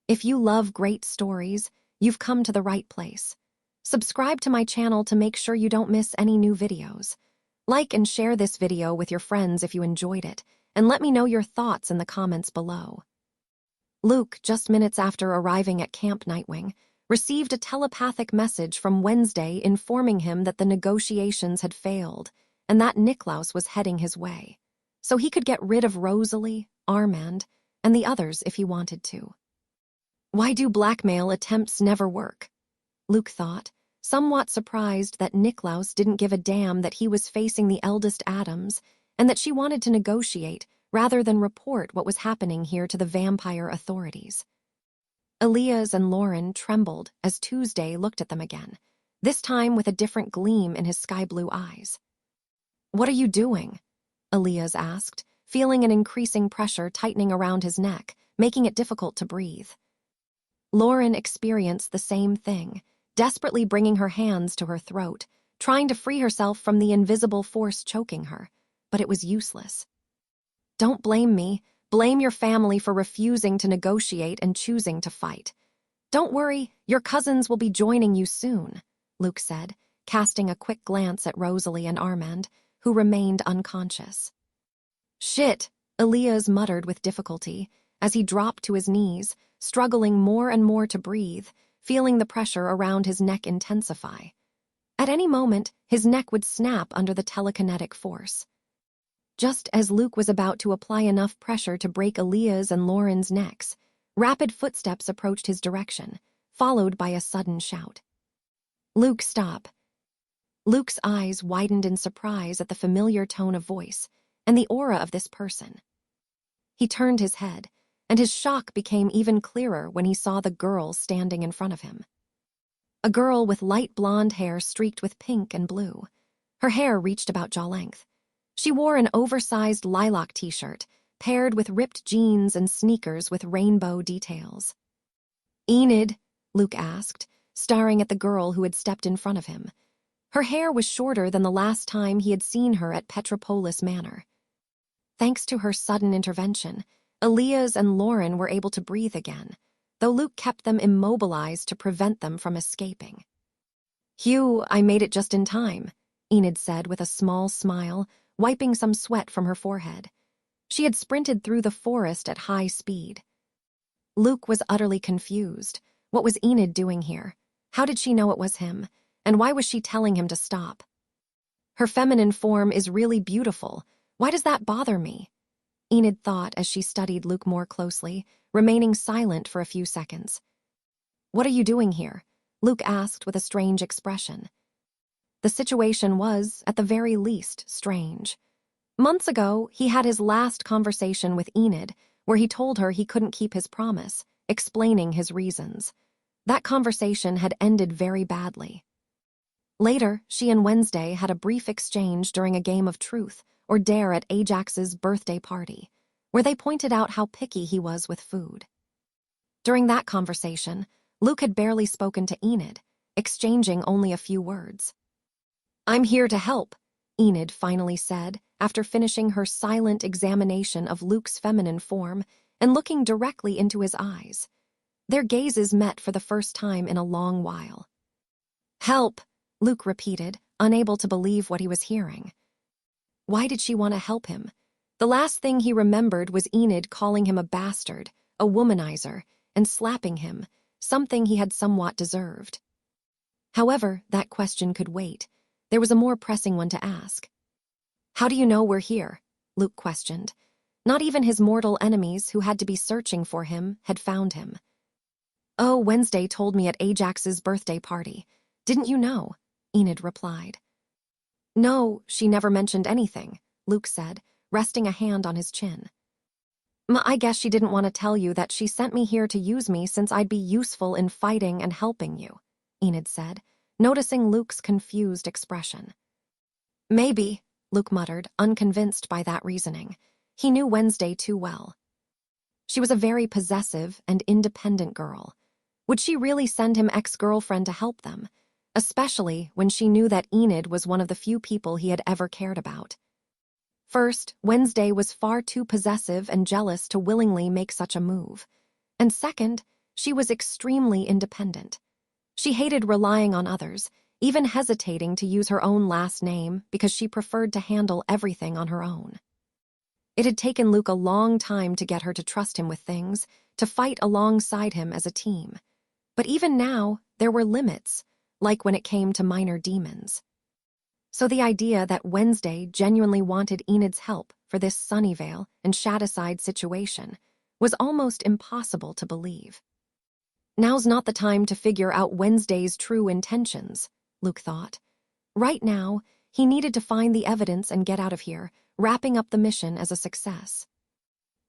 If you love great stories, you've come to the right place. Subscribe to my channel to make sure you don't miss any new videos. Like and share this video with your friends if you enjoyed it, and let me know your thoughts in the comments below. Luke, just minutes after arriving at Camp Nightwing, received a telepathic message from Wednesday informing him that the negotiations had failed and that Niklaus was heading his way, so he could get rid of Rosalie, Armand, and the others if he wanted to. Why do blackmail attempts never work? Luke thought, somewhat surprised that Niklaus didn't give a damn that he was facing the eldest Adams and that she wanted to negotiate rather than report what was happening here to the vampire authorities. Elias and Lauren trembled as Tuesday looked at them again, this time with a different gleam in his sky-blue eyes. "What are you doing?" Elias asked, feeling an increasing pressure tightening around his neck, making it difficult to breathe. Lauren experienced the same thing, desperately bringing her hands to her throat, trying to free herself from the invisible force choking her, but it was useless. "Don't blame me. Blame your family for refusing to negotiate and choosing to fight. Don't worry, your cousins will be joining you soon," Luke said, casting a quick glance at Rosalie and Armand, who remained unconscious. "Shit," Elias muttered with difficulty as he dropped to his knees, struggling more and more to breathe, feeling the pressure around his neck intensify. At any moment, his neck would snap under the telekinetic force. Just as Luke was about to apply enough pressure to break Elias and Lauren's necks, rapid footsteps approached his direction, followed by a sudden shout. "Luke, stop." Luke's eyes widened in surprise at the familiar tone of voice and the aura of this person. He turned his head, and his shock became even clearer when he saw the girl standing in front of him. A girl with light blonde hair streaked with pink and blue. Her hair reached about jaw length. She wore an oversized lilac t-shirt, paired with ripped jeans and sneakers with rainbow details. "Enid?" Luke asked, staring at the girl who had stepped in front of him. Her hair was shorter than the last time he had seen her at Petropolis Manor. Thanks to her sudden intervention, Elias and Lauren were able to breathe again, though Luke kept them immobilized to prevent them from escaping. "Hugh, I made it just in time," Enid said with a small smile, wiping some sweat from her forehead. She had sprinted through the forest at high speed. Luke was utterly confused. What was Enid doing here? How did she know it was him? And why was she telling him to stop? "Her feminine form is really beautiful. Why does that bother me?" Enid thought as she studied Luke more closely, remaining silent for a few seconds. "What are you doing here?" Luke asked with a strange expression. The situation was, at the very least, strange. Months ago, he had his last conversation with Enid, where he told her he couldn't keep his promise, explaining his reasons. That conversation had ended very badly. Later, she and Wednesday had a brief exchange during a game of truth or dare at Ajax's birthday party, where they pointed out how picky he was with food. During that conversation, Luke had barely spoken to Enid, exchanging only a few words. "I'm here to help," Enid finally said, after finishing her silent examination of Luke's feminine form and looking directly into his eyes. Their gazes met for the first time in a long while. "Help," Luke repeated, unable to believe what he was hearing. Why did she want to help him? The last thing he remembered was Enid calling him a bastard, a womanizer, and slapping him, something he had somewhat deserved. However, that question could wait. There was a more pressing one to ask. "How do you know we're here?" Luke questioned. Not even his mortal enemies, who had to be searching for him, had found him. "Oh, Wednesday told me at Ajax's birthday party. Didn't you know?" Enid replied. "No, she never mentioned anything," Luke said, resting a hand on his chin. "I guess she didn't want to tell you that she sent me here to use me since I'd be useful in fighting and helping you," Enid said, noticing Luke's confused expression. "Maybe," Luke muttered, unconvinced by that reasoning. He knew Wednesday too well. She was a very possessive and independent girl. Would she really send him ex-girlfriend to help them? Especially when she knew that Enid was one of the few people he had ever cared about. First, Wednesday was far too possessive and jealous to willingly make such a move. And second, she was extremely independent. She hated relying on others, even hesitating to use her own last name because she preferred to handle everything on her own. It had taken Luke a long time to get her to trust him with things, to fight alongside him as a team. But even now, there were limits, like when it came to minor demons. So the idea that Wednesday genuinely wanted Enid's help for this Sunnyvale and Shadowside situation was almost impossible to believe. Now's not the time to figure out Wednesday's true intentions, Luke thought. Right now, he needed to find the evidence and get out of here, wrapping up the mission as a success.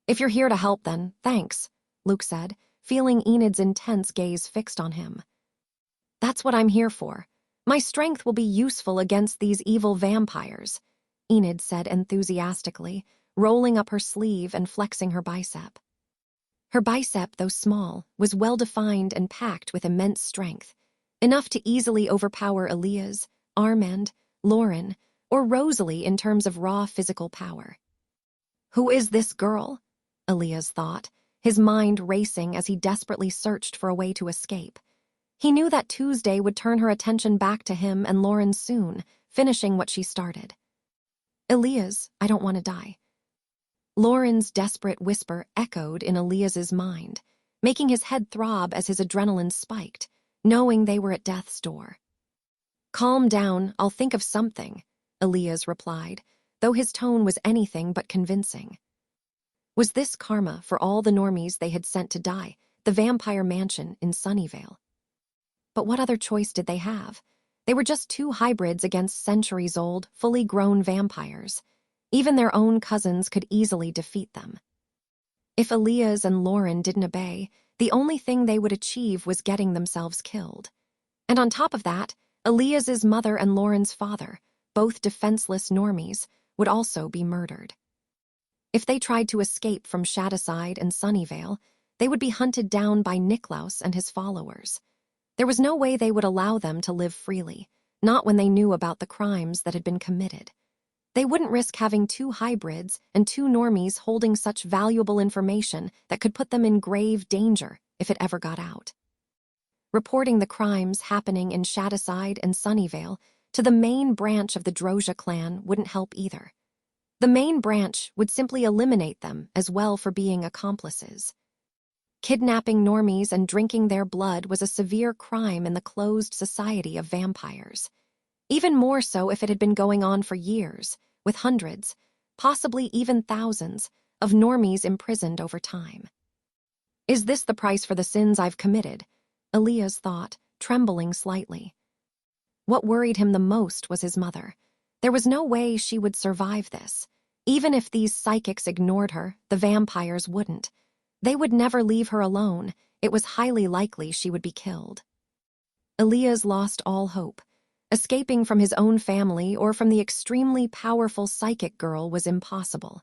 If you're here to help, then thanks, Luke said, feeling Enid's intense gaze fixed on him. That's what I'm here for. My strength will be useful against these evil vampires, Enid said enthusiastically, rolling up her sleeve and flexing her bicep. Her bicep, though small, was well-defined and packed with immense strength, enough to easily overpower Elias, Armand, Lauren, or Rosalie in terms of raw physical power. Who is this girl? Elias thought, his mind racing as he desperately searched for a way to escape. He knew that Tuesday would turn her attention back to him and Lauren soon, finishing what she started. Elias, I don't want to die. Lauren's desperate whisper echoed in Elias's mind, making his head throb as his adrenaline spiked, knowing they were at death's door. Calm down, I'll think of something, Elias replied, though his tone was anything but convincing. Was this karma for all the normies they had sent to die, the vampire mansion in Sunnyvale? But what other choice did they have? They were just two hybrids against centuries-old, fully grown vampires. Even their own cousins could easily defeat them. If Elias and Lauren didn't obey, the only thing they would achieve was getting themselves killed. And on top of that, Elias's mother and Lauren's father, both defenseless normies, would also be murdered. If they tried to escape from Shadowside and Sunnyvale, they would be hunted down by Niklaus and his followers. There was no way they would allow them to live freely, not when they knew about the crimes that had been committed. They wouldn't risk having two hybrids and two normies holding such valuable information that could put them in grave danger if it ever got out. Reporting the crimes happening in Shadowside and Sunnyvale to the main branch of the Drozhia clan wouldn't help either. The main branch would simply eliminate them as well for being accomplices. Kidnapping normies and drinking their blood was a severe crime in the closed society of vampires. Even more so if it had been going on for years, with hundreds, possibly even thousands, of normies imprisoned over time. Is this the price for the sins I've committed? Elias thought, trembling slightly. What worried him the most was his mother. There was no way she would survive this. Even if these psychics ignored her, the vampires wouldn't. They would never leave her alone. It was highly likely she would be killed. Elias lost all hope. Escaping from his own family or from the extremely powerful psychic girl was impossible.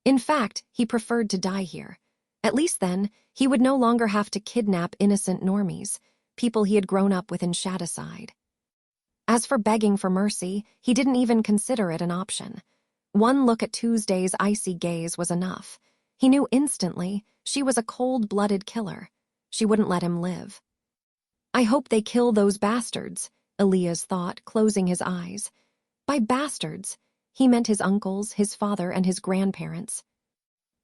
In fact, he preferred to die here. At least then, he would no longer have to kidnap innocent normies, people he had grown up with in Shadowside. As for begging for mercy, he didn't even consider it an option. One look at Tuesday's icy gaze was enough. He knew instantly she was a cold-blooded killer. She wouldn't let him live. I hope they kill those bastards, Elias thought, closing his eyes. By bastards, he meant his uncles, his father, and his grandparents.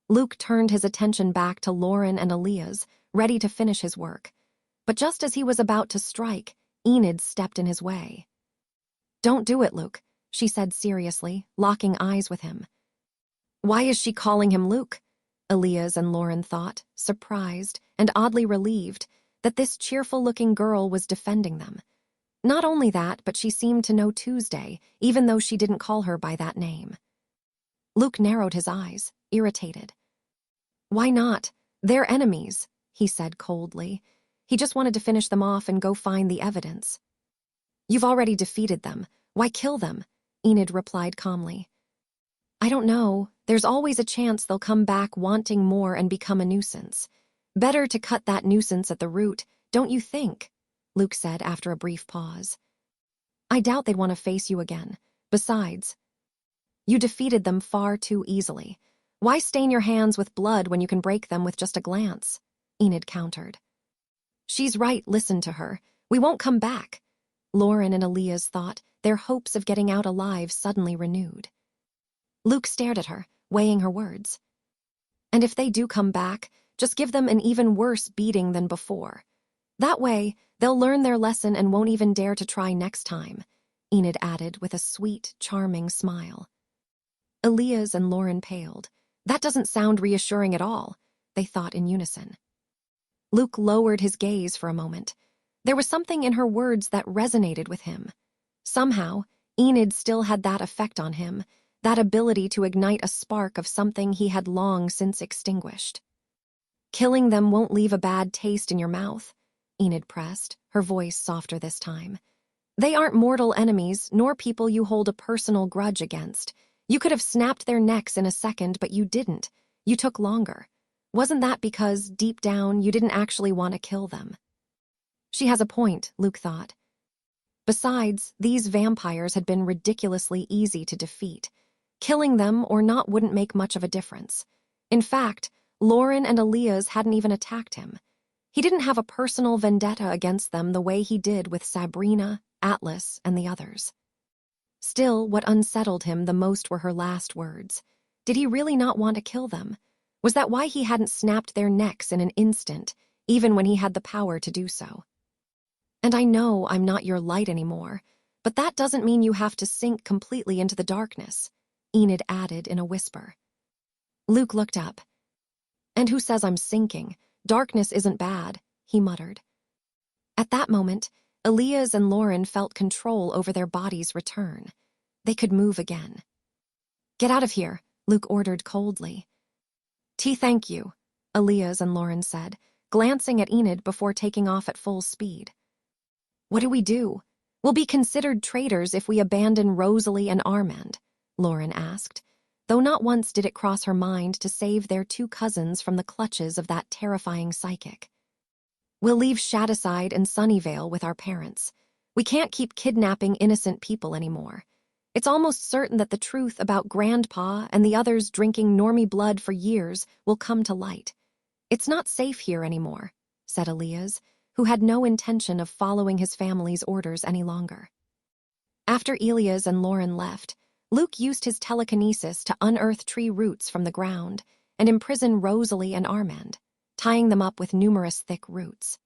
Luke turned his attention back to Lauren and Elias, ready to finish his work. But just as he was about to strike, Enid stepped in his way. Don't do it, Luke, she said seriously, locking eyes with him. Why is she calling him Luke? Elias and Lauren thought, surprised and oddly relieved that this cheerful-looking girl was defending them. Not only that, but she seemed to know Tuesday, even though she didn't call her by that name. Luke narrowed his eyes, irritated. Why not? They're enemies, he said coldly. He just wanted to finish them off and go find the evidence. You've already defeated them. Why kill them? Enid replied calmly. I don't know. There's always a chance they'll come back wanting more and become a nuisance. Better to cut that nuisance at the root, don't you think? Luke said after a brief pause. I doubt they'd want to face you again. Besides, you defeated them far too easily. Why stain your hands with blood when you can break them with just a glance? Enid countered. She's right, listen to her. We won't come back. Lauren and Aaliyah's thought, their hopes of getting out alive suddenly renewed. Luke stared at her, weighing her words. And if they do come back, just give them an even worse beating than before. That way, they'll learn their lesson and won't even dare to try next time, Enid added with a sweet, charming smile. Aaliyah's and Lauren paled. That doesn't sound reassuring at all, they thought in unison. Luke lowered his gaze for a moment. There was something in her words that resonated with him. Somehow, Enid still had that effect on him, that ability to ignite a spark of something he had long since extinguished. Killing them won't leave a bad taste in your mouth, Enid pressed, her voice softer this time. They aren't mortal enemies, nor people you hold a personal grudge against. You could have snapped their necks in a second, but you didn't. You took longer. Wasn't that because, deep down, you didn't actually want to kill them? She has a point, Luke thought. Besides, these vampires had been ridiculously easy to defeat. Killing them or not wouldn't make much of a difference. In fact, Lauren and Aaliyah's hadn't even attacked him. He didn't have a personal vendetta against them the way he did with Sabrina, Atlas, and the others. Still, what unsettled him the most were her last words. Did he really not want to kill them? Was that why he hadn't snapped their necks in an instant, even when he had the power to do so? And I know I'm not your light anymore, but that doesn't mean you have to sink completely into the darkness, Enid added in a whisper. Luke looked up. And who says I'm sinking? Darkness isn't bad, he muttered. At that moment, Aaliyah's and Lauren felt control over their bodies return. They could move again. Get out of here, Luke ordered coldly. Thank you, Aaliyah's and Lauren said, glancing at Enid before taking off at full speed. What do? We'll be considered traitors if we abandon Rosalie and Armand, Lauren asked, though not once did it cross her mind to save their two cousins from the clutches of that terrifying psychic. We'll leave Shadowside and Sunnyvale with our parents. We can't keep kidnapping innocent people anymore. It's almost certain that the truth about Grandpa and the others drinking normie blood for years will come to light. It's not safe here anymore, said Aaliyah's, who had no intention of following his family's orders any longer. After Elias and Lauren left, Luke used his telekinesis to unearth tree roots from the ground and imprison Rosalie and Armand, tying them up with numerous thick roots.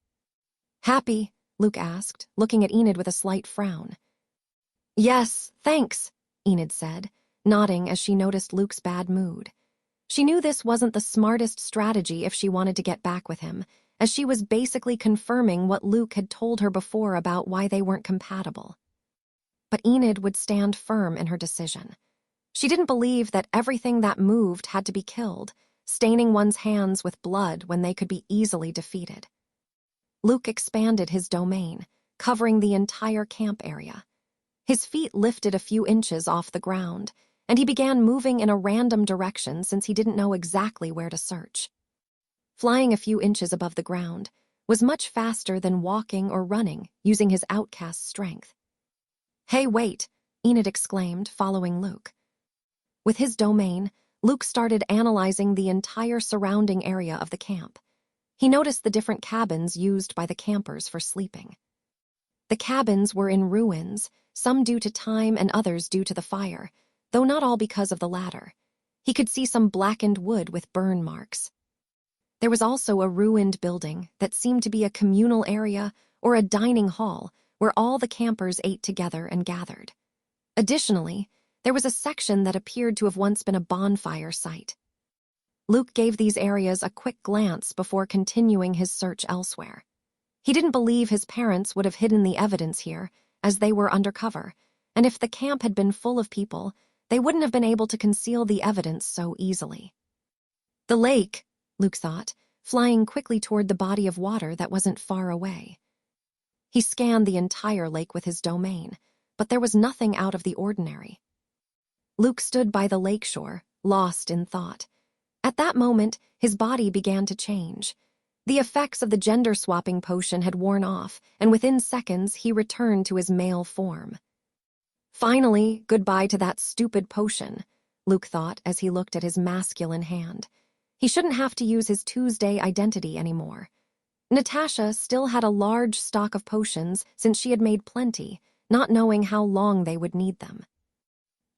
Happy? Luke asked, looking at Enid with a slight frown. Yes, thanks, Enid said, nodding as she noticed Luke's bad mood. She knew this wasn't the smartest strategy if she wanted to get back with him, as she was basically confirming what Luke had told her before about why they weren't compatible. But Enid would stand firm in her decision. She didn't believe that everything that moved had to be killed, staining one's hands with blood when they could be easily defeated. Luke expanded his domain, covering the entire camp area. His feet lifted a few inches off the ground, and he began moving in a random direction since he didn't know exactly where to search. Flying a few inches above the ground was much faster than walking or running using his outcast strength. Hey, wait, Enid exclaimed, following Luke. With his domain, Luke started analyzing the entire surrounding area of the camp. He noticed the different cabins used by the campers for sleeping. The cabins were in ruins, some due to time and others due to the fire, though not all because of the latter. He could see some blackened wood with burn marks. There was also a ruined building that seemed to be a communal area or a dining hall where all the campers ate together and gathered. Additionally, there was a section that appeared to have once been a bonfire site. Luke gave these areas a quick glance before continuing his search elsewhere. He didn't believe his parents would have hidden the evidence here, as they were undercover, and if the camp had been full of people, they wouldn't have been able to conceal the evidence so easily. The lake, Luke thought, flying quickly toward the body of water that wasn't far away. He scanned the entire lake with his domain, but there was nothing out of the ordinary. Luke stood by the lakeshore, lost in thought. At that moment, his body began to change. The effects of the gender-swapping potion had worn off, and within seconds he returned to his male form. Finally, goodbye to that stupid potion, Luke thought as he looked at his masculine hand. He shouldn't have to use his Tuesday identity anymore. Natasha still had a large stock of potions since she had made plenty, not knowing how long they would need them.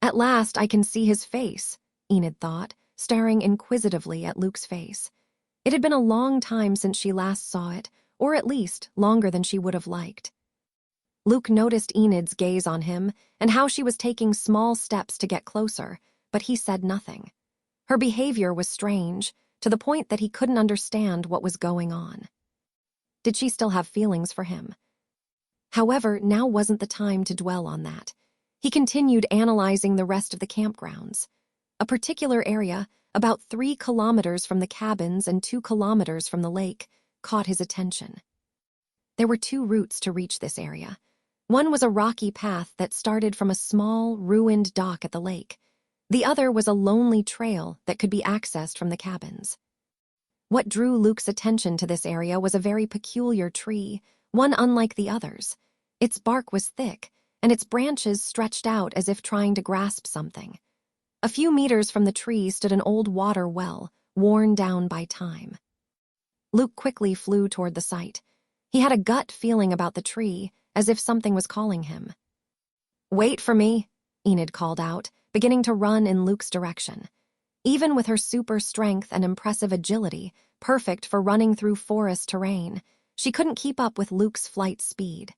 At last I can see his face, Enid thought, staring inquisitively at Luke's face. It had been a long time since she last saw it, or at least longer than she would have liked. Luke noticed Enid's gaze on him and how she was taking small steps to get closer, but he said nothing. Her behavior was strange, to the point that he couldn't understand what was going on. Did she still have feelings for him? However, now wasn't the time to dwell on that. He continued analyzing the rest of the campgrounds. A particular area, about 3 kilometers from the cabins and 2 kilometers from the lake, caught his attention. There were 2 routes to reach this area. One was a rocky path that started from a small, ruined dock at the lake. The other was a lonely trail that could be accessed from the cabins. What drew Luke's attention to this area was a very peculiar tree, one unlike the others. Its bark was thick, and its branches stretched out as if trying to grasp something. A few meters from the tree stood an old water well, worn down by time. Luke quickly flew toward the site. He had a gut feeling about the tree, as if something was calling him. "Wait for me," Enid called out, beginning to run in Luke's direction. Even with her super strength and impressive agility, perfect for running through forest terrain, she couldn't keep up with Luke's flight speed.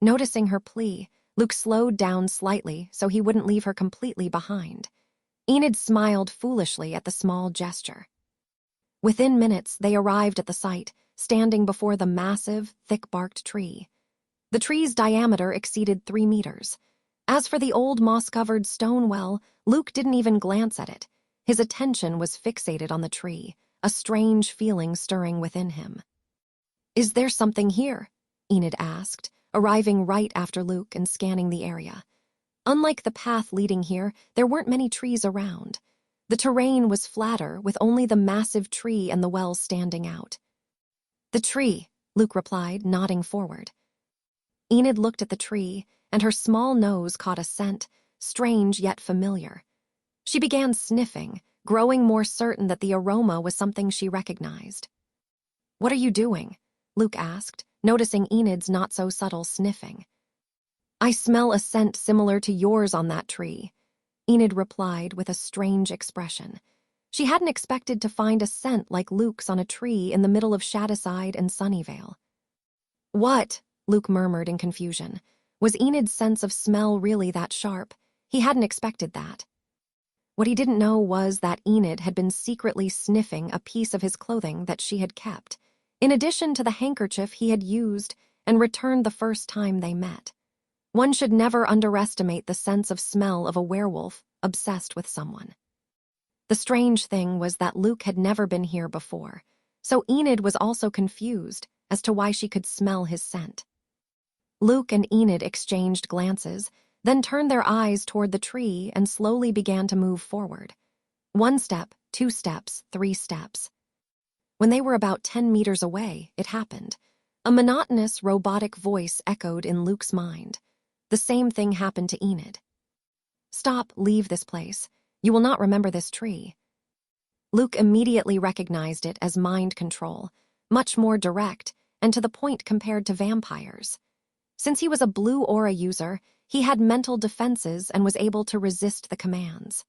Noticing her plea, Luke slowed down slightly so he wouldn't leave her completely behind. Enid smiled foolishly at the small gesture. Within minutes, they arrived at the site, standing before the massive, thick-barked tree. The tree's diameter exceeded 3 meters. As for the old moss-covered stone well, Luke didn't even glance at it. His attention was fixated on the tree, a strange feeling stirring within him. "Is there something here?" Enid asked, arriving right after Luke and scanning the area. Unlike the path leading here, there weren't many trees around. The terrain was flatter, with only the massive tree and the well standing out. "The tree," Luke replied, nodding forward. Enid looked at the tree, and her small nose caught a scent, strange yet familiar. She began sniffing, growing more certain that the aroma was something she recognized. "What are you doing?" Luke asked, noticing Enid's not-so-subtle sniffing. "I smell a scent similar to yours on that tree," Enid replied with a strange expression. She hadn't expected to find a scent like Luke's on a tree in the middle of Shadyside and Sunnyvale. "What?" Luke murmured in confusion. Was Enid's sense of smell really that sharp? He hadn't expected that. What he didn't know was that Enid had been secretly sniffing a piece of his clothing that she had kept, in addition to the handkerchief he had used and returned the first time they met. One should never underestimate the sense of smell of a werewolf obsessed with someone. The strange thing was that Luke had never been here before, so Enid was also confused as to why she could smell his scent. Luke and Enid exchanged glances, then turned their eyes toward the tree and slowly began to move forward. 1 step, 2 steps, 3 steps. When they were about 10 meters away, it happened. A monotonous, robotic voice echoed in Luke's mind. The same thing happened to Enid. "Stop, leave this place. You will not remember this tree." Luke immediately recognized it as mind control, much more direct and to the point compared to vampires. Since he was a blue aura user, he had mental defenses and was able to resist the commands.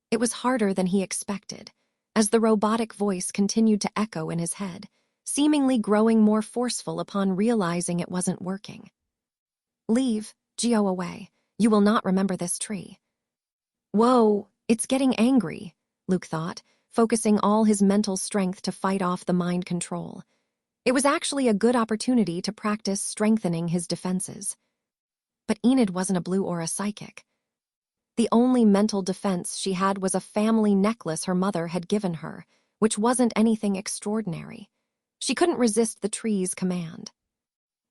It was harder than he expected, as the robotic voice continued to echo in his head, seemingly growing more forceful upon realizing it wasn't working. "Leave, go away. You will not remember this tree." "Whoa, it's getting angry," Luke thought, focusing all his mental strength to fight off the mind control. It was actually a good opportunity to practice strengthening his defenses. But Enid wasn't a blue aura psychic. The only mental defense she had was a family necklace her mother had given her, which wasn't anything extraordinary. She couldn't resist the tree's command.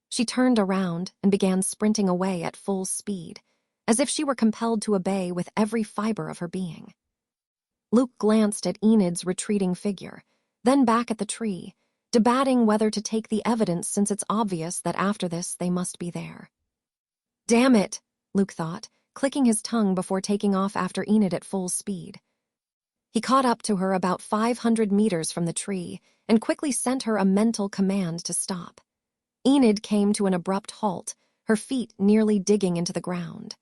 She turned around and began sprinting away at full speed, as if she were compelled to obey with every fiber of her being. Luke glanced at Enid's retreating figure, then back at the tree, debating whether to take the evidence since it's obvious that after this they must be there. "Damn it," Luke thought, clicking his tongue before taking off after Enid at full speed. He caught up to her about 500 meters from the tree and quickly sent her a mental command to stop. Enid came to an abrupt halt, her feet nearly digging into the ground.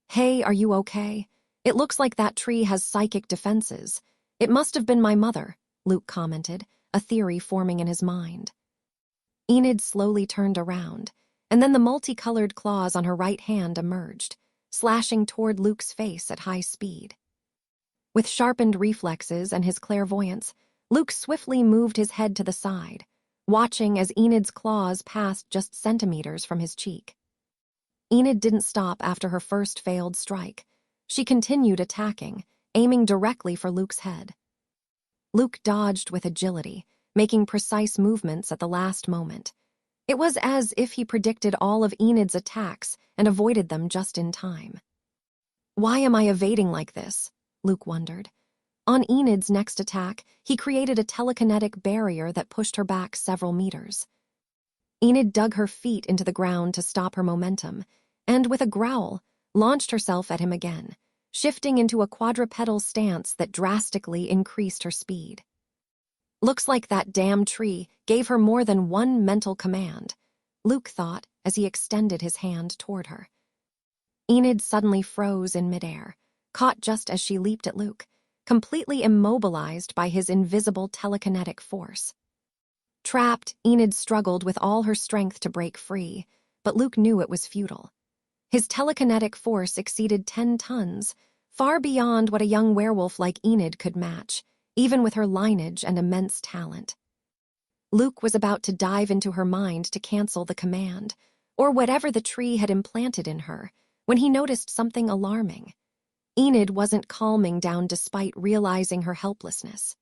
"Hey, are you okay? It looks like that tree has psychic defenses. It must have been my mother," Luke commented, a theory forming in his mind. Enid slowly turned around, and then the multicolored claws on her right hand emerged, slashing toward Luke's face at high speed. With sharpened reflexes and his clairvoyance, Luke swiftly moved his head to the side, watching as Enid's claws passed just centimeters from his cheek. Enid didn't stop after her first failed strike. She continued attacking, aiming directly for Luke's head. Luke dodged with agility, making precise movements at the last moment. It was as if he predicted all of Enid's attacks and avoided them just in time. "Why am I evading like this?" Luke wondered. On Enid's next attack, he created a telekinetic barrier that pushed her back several meters. Enid dug her feet into the ground to stop her momentum, and with a growl, launched herself at him again, shifting into a quadrupedal stance that drastically increased her speed. "Looks like that damn tree gave her more than one mental command," Luke thought as he extended his hand toward her. Enid suddenly froze in midair, caught just as she leaped at Luke, completely immobilized by his invisible telekinetic force. Trapped, Enid struggled with all her strength to break free, but Luke knew it was futile. His telekinetic force exceeded 10 tons, far beyond what a young werewolf like Enid could match, even with her lineage and immense talent. Luke was about to dive into her mind to cancel the command, or whatever the tree had implanted in her, when he noticed something alarming. Enid wasn't calming down despite realizing her helplessness.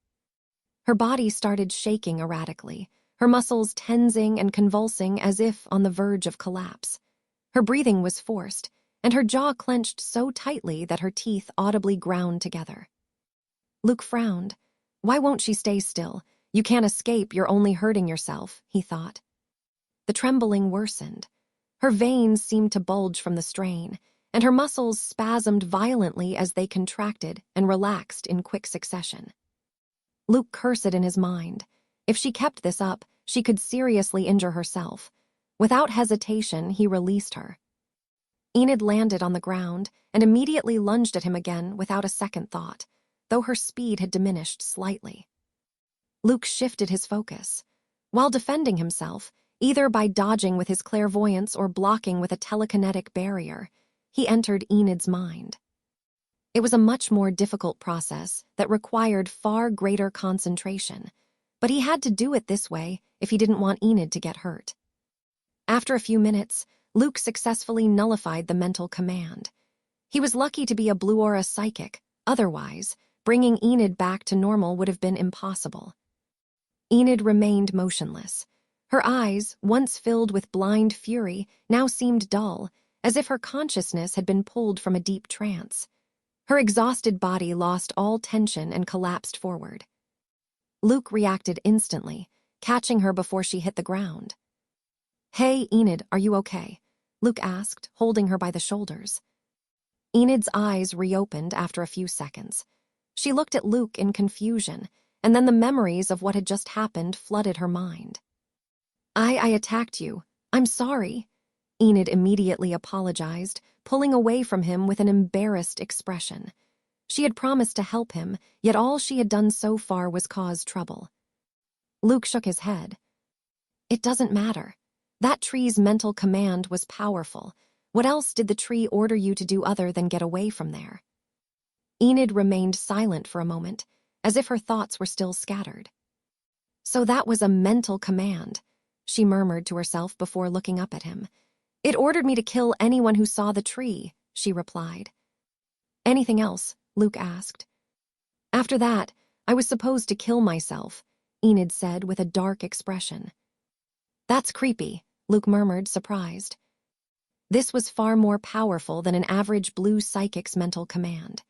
Her body started shaking erratically, her muscles tensing and convulsing as if on the verge of collapse. Her breathing was forced, and her jaw clenched so tightly that her teeth audibly ground together. Luke frowned. "Why won't she stay still? You can't escape, you're only hurting yourself," he thought. The trembling worsened. Her veins seemed to bulge from the strain, and her muscles spasmed violently as they contracted and relaxed in quick succession. Luke cursed in his mind. If she kept this up, she could seriously injure herself. Without hesitation, he released her. Enid landed on the ground and immediately lunged at him again without a second thought, though her speed had diminished slightly. Luke shifted his focus. While defending himself, either by dodging with his clairvoyance or blocking with a telekinetic barrier, he entered Enid's mind. It was a much more difficult process that required far greater concentration, but he had to do it this way if he didn't want Enid to get hurt. After a few minutes, Luke successfully nullified the mental command. He was lucky to be a blue aura psychic, otherwise, bringing Enid back to normal would have been impossible. Enid remained motionless. Her eyes, once filled with blind fury, now seemed dull, as if her consciousness had been pulled from a deep trance. Her exhausted body lost all tension and collapsed forward. Luke reacted instantly, catching her before she hit the ground. "Hey, Enid, are you okay?" Luke asked, holding her by the shoulders. Enid's eyes reopened after a few seconds. She looked at Luke in confusion, and then the memories of what had just happened flooded her mind. I attacked you. I'm sorry." Enid immediately apologized, pulling away from him with an embarrassed expression. She had promised to help him, yet all she had done so far was cause trouble. Luke shook his head. "It doesn't matter. That tree's mental command was powerful. What else did the tree order you to do other than get away from there?" Enid remained silent for a moment, as if her thoughts were still scattered. "So that was a mental command," she murmured to herself before looking up at him. "It ordered me to kill anyone who saw the tree," she replied. "Anything else?" Luke asked. "After that, I was supposed to kill myself," Enid said with a dark expression. "That's creepy," Luke murmured, surprised. This was far more powerful than an average blue psychic's mental command.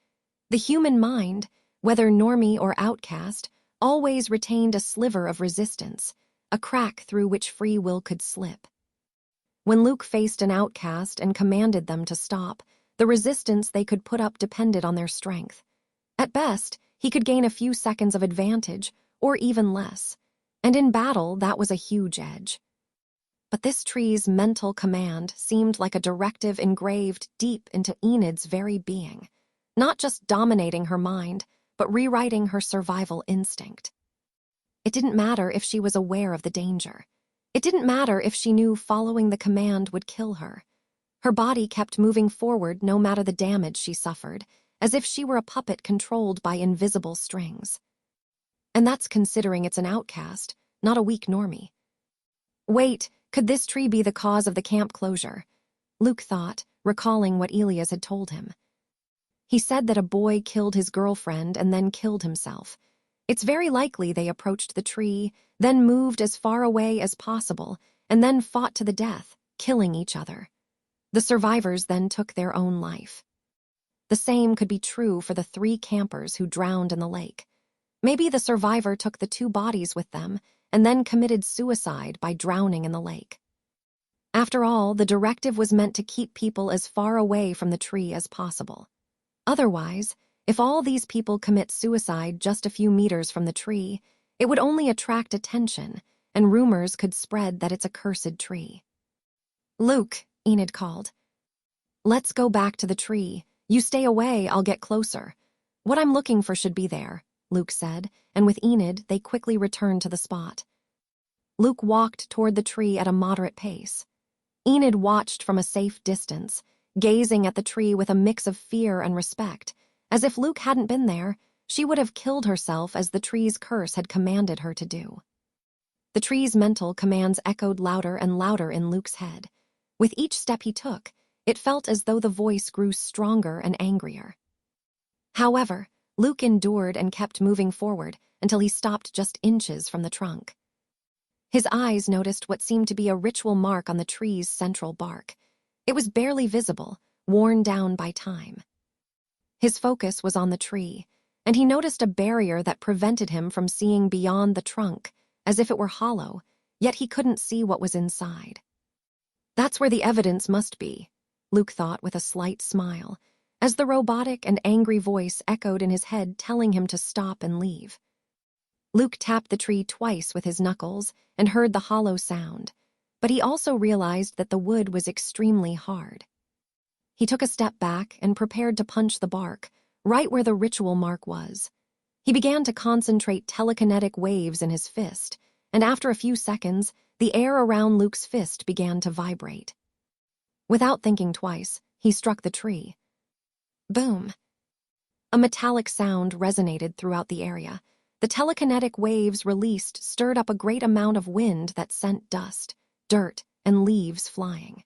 The human mind, whether normie or outcast, always retained a sliver of resistance, a crack through which free will could slip. When Luke faced an outcast and commanded them to stop, the resistance they could put up depended on their strength. At best, he could gain a few seconds of advantage, or even less. And in battle, that was a huge edge. But this tree's mental command seemed like a directive engraved deep into Enid's very being, not just dominating her mind, but rewriting her survival instinct. It didn't matter if she was aware of the danger. It didn't matter if she knew following the command would kill her. Her body kept moving forward no matter the damage she suffered, as if she were a puppet controlled by invisible strings. And that's considering it's an outcast, not a weak normie. Wait, could this tree be the cause of the camp closure? Luke thought, recalling what Elias had told him. He said that a boy killed his girlfriend and then killed himself. It's very likely they approached the tree, then moved as far away as possible, and then fought to the death, killing each other. The survivors then took their own life. The same could be true for the 3 campers who drowned in the lake. Maybe the survivor took the 2 bodies with them and then committed suicide by drowning in the lake. After all, the directive was meant to keep people as far away from the tree as possible. Otherwise, if all these people commit suicide just a few meters from the tree, it would only attract attention, and rumors could spread that it's a cursed tree. "Luke," Enid called. "Let's go back to the tree. You stay away, I'll get closer. What I'm looking for should be there," Luke said, and with Enid, they quickly returned to the spot. Luke walked toward the tree at a moderate pace. Enid watched from a safe distance, gazing at the tree with a mix of fear and respect. As if Luke hadn't been there, she would have killed herself as the tree's curse had commanded her to do. The tree's mental commands echoed louder and louder in Luke's head. With each step he took, it felt as though the voice grew stronger and angrier. However, Luke endured and kept moving forward until he stopped just inches from the trunk. His eyes noticed what seemed to be a ritual mark on the tree's central bark. It was barely visible, worn down by time. His focus was on the tree, and he noticed a barrier that prevented him from seeing beyond the trunk, as if it were hollow, yet he couldn't see what was inside. That's where the evidence must be, Luke thought with a slight smile, as the robotic and angry voice echoed in his head telling him to stop and leave. Luke tapped the tree twice with his knuckles and heard the hollow sound, but he also realized that the wood was extremely hard. He took a step back and prepared to punch the bark, right where the ritual mark was. He began to concentrate telekinetic waves in his fist, and after a few seconds, the air around Luke's fist began to vibrate. Without thinking twice, he struck the tree. Boom! A metallic sound resonated throughout the area. The telekinetic waves released stirred up a great amount of wind that sent dust, dirt, and leaves flying.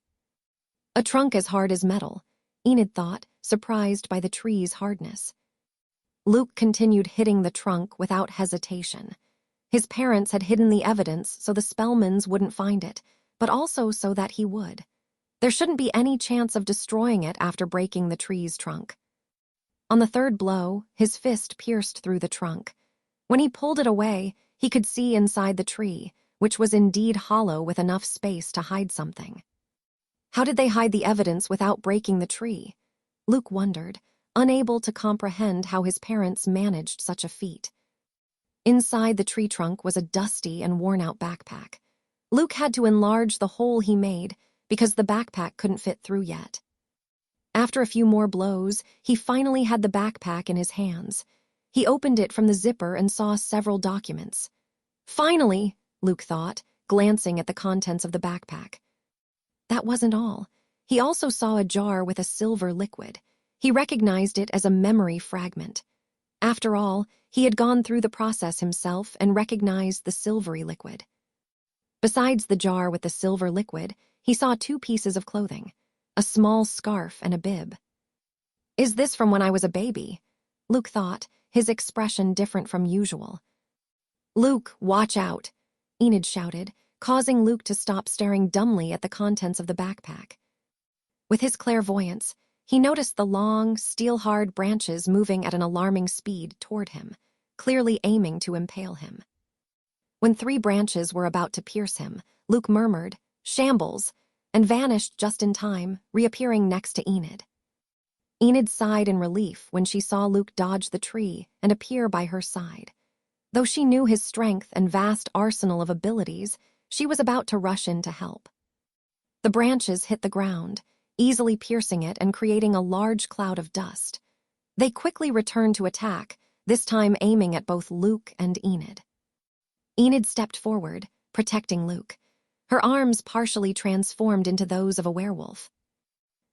A trunk as hard as metal, Enid thought, surprised by the tree's hardness. Luke continued hitting the trunk without hesitation. His parents had hidden the evidence so the Spellmans wouldn't find it, but also so that he would. There shouldn't be any chance of destroying it after breaking the tree's trunk. On the 3rd blow, his fist pierced through the trunk. When he pulled it away, he could see inside the tree, which was indeed hollow with enough space to hide something. How did they hide the evidence without breaking the tree? Luke wondered, unable to comprehend how his parents managed such a feat. Inside the tree trunk was a dusty and worn-out backpack. Luke had to enlarge the hole he made because the backpack couldn't fit through yet. After a few more blows, he finally had the backpack in his hands. He opened it from the zipper and saw several documents. Finally, Luke thought, glancing at the contents of the backpack. That wasn't all. He also saw a jar with a silver liquid. He recognized it as a memory fragment. After all, he had gone through the process himself and recognized the silvery liquid. Besides the jar with the silver liquid, he saw 2 pieces of clothing, a small scarf and a bib. Is this from when I was a baby? Luke thought, his expression different from usual. Luke, watch out, Enid shouted, causing Luke to stop staring dumbly at the contents of the backpack. With his clairvoyance, he noticed the long, steel-hard branches moving at an alarming speed toward him, clearly aiming to impale him. When 3 branches were about to pierce him, Luke murmured, "Shambles," and vanished just in time, reappearing next to Enid. Enid sighed in relief when she saw Luke dodge the tree and appear by her side. Though she knew his strength and vast arsenal of abilities, she was about to rush in to help. The branches hit the ground, easily piercing it and creating a large cloud of dust. They quickly returned to attack, this time aiming at both Luke and Enid. Enid stepped forward, protecting Luke. Her arms partially transformed into those of a werewolf.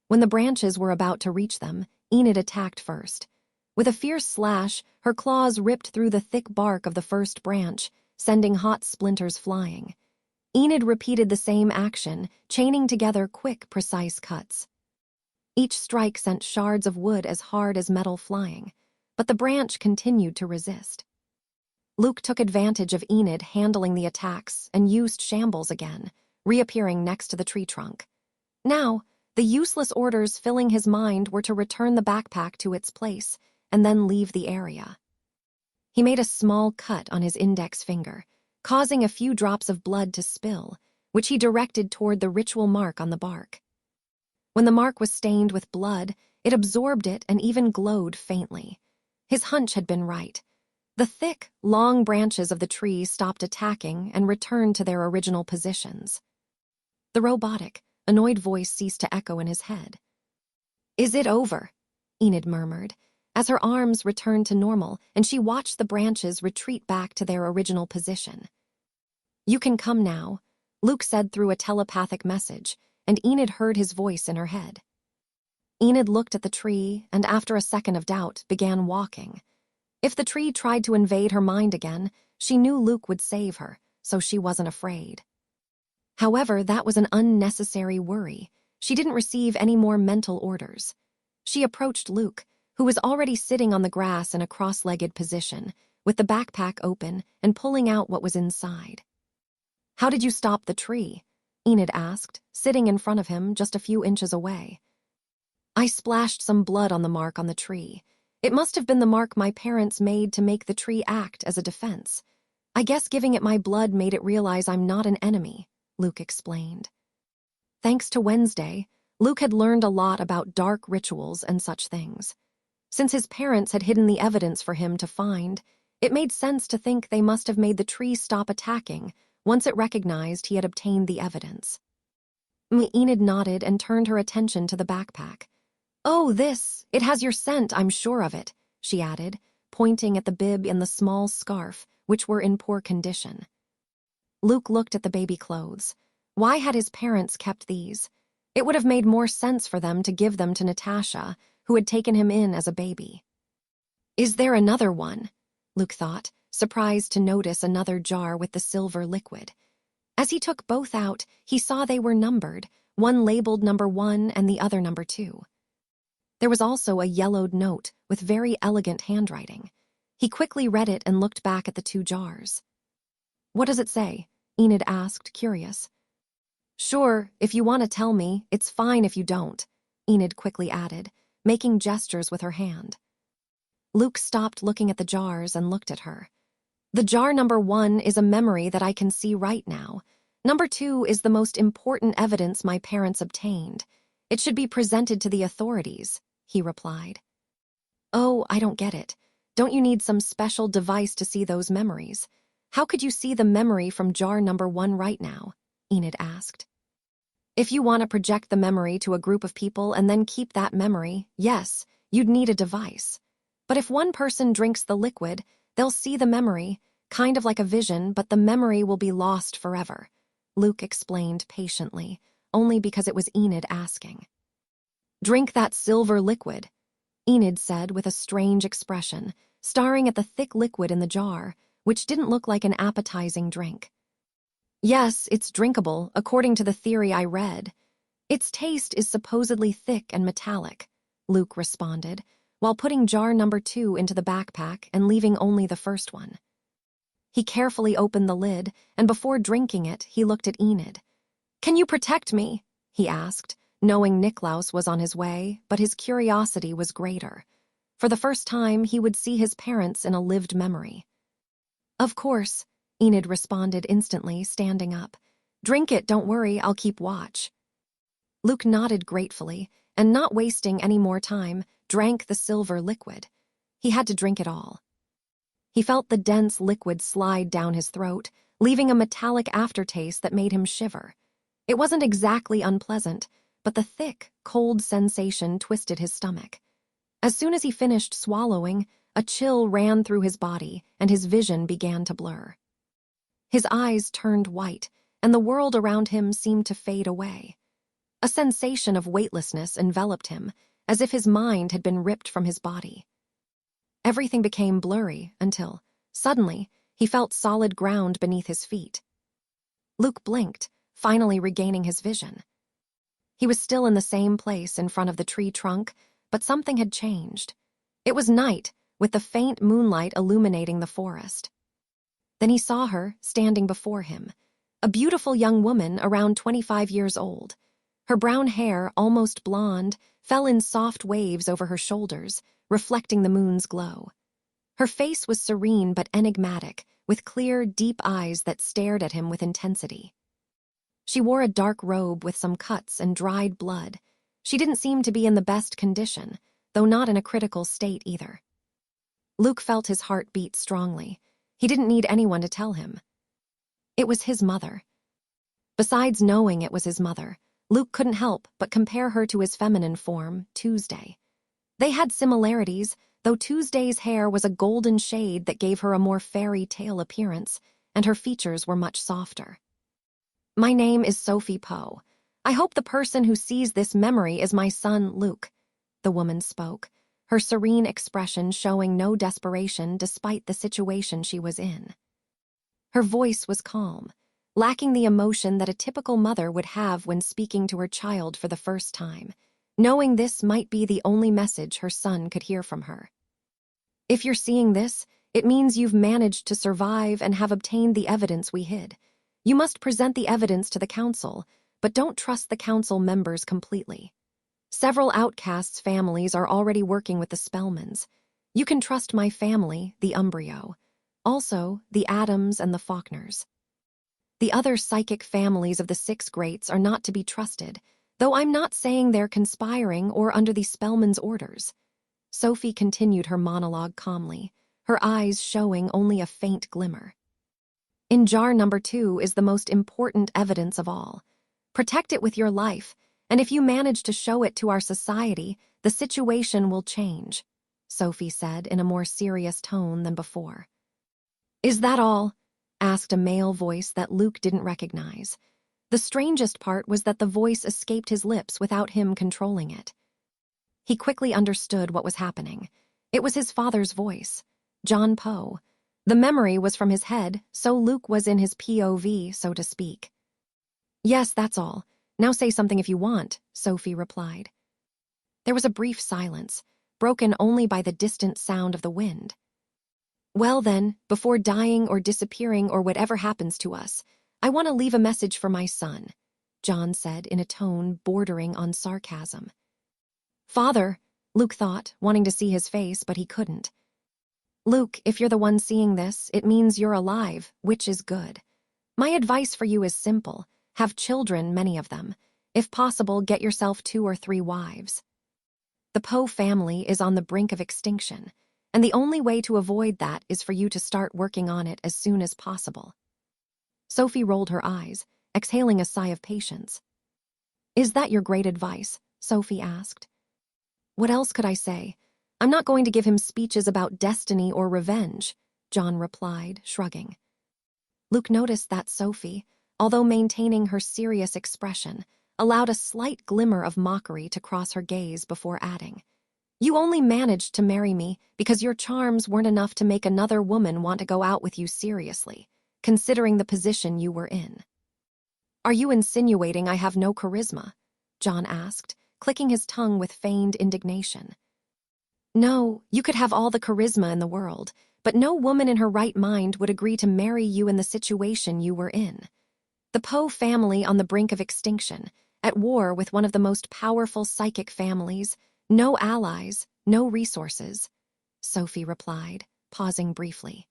When the branches were about to reach them, Enid attacked first. With a fierce slash, her claws ripped through the thick bark of the first branch, sending hot splinters flying. Enid repeated the same action, chaining together quick, precise cuts. Each strike sent shards of wood as hard as metal flying, but the branch continued to resist. Luke took advantage of Enid handling the attacks and used shambles again, reappearing next to the tree trunk. Now, the useless orders filling his mind were to return the backpack to its place and then leave the area. He made a small cut on his index finger, causing a few drops of blood to spill, which he directed toward the ritual mark on the bark. When the mark was stained with blood, it absorbed it and even glowed faintly. His hunch had been right. The thick, long branches of the tree stopped attacking and returned to their original positions. The robotic, annoyed voice ceased to echo in his head. "Is it over?" Enid murmured, as her arms returned to normal and she watched the branches retreat back to their original position. "You can come now," Luke said through a telepathic message, and Enid heard his voice in her head. Enid looked at the tree and, after a second of doubt, began walking. If the tree tried to invade her mind again, she knew Luke would save her, so she wasn't afraid. However, that was an unnecessary worry. She didn't receive any more mental orders. She approached Luke, who was already sitting on the grass in a cross-legged position, with the backpack open and pulling out what was inside. "How did you stop the tree?" Enid asked, sitting in front of him just a few inches away. "I splashed some blood on the mark on the tree. It must have been the mark my parents made to make the tree act as a defense. I guess giving it my blood made it realize I'm not an enemy," Luke explained. Thanks to Wednesday, Luke had learned a lot about dark rituals and such things. Since his parents had hidden the evidence for him to find, it made sense to think they must have made the tree stop attacking once it recognized he had obtained the evidence. Enid nodded and turned her attention to the backpack. "Oh, it has your scent, I'm sure of it," she added, pointing at the bib and the small scarf, which were in poor condition. Luke looked at the baby clothes. Why had his parents kept these? It would have made more sense for them to give them to Natasha, who had taken him in as a baby. "Is there another one?" Luke thought, surprised to notice another jar with the silver liquid. As he took both out, he saw they were numbered, one labeled number 1 and the other number 2. There was also a yellowed note with very elegant handwriting. He quickly read it and looked back at the 2 jars. "What does it say?" Enid asked, curious. "Sure, if you want to tell me, it's fine if you don't," Enid quickly added, making gestures with her hand. Luke stopped looking at the jars and looked at her. "The jar number 1 is a memory that I can see right now. Number 2 is the most important evidence my parents obtained. It should be presented to the authorities," he replied. "Oh, I don't get it. Don't you need some special device to see those memories? How could you see the memory from jar number 1 right now?" Enid asked. "If you want to project the memory to a group of people and then keep that memory, yes, you'd need a device. But if one person drinks the liquid, they'll see the memory, kind of like a vision, but the memory will be lost forever," Luke explained patiently, only because it was Enid asking. "Drink that silver liquid," Enid said with a strange expression, staring at the thick liquid in the jar, which didn't look like an appetizing drink. "Yes, it's drinkable, according to the theory I read. Its taste is supposedly thick and metallic," Luke responded, while putting jar number 2 into the backpack and leaving only the first one. He carefully opened the lid, and before drinking it, he looked at Enid. "Can you protect me?" he asked, knowing Niklaus was on his way, but his curiosity was greater. For the first time, he would see his parents in a lived memory. "Of course," Enid responded instantly, standing up. "Drink it, don't worry, I'll keep watch." Luke nodded gratefully, and not wasting any more time, drank the silver liquid. He had to drink it all. He felt the dense liquid slide down his throat, leaving a metallic aftertaste that made him shiver. It wasn't exactly unpleasant, but the thick, cold sensation twisted his stomach. As soon as he finished swallowing, a chill ran through his body and his vision began to blur. His eyes turned white, and the world around him seemed to fade away. A sensation of weightlessness enveloped him, as if his mind had been ripped from his body. Everything became blurry until, suddenly, he felt solid ground beneath his feet. Luke blinked, finally regaining his vision. He was still in the same place in front of the tree trunk, but something had changed. It was night, with the faint moonlight illuminating the forest. Then he saw her standing before him, a beautiful young woman around 25 years old. Her brown hair, almost blonde, fell in soft waves over her shoulders, reflecting the moon's glow. Her face was serene but enigmatic, with clear, deep eyes that stared at him with intensity. She wore a dark robe with some cuts and dried blood. She didn't seem to be in the best condition, though not in a critical state either. Luke felt his heart beat strongly. He didn't need anyone to tell him. It was his mother. Besides knowing it was his mother, Luke couldn't help but compare her to his feminine form, Tuesday. They had similarities, though Tuesday's hair was a golden shade that gave her a more fairy tale appearance, and her features were much softer. "My name is Sophie Poe. I hope the person who sees this memory is my son, Luke," the woman spoke, her serene expression showing no desperation despite the situation she was in. Her voice was calm, lacking the emotion that a typical mother would have when speaking to her child for the first time, knowing this might be the only message her son could hear from her. "If you're seeing this, it means you've managed to survive and have obtained the evidence we hid. You must present the evidence to the council, but don't trust the council members completely. Several outcasts' families are already working with the Spellmans. You can trust my family, the Umbrio. Also, the Adams and the Faulkners. The other psychic families of the Six Greats are not to be trusted, though I'm not saying they're conspiring or under the Spellman's orders." Sophie continued her monologue calmly, her eyes showing only a faint glimmer. "In jar number 2 is the most important evidence of all. Protect it with your life, and if you manage to show it to our society, the situation will change," Sophie said in a more serious tone than before. "Is that all?" asked a male voice that Luke didn't recognize. The strangest part was that the voice escaped his lips without him controlling it. He quickly understood what was happening. It was his father's voice, John Poe. The memory was from his head, so Luke was in his POV, so to speak. "Yes, that's all. Now say something if you want," Sophie replied. There was a brief silence, broken only by the distant sound of the wind. "Well then, before dying or disappearing or whatever happens to us, I want to leave a message for my son," John said in a tone bordering on sarcasm. "Father," Luke thought, wanting to see his face, but he couldn't. "Luke, if you're the one seeing this, it means you're alive, which is good. My advice for you is simple. Have children, many of them. If possible, get yourself 2 or 3 wives. The Poe family is on the brink of extinction, and the only way to avoid that is for you to start working on it as soon as possible." Sophie rolled her eyes, exhaling a sigh of patience. "Is that your great advice?" Sophie asked. "What else could I say? I'm not going to give him speeches about destiny or revenge," John replied, shrugging. Luke noticed that Sophie, although maintaining her serious expression, allowed a slight glimmer of mockery to cross her gaze before adding, "You only managed to marry me because your charms weren't enough to make another woman want to go out with you seriously, considering the position you were in." "Are you insinuating I have no charisma?" John asked, clicking his tongue with feigned indignation. "No, you could have all the charisma in the world, but no woman in her right mind would agree to marry you in the situation you were in. The Poe family on the brink of extinction, at war with one of the most powerful psychic families, no allies, no resources," Sophie replied, pausing briefly.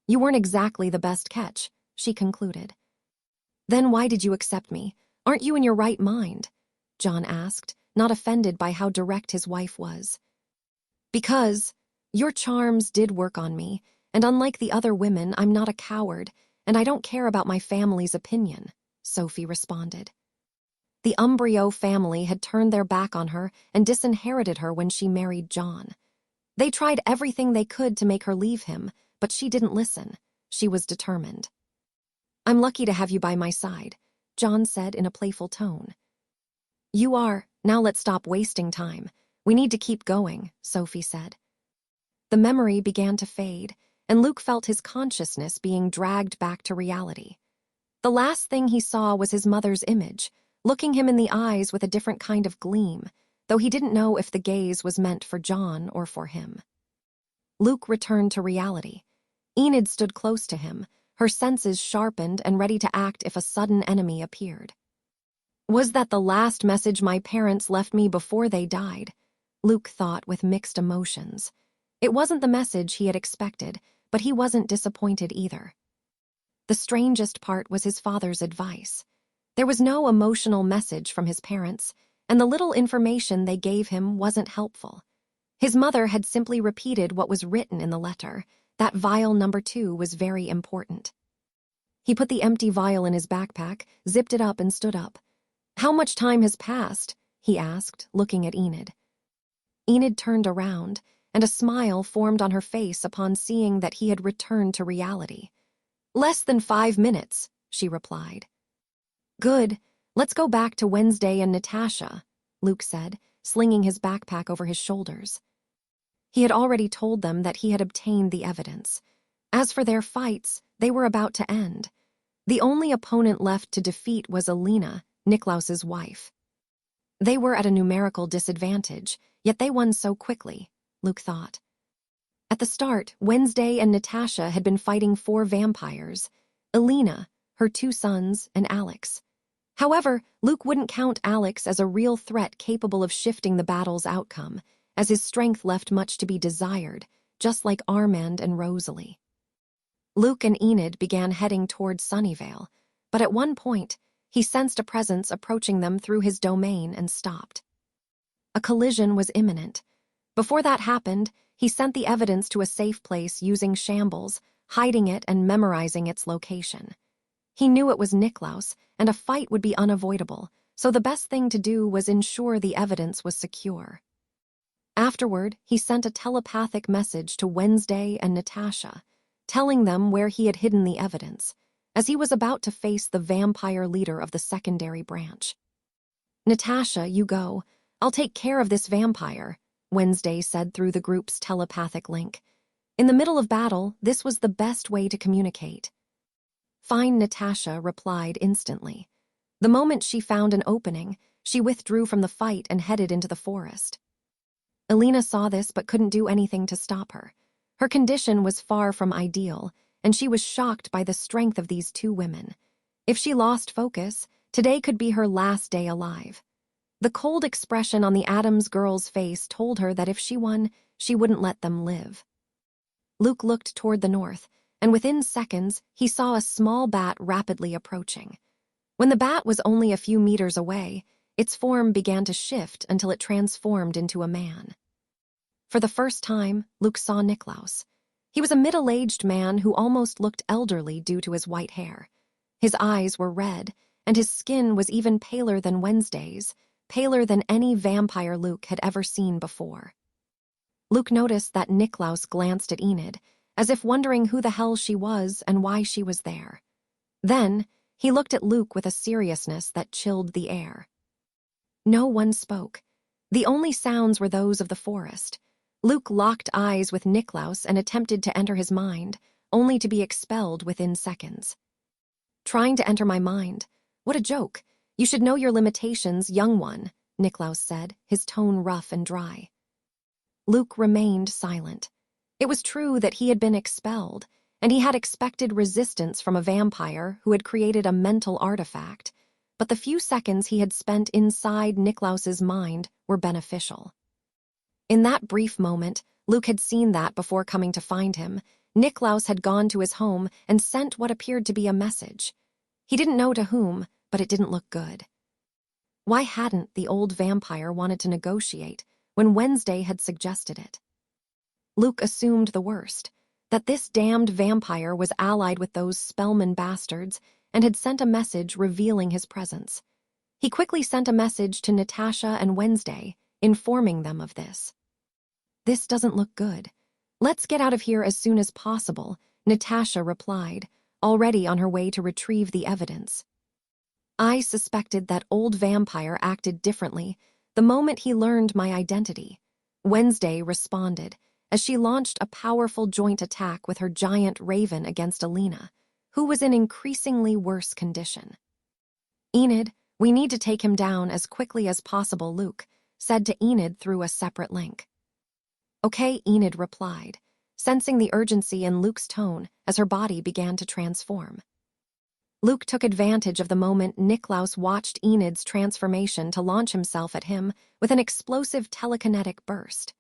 "You weren't exactly the best catch," she concluded. "Then why did you accept me? Aren't you in your right mind?" John asked, not offended by how direct his wife was. Because your charms did work on me, and unlike the other women, I'm not a coward, and I don't care about my family's opinion, Sophie responded. The Umbrio family had turned their back on her and disinherited her when she married John. They tried everything they could to make her leave him, but she didn't listen. She was determined. I'm lucky to have you by my side, John said in a playful tone. You are. Now let's stop wasting time. We need to keep going, Sophie said. The memory began to fade, and Luke felt his consciousness being dragged back to reality. The last thing he saw was his mother's image, looking him in the eyes with a different kind of gleam, though he didn't know if the gaze was meant for John or for him. Luke returned to reality. Enid stood close to him, her senses sharpened and ready to act if a sudden enemy appeared. Was that the last message my parents left me before they died? Luke thought with mixed emotions. It wasn't the message he had expected, but he wasn't disappointed either. The strangest part was his father's advice. There was no emotional message from his parents, and the little information they gave him wasn't helpful. His mother had simply repeated what was written in the letter, that vial number 2 was very important. He put the empty vial in his backpack, zipped it up, and stood up. How much time has passed? He asked, looking at Enid. Enid turned around, and a smile formed on her face upon seeing that he had returned to reality. Less than 5 minutes, she replied. Good. Let's go back to Wednesday and Natasha, Luke said, slinging his backpack over his shoulders. He had already told them that he had obtained the evidence. As for their fights, they were about to end. The only opponent left to defeat was Alina, Niklaus's wife. They were at a numerical disadvantage, yet they won so quickly, Luke thought. At the start, Wednesday and Natasha had been fighting 4 vampires, Alina, her 2 sons, and Alex. However, Luke wouldn't count Alex as a real threat capable of shifting the battle's outcome, as his strength left much to be desired, just like Armand and Rosalie. Luke and Enid began heading towards Sunnyvale, but at one point, he sensed a presence approaching them through his domain and stopped. A collision was imminent. Before that happened, he sent the evidence to a safe place using shambles, hiding it and memorizing its location. He knew it was Niklaus, and a fight would be unavoidable, so the best thing to do was ensure the evidence was secure. Afterward, he sent a telepathic message to Wednesday and Natasha, telling them where he had hidden the evidence, as he was about to face the vampire leader of the secondary branch. Natasha, you go. I'll take care of this vampire, Wednesday said through the group's telepathic link. In the middle of battle, this was the best way to communicate. Fine, Natasha replied instantly. The moment she found an opening, she withdrew from the fight and headed into the forest. Alina saw this but couldn't do anything to stop her. Her condition was far from ideal, and she was shocked by the strength of these 2 women. If she lost focus, today could be her last day alive. The cold expression on the Adams girl's face told her that if she won, she wouldn't let them live. Luke looked toward the north, and within seconds, he saw a small bat rapidly approaching. When the bat was only a few meters away, its form began to shift until it transformed into a man. For the first time, Luke saw Niklaus. He was a middle-aged man who almost looked elderly due to his white hair. His eyes were red, and his skin was even paler than Wednesday's, paler than any vampire Luke had ever seen before. Luke noticed that Niklaus glanced at Enid, as if wondering who the hell she was and why she was there. Then, he looked at Luke with a seriousness that chilled the air. No one spoke. The only sounds were those of the forest. Luke locked eyes with Niklaus and attempted to enter his mind, only to be expelled within seconds. Trying to enter my mind. What a joke. You should know your limitations, young one, Niklaus said, his tone rough and dry. Luke remained silent. It was true that he had been expelled, and he had expected resistance from a vampire who had created a mental artifact, but the few seconds he had spent inside Niklaus's mind were beneficial. In that brief moment, Luke had seen that before coming to find him, Niklaus had gone to his home and sent what appeared to be a message. He didn't know to whom, but it didn't look good. Why hadn't the old vampire wanted to negotiate when Wednesday had suggested it? Luke assumed the worst, that this damned vampire was allied with those Spellman bastards and had sent a message revealing his presence. He quickly sent a message to Natasha and Wednesday, informing them of this. "This doesn't look good. Let's get out of here as soon as possible," Natasha replied, already on her way to retrieve the evidence. "I suspected that old vampire acted differently the moment he learned my identity," Wednesday responded, as she launched a powerful joint attack with her giant raven against Alina, who was in increasingly worse condition. "Enid, we need to take him down as quickly as possible," Luke said to Enid through a separate link. "Okay," Enid replied, sensing the urgency in Luke's tone as her body began to transform. Luke took advantage of the moment Niklaus watched Enid's transformation to launch himself at him with an explosive telekinetic burst.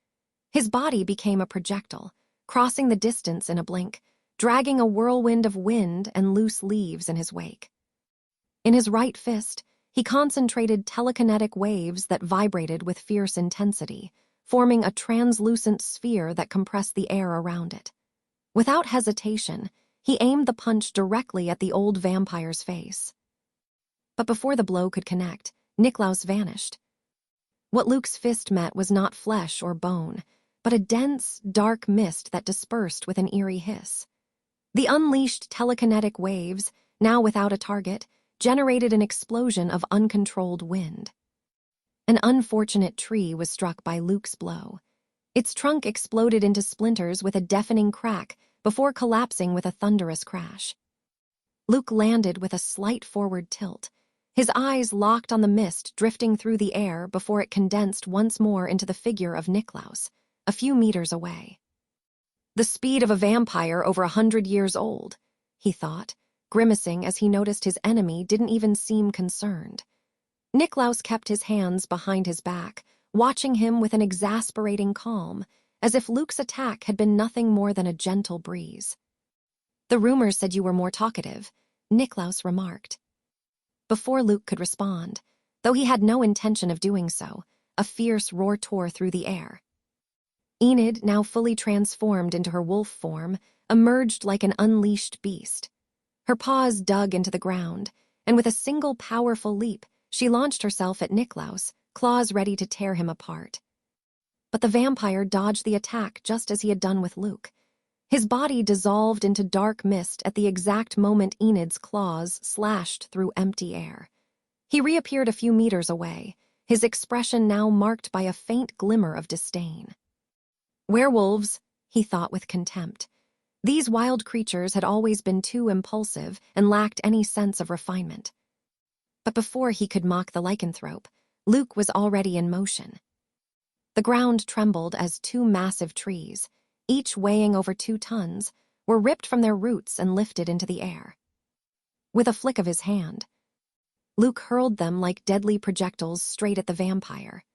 His body became a projectile, crossing the distance in a blink, dragging a whirlwind of wind and loose leaves in his wake. In his right fist, he concentrated telekinetic waves that vibrated with fierce intensity, forming a translucent sphere that compressed the air around it. Without hesitation, he aimed the punch directly at the old vampire's face. But before the blow could connect, Niklaus vanished. What Luke's fist met was not flesh or bone, but a dense, dark mist that dispersed with an eerie hiss. The unleashed telekinetic waves, now without a target, generated an explosion of uncontrolled wind. An unfortunate tree was struck by Luke's blow. Its trunk exploded into splinters with a deafening crack before collapsing with a thunderous crash. Luke landed with a slight forward tilt, his eyes locked on the mist drifting through the air before it condensed once more into the figure of Niklaus, a few meters away. "The speed of a vampire over 100 years old," he thought, grimacing as he noticed his enemy didn't even seem concerned. Niklaus kept his hands behind his back, watching him with an exasperating calm, as if Luke's attack had been nothing more than a gentle breeze. "The rumors said you were more talkative," Niklaus remarked. Before Luke could respond, though he had no intention of doing so, a fierce roar tore through the air. Enid, now fully transformed into her wolf form, emerged like an unleashed beast. Her paws dug into the ground, and with a single powerful leap, she launched herself at Niklaus, claws ready to tear him apart. But the vampire dodged the attack just as he had done with Luke. His body dissolved into dark mist at the exact moment Enid's claws slashed through empty air. He reappeared a few meters away, his expression now marked by a faint glimmer of disdain. "Werewolves," he thought with contempt. These wild creatures had always been too impulsive and lacked any sense of refinement. But before he could mock the lycanthrope, Luke was already in motion. The ground trembled as two massive trees, each weighing over 2 tons, were ripped from their roots and lifted into the air. With a flick of his hand, Luke hurled them like deadly projectiles straight at the vampire.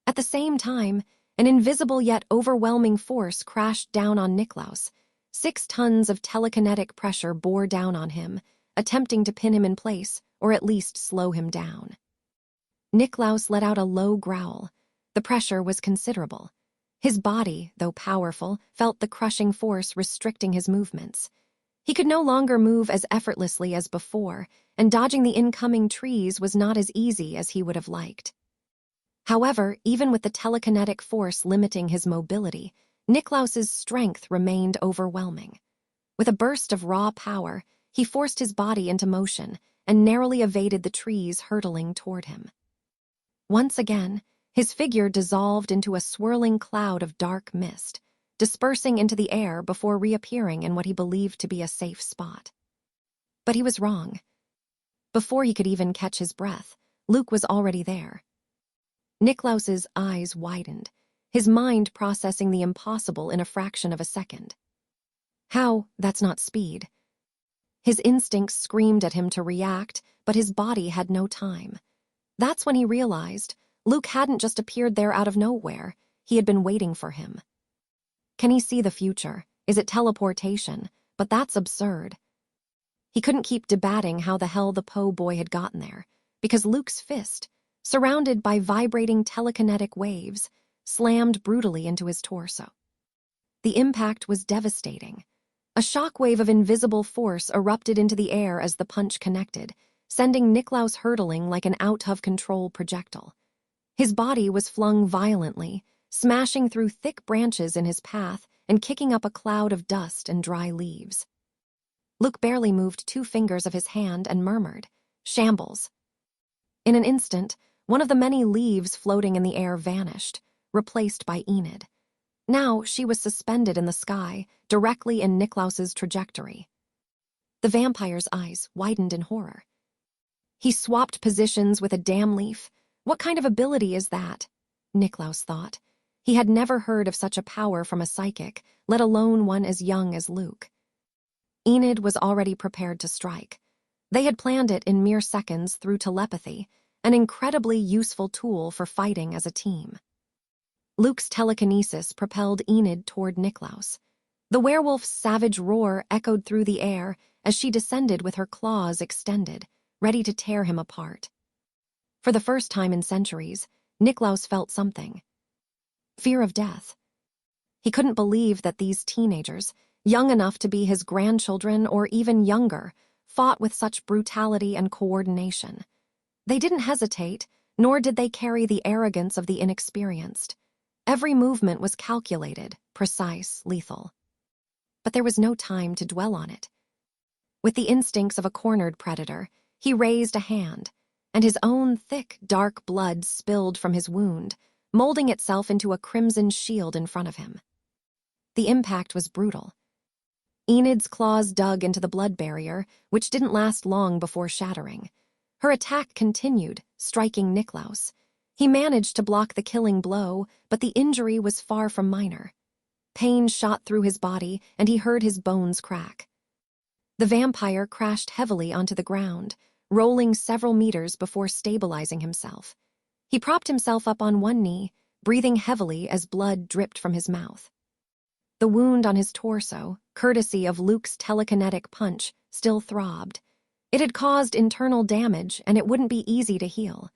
At the same time, an invisible yet overwhelming force crashed down on Niklaus. 6 tons of telekinetic pressure bore down on him, attempting to pin him in place or at least slow him down. Niklaus let out a low growl. The pressure was considerable. His body, though powerful, felt the crushing force restricting his movements. He could no longer move as effortlessly as before, and dodging the incoming trees was not as easy as he would have liked. However, even with the telekinetic force limiting his mobility, Niklaus's strength remained overwhelming. With a burst of raw power, he forced his body into motion and narrowly evaded the trees hurtling toward him. Once again, his figure dissolved into a swirling cloud of dark mist, dispersing into the air before reappearing in what he believed to be a safe spot. But he was wrong. Before he could even catch his breath, Luke was already there. Niklaus's eyes widened, his mind processing the impossible in a fraction of a second. How? That's not speed. His instincts screamed at him to react, but his body had no time. That's when he realized Luke hadn't just appeared there out of nowhere. He had been waiting for him. Can he see the future? Is it teleportation? But that's absurd. He couldn't keep debating how the hell the Poe boy had gotten there, because Luke's fist, surrounded by vibrating telekinetic waves, slammed brutally into his torso. The impact was devastating. A shockwave of invisible force erupted into the air as the punch connected, sending Niklaus hurtling like an out-of-control projectile. His body was flung violently, smashing through thick branches in his path and kicking up a cloud of dust and dry leaves. Luke barely moved 2 fingers of his hand and murmured, "Shambles." In an instant, one of the many leaves floating in the air vanished, replaced by Enid. Now she was suspended in the sky, directly in Niklaus's trajectory. The vampire's eyes widened in horror. He swapped positions with a damn leaf. What kind of ability is that? Niklaus thought. He had never heard of such a power from a psychic, let alone one as young as Luke. Enid was already prepared to strike. They had planned it in mere seconds through telepathy, an incredibly useful tool for fighting as a team. Luke's telekinesis propelled Enid toward Niklaus. The werewolf's savage roar echoed through the air as she descended with her claws extended, ready to tear him apart. For the first time in centuries, Niklaus felt something. Fear of death. He couldn't believe that these teenagers, young enough to be his grandchildren or even younger, fought with such brutality and coordination. They didn't hesitate, nor did they carry the arrogance of the inexperienced. Every movement was calculated, precise, lethal. But there was no time to dwell on it. With the instincts of a cornered predator, he raised a hand, and his own thick, dark blood spilled from his wound, molding itself into a crimson shield in front of him. The impact was brutal. Enid's claws dug into the blood barrier, which didn't last long before shattering. Her attack continued, striking Niklaus. He managed to block the killing blow, but the injury was far from minor. Pain shot through his body, and he heard his bones crack. The vampire crashed heavily onto the ground, rolling several meters before stabilizing himself. He propped himself up on one knee, breathing heavily as blood dripped from his mouth. The wound on his torso, courtesy of Luke's telekinetic punch, still throbbed. It had caused internal damage, and it wouldn't be easy to heal.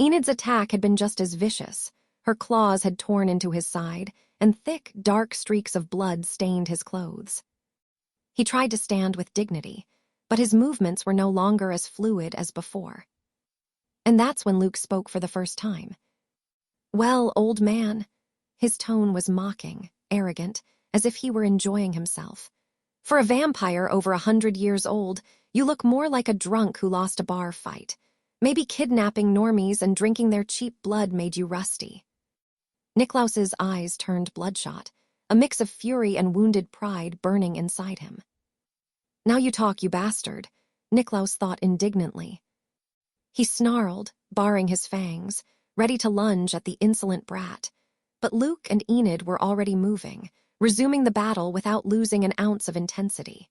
Enid's attack had been just as vicious. Her claws had torn into his side, and thick, dark streaks of blood stained his clothes. He tried to stand with dignity, but his movements were no longer as fluid as before. And that's when Luke spoke for the first time. "Well, old man." His tone was mocking, arrogant, as if he were enjoying himself. "For a vampire over 100 years old, you look more like a drunk who lost a bar fight. Maybe kidnapping normies and drinking their cheap blood made you rusty." Niklaus's eyes turned bloodshot, a mix of fury and wounded pride burning inside him. "Now you talk, you bastard," Niklaus thought indignantly. He snarled, baring his fangs, ready to lunge at the insolent brat. But Luke and Enid were already moving, resuming the battle without losing an ounce of intensity.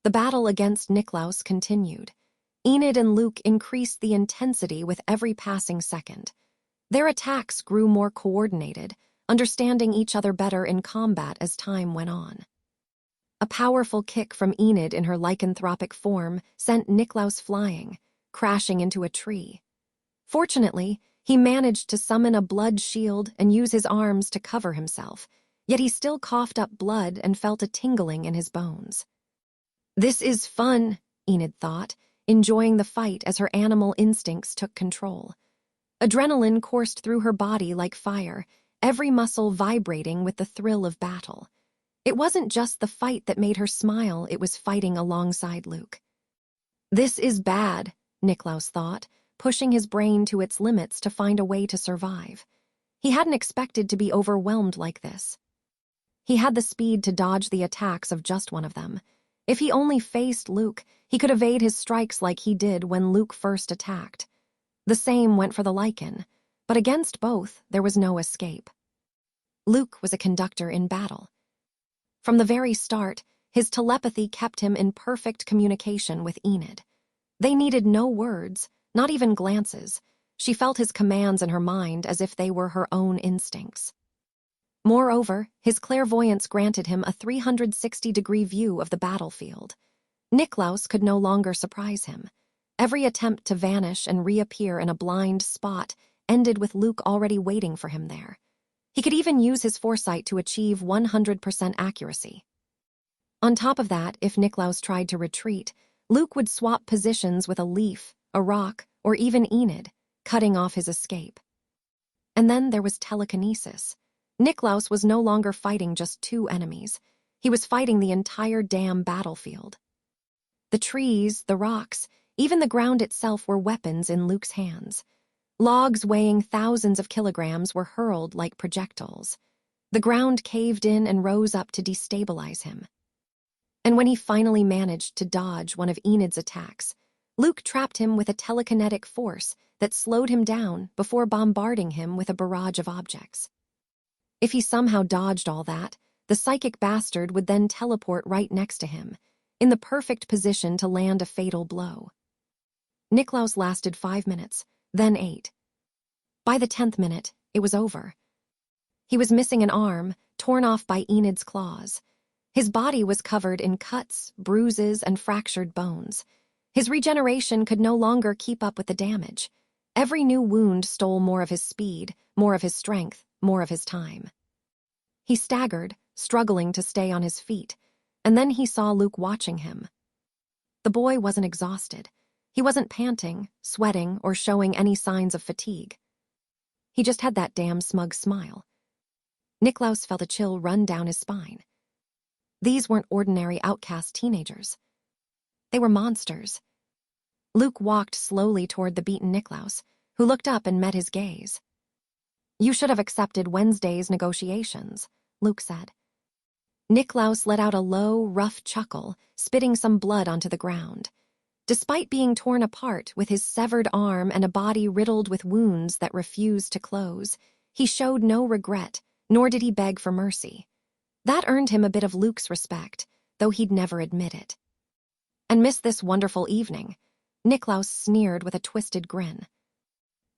The battle against Niklaus continued. Enid and Luke increased the intensity with every passing second. Their attacks grew more coordinated, understanding each other better in combat as time went on. A powerful kick from Enid in her lycanthropic form sent Niklaus flying, crashing into a tree. Fortunately, he managed to summon a blood shield and use his arms to cover himself, yet he still coughed up blood and felt a tingling in his bones. "This is fun," Enid thought, enjoying the fight as her animal instincts took control. Adrenaline coursed through her body like fire, every muscle vibrating with the thrill of battle. It wasn't just the fight that made her smile, it was fighting alongside Luke. "This is bad," Niklaus thought, pushing his brain to its limits to find a way to survive. He hadn't expected to be overwhelmed like this. He had the speed to dodge the attacks of just one of them. If he only faced Luke, he could evade his strikes like he did when Luke first attacked. The same went for the lichen, but against both, there was no escape. Luke was a conductor in battle. From the very start, his telepathy kept him in perfect communication with Enid. They needed no words, not even glances. She felt his commands in her mind as if they were her own instincts. Moreover, his clairvoyance granted him a 360-degree view of the battlefield. Niklaus could no longer surprise him. Every attempt to vanish and reappear in a blind spot ended with Luke already waiting for him there. He could even use his foresight to achieve 100% accuracy. On top of that, if Niklaus tried to retreat, Luke would swap positions with a leaf, a rock, or even Enid, cutting off his escape. And then there was telekinesis. Niklaus was no longer fighting just two enemies. He was fighting the entire damn battlefield. The trees, the rocks, even the ground itself were weapons in Luke's hands. Logs weighing thousands of kilograms were hurled like projectiles. The ground caved in and rose up to destabilize him. And when he finally managed to dodge one of Enid's attacks, Luke trapped him with a telekinetic force that slowed him down before bombarding him with a barrage of objects. If he somehow dodged all that, the psychic bastard would then teleport right next to him, in the perfect position to land a fatal blow. Niklaus lasted 5 minutes, then 8. By the 10th minute, it was over. He was missing an arm, torn off by Enid's claws. His body was covered in cuts, bruises, and fractured bones. His regeneration could no longer keep up with the damage. Every new wound stole more of his speed, more of his strength, more of his time. He staggered, struggling to stay on his feet, and then he saw Luke watching him. The boy wasn't exhausted. He wasn't panting, sweating, or showing any signs of fatigue. He just had that damn smug smile. Niklaus felt a chill run down his spine. These weren't ordinary outcast teenagers. They were monsters. Luke walked slowly toward the beaten Niklaus, who looked up and met his gaze. "You should have accepted Wednesday's negotiations," Luke said. Niklaus let out a low, rough chuckle, spitting some blood onto the ground. Despite being torn apart with his severed arm and a body riddled with wounds that refused to close, he showed no regret, nor did he beg for mercy. That earned him a bit of Luke's respect, though he'd never admit it. "And miss this wonderful evening," Niklaus sneered with a twisted grin.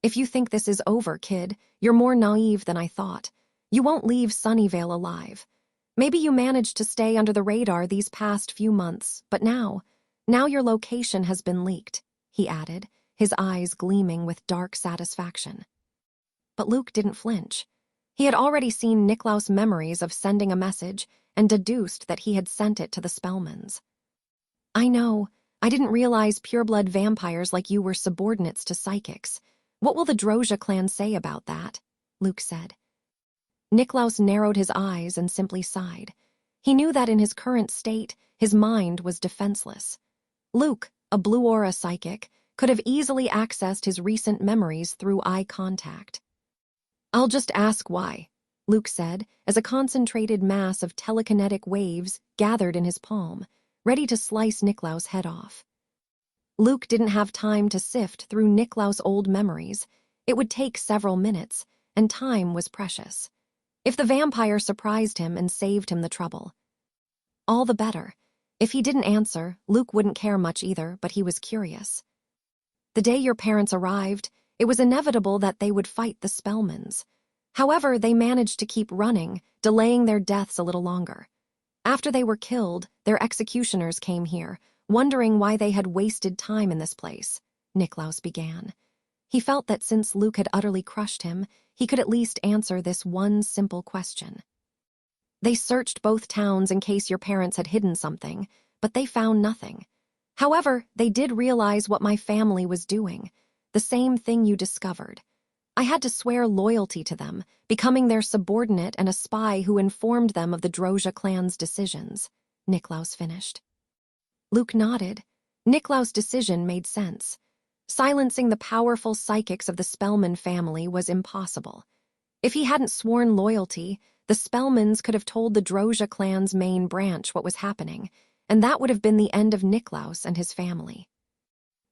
"If you think this is over, kid, you're more naive than I thought. You won't leave Sunnyvale alive. Maybe you managed to stay under the radar these past few months, but now your location has been leaked," he added, his eyes gleaming with dark satisfaction. But Luke didn't flinch. He had already seen Niklaus' memories of sending a message and deduced that he had sent it to the Spellmans. "I know. I didn't realize pureblood vampires like you were subordinates to psychics. What will the Drozhia clan say about that?" Luke said. Niklaus narrowed his eyes and simply sighed. He knew that in his current state, his mind was defenseless. Luke, a blue aura psychic, could have easily accessed his recent memories through eye contact. "I'll just ask why," Luke said, as a concentrated mass of telekinetic waves gathered in his palm, ready to slice Niklaus' head off. Luke didn't have time to sift through Niklaus' old memories. It would take several minutes, and time was precious. If the vampire surprised him and saved him the trouble, all the better. If he didn't answer, Luke wouldn't care much either, but he was curious. "The day your parents arrived, it was inevitable that they would fight the Spellmans. However, they managed to keep running, delaying their deaths a little longer. After they were killed, their executioners came here, wondering why they had wasted time in this place," Niklaus began. He felt that since Luke had utterly crushed him, he could at least answer this one simple question. "They searched both towns in case your parents had hidden something, but they found nothing. However, they did realize what my family was doing, the same thing you discovered. I had to swear loyalty to them, becoming their subordinate and a spy who informed them of the Drozhia clan's decisions," Niklaus finished. Luke nodded. Niklaus' decision made sense. Silencing the powerful psychics of the Spellman family was impossible. If he hadn't sworn loyalty, the Spellmans could have told the Drozhia clan's main branch what was happening, and that would have been the end of Niklaus and his family.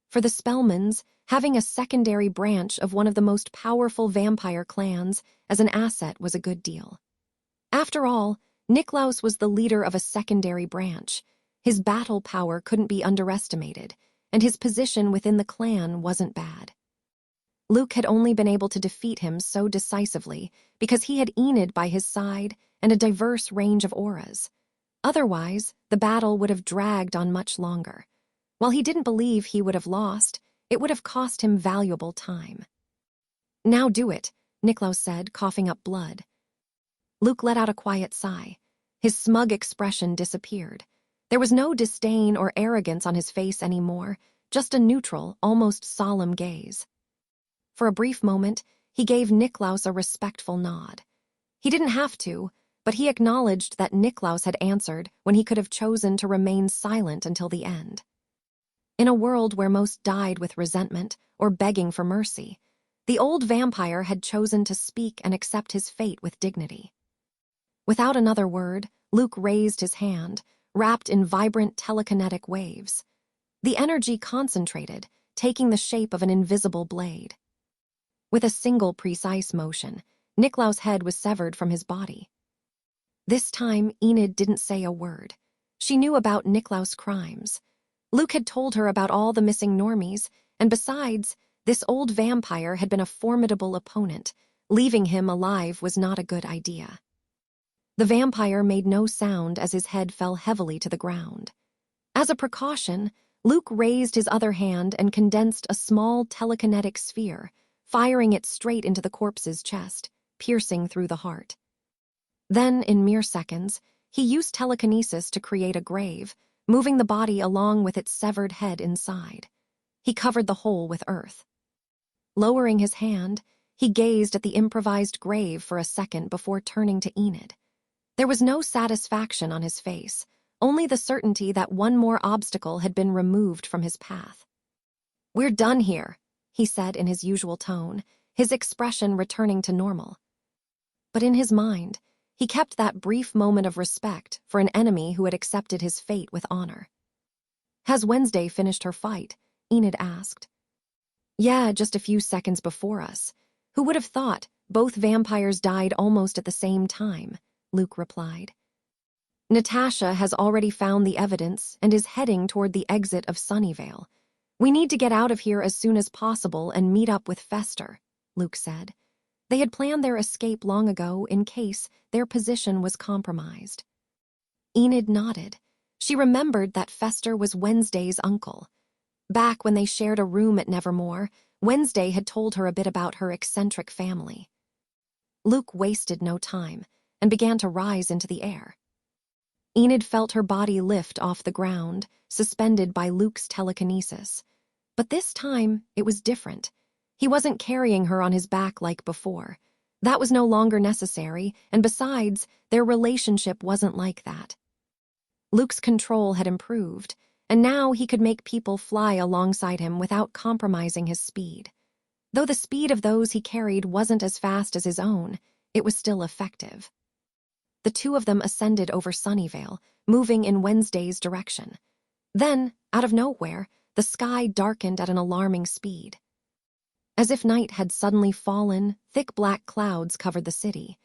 For the Spellmans, having a secondary branch of one of the most powerful vampire clans as an asset was a good deal. After all, Niklaus was the leader of a secondary branch. His battle power couldn't be underestimated, and his position within the clan wasn't bad. Luke had only been able to defeat him so decisively because he had Enid by his side and a diverse range of auras. Otherwise, the battle would have dragged on much longer. While he didn't believe he would have lost, it would have cost him valuable time. "Now do it," Niklaus said, coughing up blood. Luke let out a quiet sigh. His smug expression disappeared. There was no disdain or arrogance on his face anymore, just a neutral, almost solemn gaze. For a brief moment, he gave Niklaus a respectful nod. He didn't have to, but he acknowledged that Niklaus had answered when he could have chosen to remain silent until the end. In a world where most died with resentment or begging for mercy, the old vampire had chosen to speak and accept his fate with dignity. Without another word, Luke raised his hand, wrapped in vibrant telekinetic waves. The energy concentrated, taking the shape of an invisible blade. With a single precise motion, Niklaus' head was severed from his body. This time, Enid didn't say a word. She knew about Niklaus' crimes. Luke had told her about all the missing normies, and besides, this old vampire had been a formidable opponent. Leaving him alive was not a good idea. The vampire made no sound as his head fell heavily to the ground. As a precaution, Luke raised his other hand and condensed a small telekinetic sphere, firing it straight into the corpse's chest, piercing through the heart. Then, in mere seconds, he used telekinesis to create a grave, moving the body along with its severed head inside. He covered the hole with earth. Lowering his hand, he gazed at the improvised grave for a second before turning to Enid. There was no satisfaction on his face, only the certainty that one more obstacle had been removed from his path. "We're done here," he said in his usual tone, his expression returning to normal. But in his mind, he kept that brief moment of respect for an enemy who had accepted his fate with honor. "Has Wednesday finished her fight?" Enid asked. "Yeah, just a few seconds before us. Who would have thought both vampires died almost at the same time?" Luke replied. "Natasha has already found the evidence and is heading toward the exit of Sunnyvale. We need to get out of here as soon as possible and meet up with Fester," Luke said. They had planned their escape long ago in case their position was compromised. Enid nodded. She remembered that Fester was Wednesday's uncle. Back when they shared a room at Nevermore, Wednesday had told her a bit about her eccentric family. Luke wasted no time and began to rise into the air. Enid felt her body lift off the ground, suspended by Luke's telekinesis. But this time, it was different. He wasn't carrying her on his back like before. That was no longer necessary, and besides, their relationship wasn't like that. Luke's control had improved, and now he could make people fly alongside him without compromising his speed. Though the speed of those he carried wasn't as fast as his own, it was still effective. The two of them ascended over Sunnyvale, moving in Wednesday's direction. Then, out of nowhere, the sky darkened at an alarming speed. As if night had suddenly fallen, thick black clouds covered the city.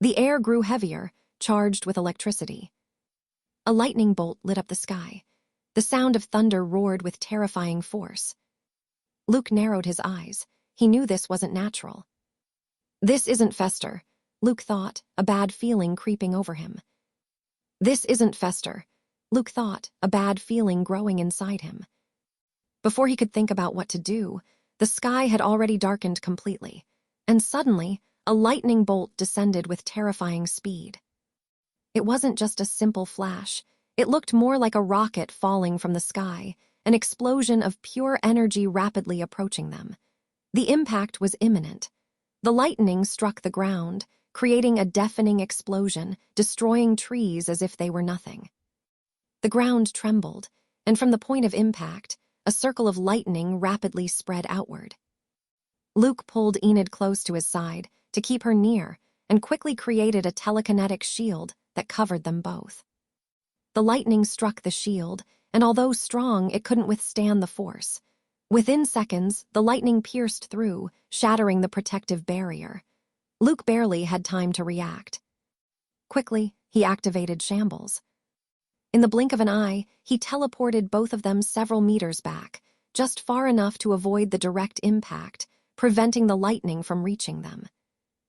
The air grew heavier, charged with electricity. A lightning bolt lit up the sky. The sound of thunder roared with terrifying force. Luke narrowed his eyes. He knew this wasn't natural. "This isn't Fester," Luke thought, a bad feeling creeping over him. "This isn't Fester," Luke thought, a bad feeling growing inside him. Before he could think about what to do, the sky had already darkened completely, and suddenly, a lightning bolt descended with terrifying speed. It wasn't just a simple flash. It looked more like a rocket falling from the sky, an explosion of pure energy rapidly approaching them. The impact was imminent. The lightning struck the ground, creating a deafening explosion, destroying trees as if they were nothing. The ground trembled, and from the point of impact, a circle of lightning rapidly spread outward. Luke pulled Enid close to his side to keep her near and quickly created a telekinetic shield that covered them both. The lightning struck the shield, and although strong, it couldn't withstand the force. Within seconds, the lightning pierced through, shattering the protective barrier. Luke barely had time to react. Quickly, he activated Shambles. In the blink of an eye, he teleported both of them several meters back, just far enough to avoid the direct impact, preventing the lightning from reaching them.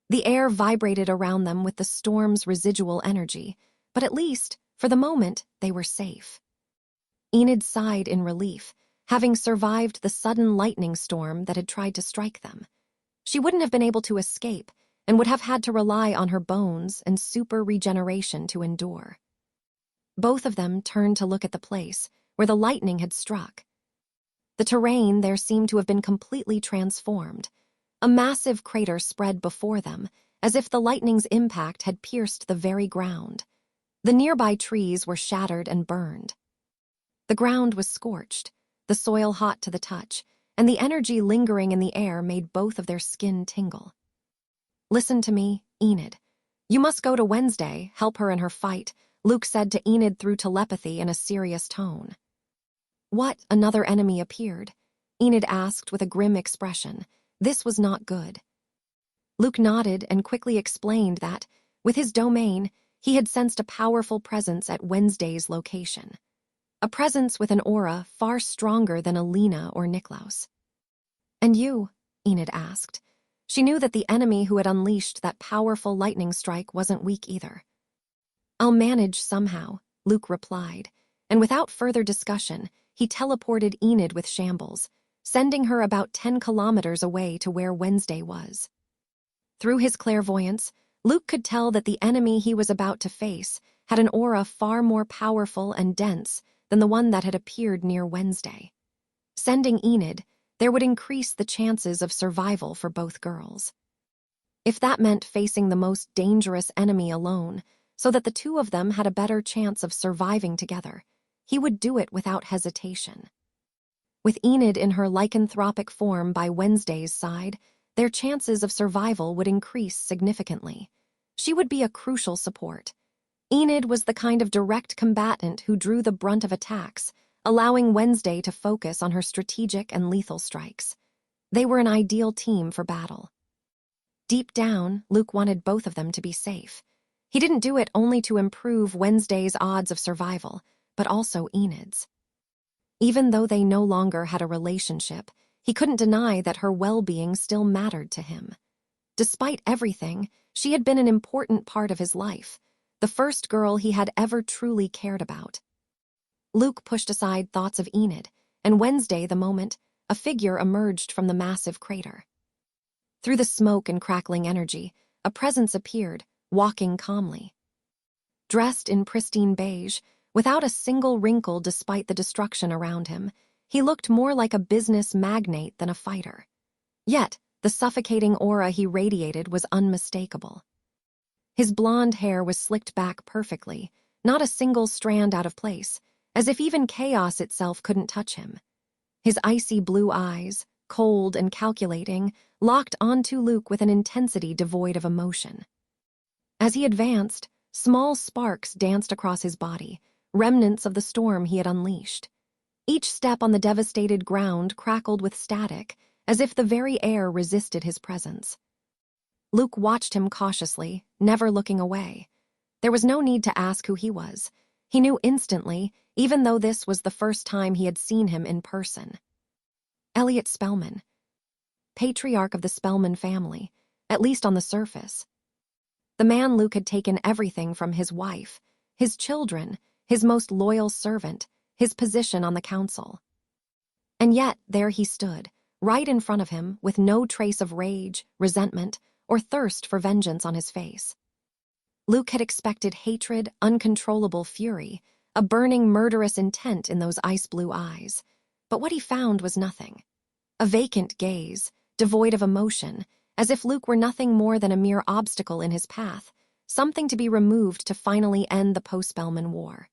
The air vibrated around them with the storm's residual energy, but at least, for the moment, they were safe. Enid sighed in relief, having survived the sudden lightning storm that had tried to strike them. She wouldn't have been able to escape, and would have had to rely on her bones and super regeneration to endure. Both of them turned to look at the place where the lightning had struck. The terrain there seemed to have been completely transformed. A massive crater spread before them, as if the lightning's impact had pierced the very ground. The nearby trees were shattered and burned. The ground was scorched, the soil hot to the touch, and the energy lingering in the air made both of their skin tingle. "Listen to me, Enid. You must go to Wednesday, help her in her fight," Luke said to Enid through telepathy in a serious tone. "What, another enemy appeared?" Enid asked with a grim expression. This was not good. Luke nodded and quickly explained that, with his domain, he had sensed a powerful presence at Wednesday's location. A presence with an aura far stronger than Alina or Niklaus. "And you?" Enid asked. She knew that the enemy who had unleashed that powerful lightning strike wasn't weak either. "I'll manage somehow," Luke replied, and without further discussion, he teleported Enid with Shambles, sending her about 10 kilometers away to where Wednesday was. Through his clairvoyance, Luke could tell that the enemy he was about to face had an aura far more powerful and dense than the one that had appeared near Wednesday. Sending Enid, there would increase the chances of survival for both girls. If that meant facing the most dangerous enemy alone, so that the two of them had a better chance of surviving together, he would do it without hesitation. With Enid in her lycanthropic form by Wednesday's side, their chances of survival would increase significantly. She would be a crucial support. Enid was the kind of direct combatant who drew the brunt of attacks, allowing Wednesday to focus on her strategic and lethal strikes. They were an ideal team for battle. Deep down, Luke wanted both of them to be safe. He didn't do it only to improve Wednesday's odds of survival, but also Enid's. Even though they no longer had a relationship, he couldn't deny that her well-being still mattered to him. Despite everything, she had been an important part of his life, the first girl he had ever truly cared about. Luke pushed aside thoughts of Enid, and Wednesday the moment, a figure emerged from the massive crater. Through the smoke and crackling energy, a presence appeared, walking calmly. Dressed in pristine beige, without a single wrinkle despite the destruction around him, he looked more like a business magnate than a fighter. Yet, the suffocating aura he radiated was unmistakable. His blonde hair was slicked back perfectly, not a single strand out of place, as if even chaos itself couldn't touch him. His icy blue eyes, cold and calculating, locked onto Luke with an intensity devoid of emotion. As he advanced, small sparks danced across his body, remnants of the storm he had unleashed. Each step on the devastated ground crackled with static, as if the very air resisted his presence. Luke watched him cautiously, never looking away. There was no need to ask who he was. He knew instantly, even though this was the first time he had seen him in person. Elliot Spellman. Patriarch of the Spellman family, at least on the surface. The man Luke had taken everything from: his wife, his children, his most loyal servant, his position on the council. And yet, there he stood, right in front of him, with no trace of rage, resentment, or thirst for vengeance on his face. Luke had expected hatred, uncontrollable fury, a burning, murderous intent in those ice-blue eyes. But what he found was nothing. A vacant gaze, devoid of emotion, as if Luke were nothing more than a mere obstacle in his path, something to be removed to finally end the post-Spellman War.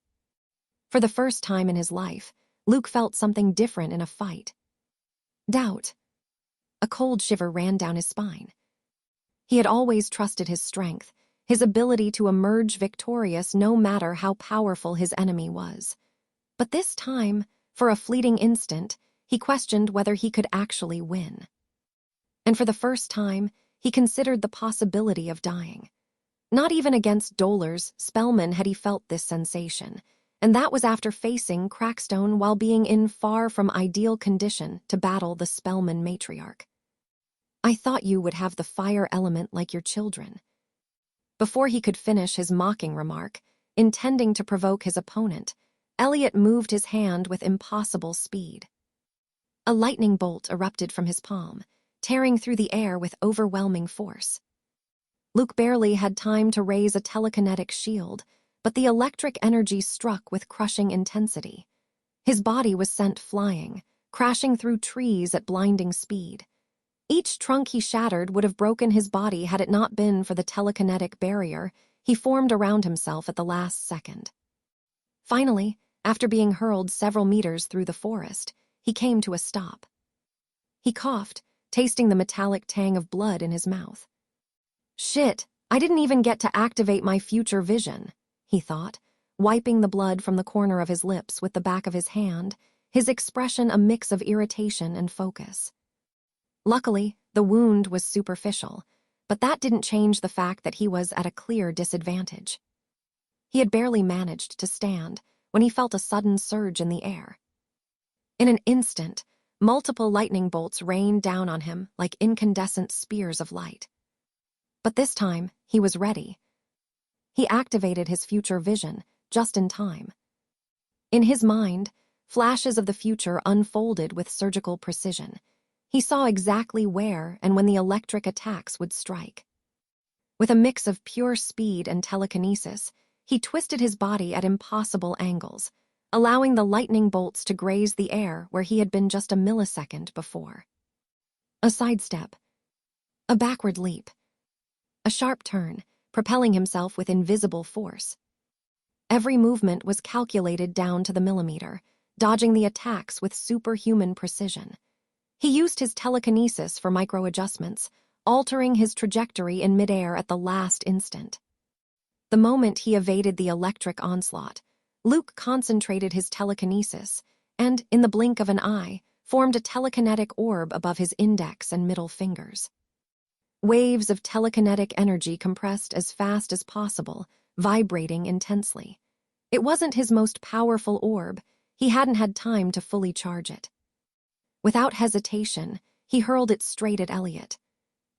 For the first time in his life, Luke felt something different in a fight. Doubt. A cold shiver ran down his spine. He had always trusted his strength, his ability to emerge victorious no matter how powerful his enemy was. But this time, for a fleeting instant, he questioned whether he could actually win. And for the first time, he considered the possibility of dying. Not even against Dolor's Spellman had he felt this sensation, and that was after facing Crackstone while being in far from ideal condition to battle the Spellman matriarch. "I thought you would have the fire element like your children." Before he could finish his mocking remark, intending to provoke his opponent, Elliot moved his hand with impossible speed. A lightning bolt erupted from his palm, tearing through the air with overwhelming force. Luke barely had time to raise a telekinetic shield, but the electric energy struck with crushing intensity. His body was sent flying, crashing through trees at blinding speed. Each trunk he shattered would have broken his body had it not been for the telekinetic barrier he formed around himself at the last second. Finally, after being hurled several meters through the forest, he came to a stop. He coughed, tasting the metallic tang of blood in his mouth. "Shit, I didn't even get to activate my future vision," he thought, wiping the blood from the corner of his lips with the back of his hand, his expression a mix of irritation and focus. Luckily, the wound was superficial, but that didn't change the fact that he was at a clear disadvantage. He had barely managed to stand when he felt a sudden surge in the air. In an instant, multiple lightning bolts rained down on him like incandescent spears of light. But this time, he was ready. He activated his future vision just in time. In his mind, flashes of the future unfolded with surgical precision. He saw exactly where and when the electric attacks would strike. With a mix of pure speed and telekinesis, he twisted his body at impossible angles, allowing the lightning bolts to graze the air where he had been just a millisecond before. A sidestep. A backward leap. A sharp turn, propelling himself with invisible force. Every movement was calculated down to the millimeter, dodging the attacks with superhuman precision. He used his telekinesis for micro-adjustments, altering his trajectory in midair at the last instant. The moment he evaded the electric onslaught, Luke concentrated his telekinesis and, in the blink of an eye, formed a telekinetic orb above his index and middle fingers. Waves of telekinetic energy compressed as fast as possible, vibrating intensely. It wasn't his most powerful orb. He hadn't had time to fully charge it. Without hesitation, he hurled it straight at Elliot.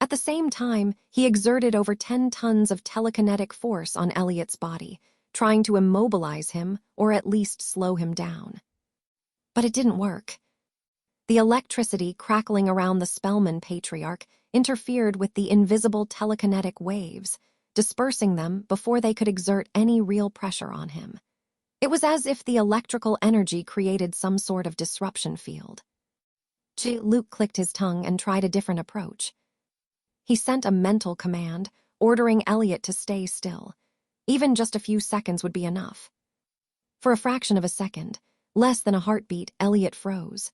At the same time, he exerted over 10 tons of telekinetic force on Elliot's body, trying to immobilize him or at least slow him down. But it didn't work. The electricity crackling around the Spellman patriarch interfered with the invisible telekinetic waves, dispersing them before they could exert any real pressure on him. It was as if the electrical energy created some sort of disruption field. Luke clicked his tongue and tried a different approach. He sent a mental command, ordering Elliot to stay still. Even just a few seconds would be enough. For a fraction of a second, less than a heartbeat, Elliot froze.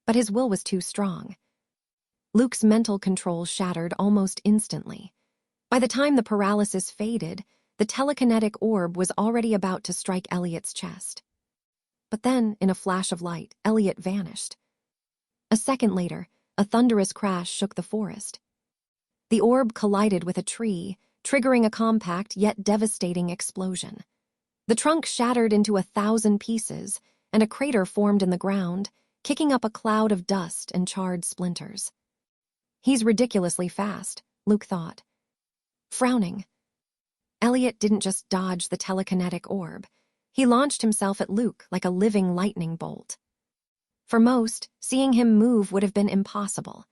But his will was too strong. Luke's mental control shattered almost instantly. By the time the paralysis faded, the telekinetic orb was already about to strike Elliot's chest. But then, in a flash of light, Elliot vanished. A second later, a thunderous crash shook the forest. The orb collided with a tree, triggering a compact yet devastating explosion. The trunk shattered into 1,000 pieces, and a crater formed in the ground, kicking up a cloud of dust and charred splinters. He's ridiculously fast, Luke thought. Frowning, Elliot didn't just dodge the telekinetic orb. He launched himself at Luke like a living lightning bolt. For most, seeing him move would have been impossible.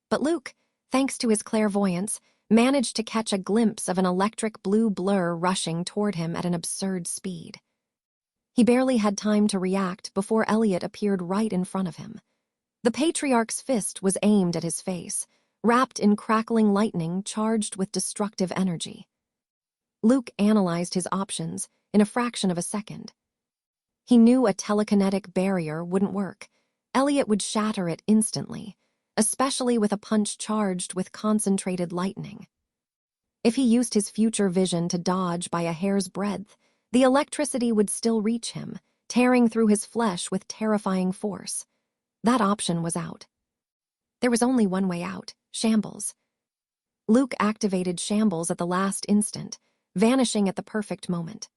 But Luke, thanks to his clairvoyance, managed to catch a glimpse of an electric blue blur rushing toward him at an absurd speed. He barely had time to react before Elliot appeared right in front of him. The patriarch's fist was aimed at his face, wrapped in crackling lightning charged with destructive energy. Luke analyzed his options in a fraction of a second. He knew a telekinetic barrier wouldn't work. Elliot would shatter it instantly, especially with a punch charged with concentrated lightning. If he used his future vision to dodge by a hair's breadth, the electricity would still reach him, tearing through his flesh with terrifying force. That option was out. There was only one way out: shambles. Luke activated shambles at the last instant, vanishing at the perfect moment.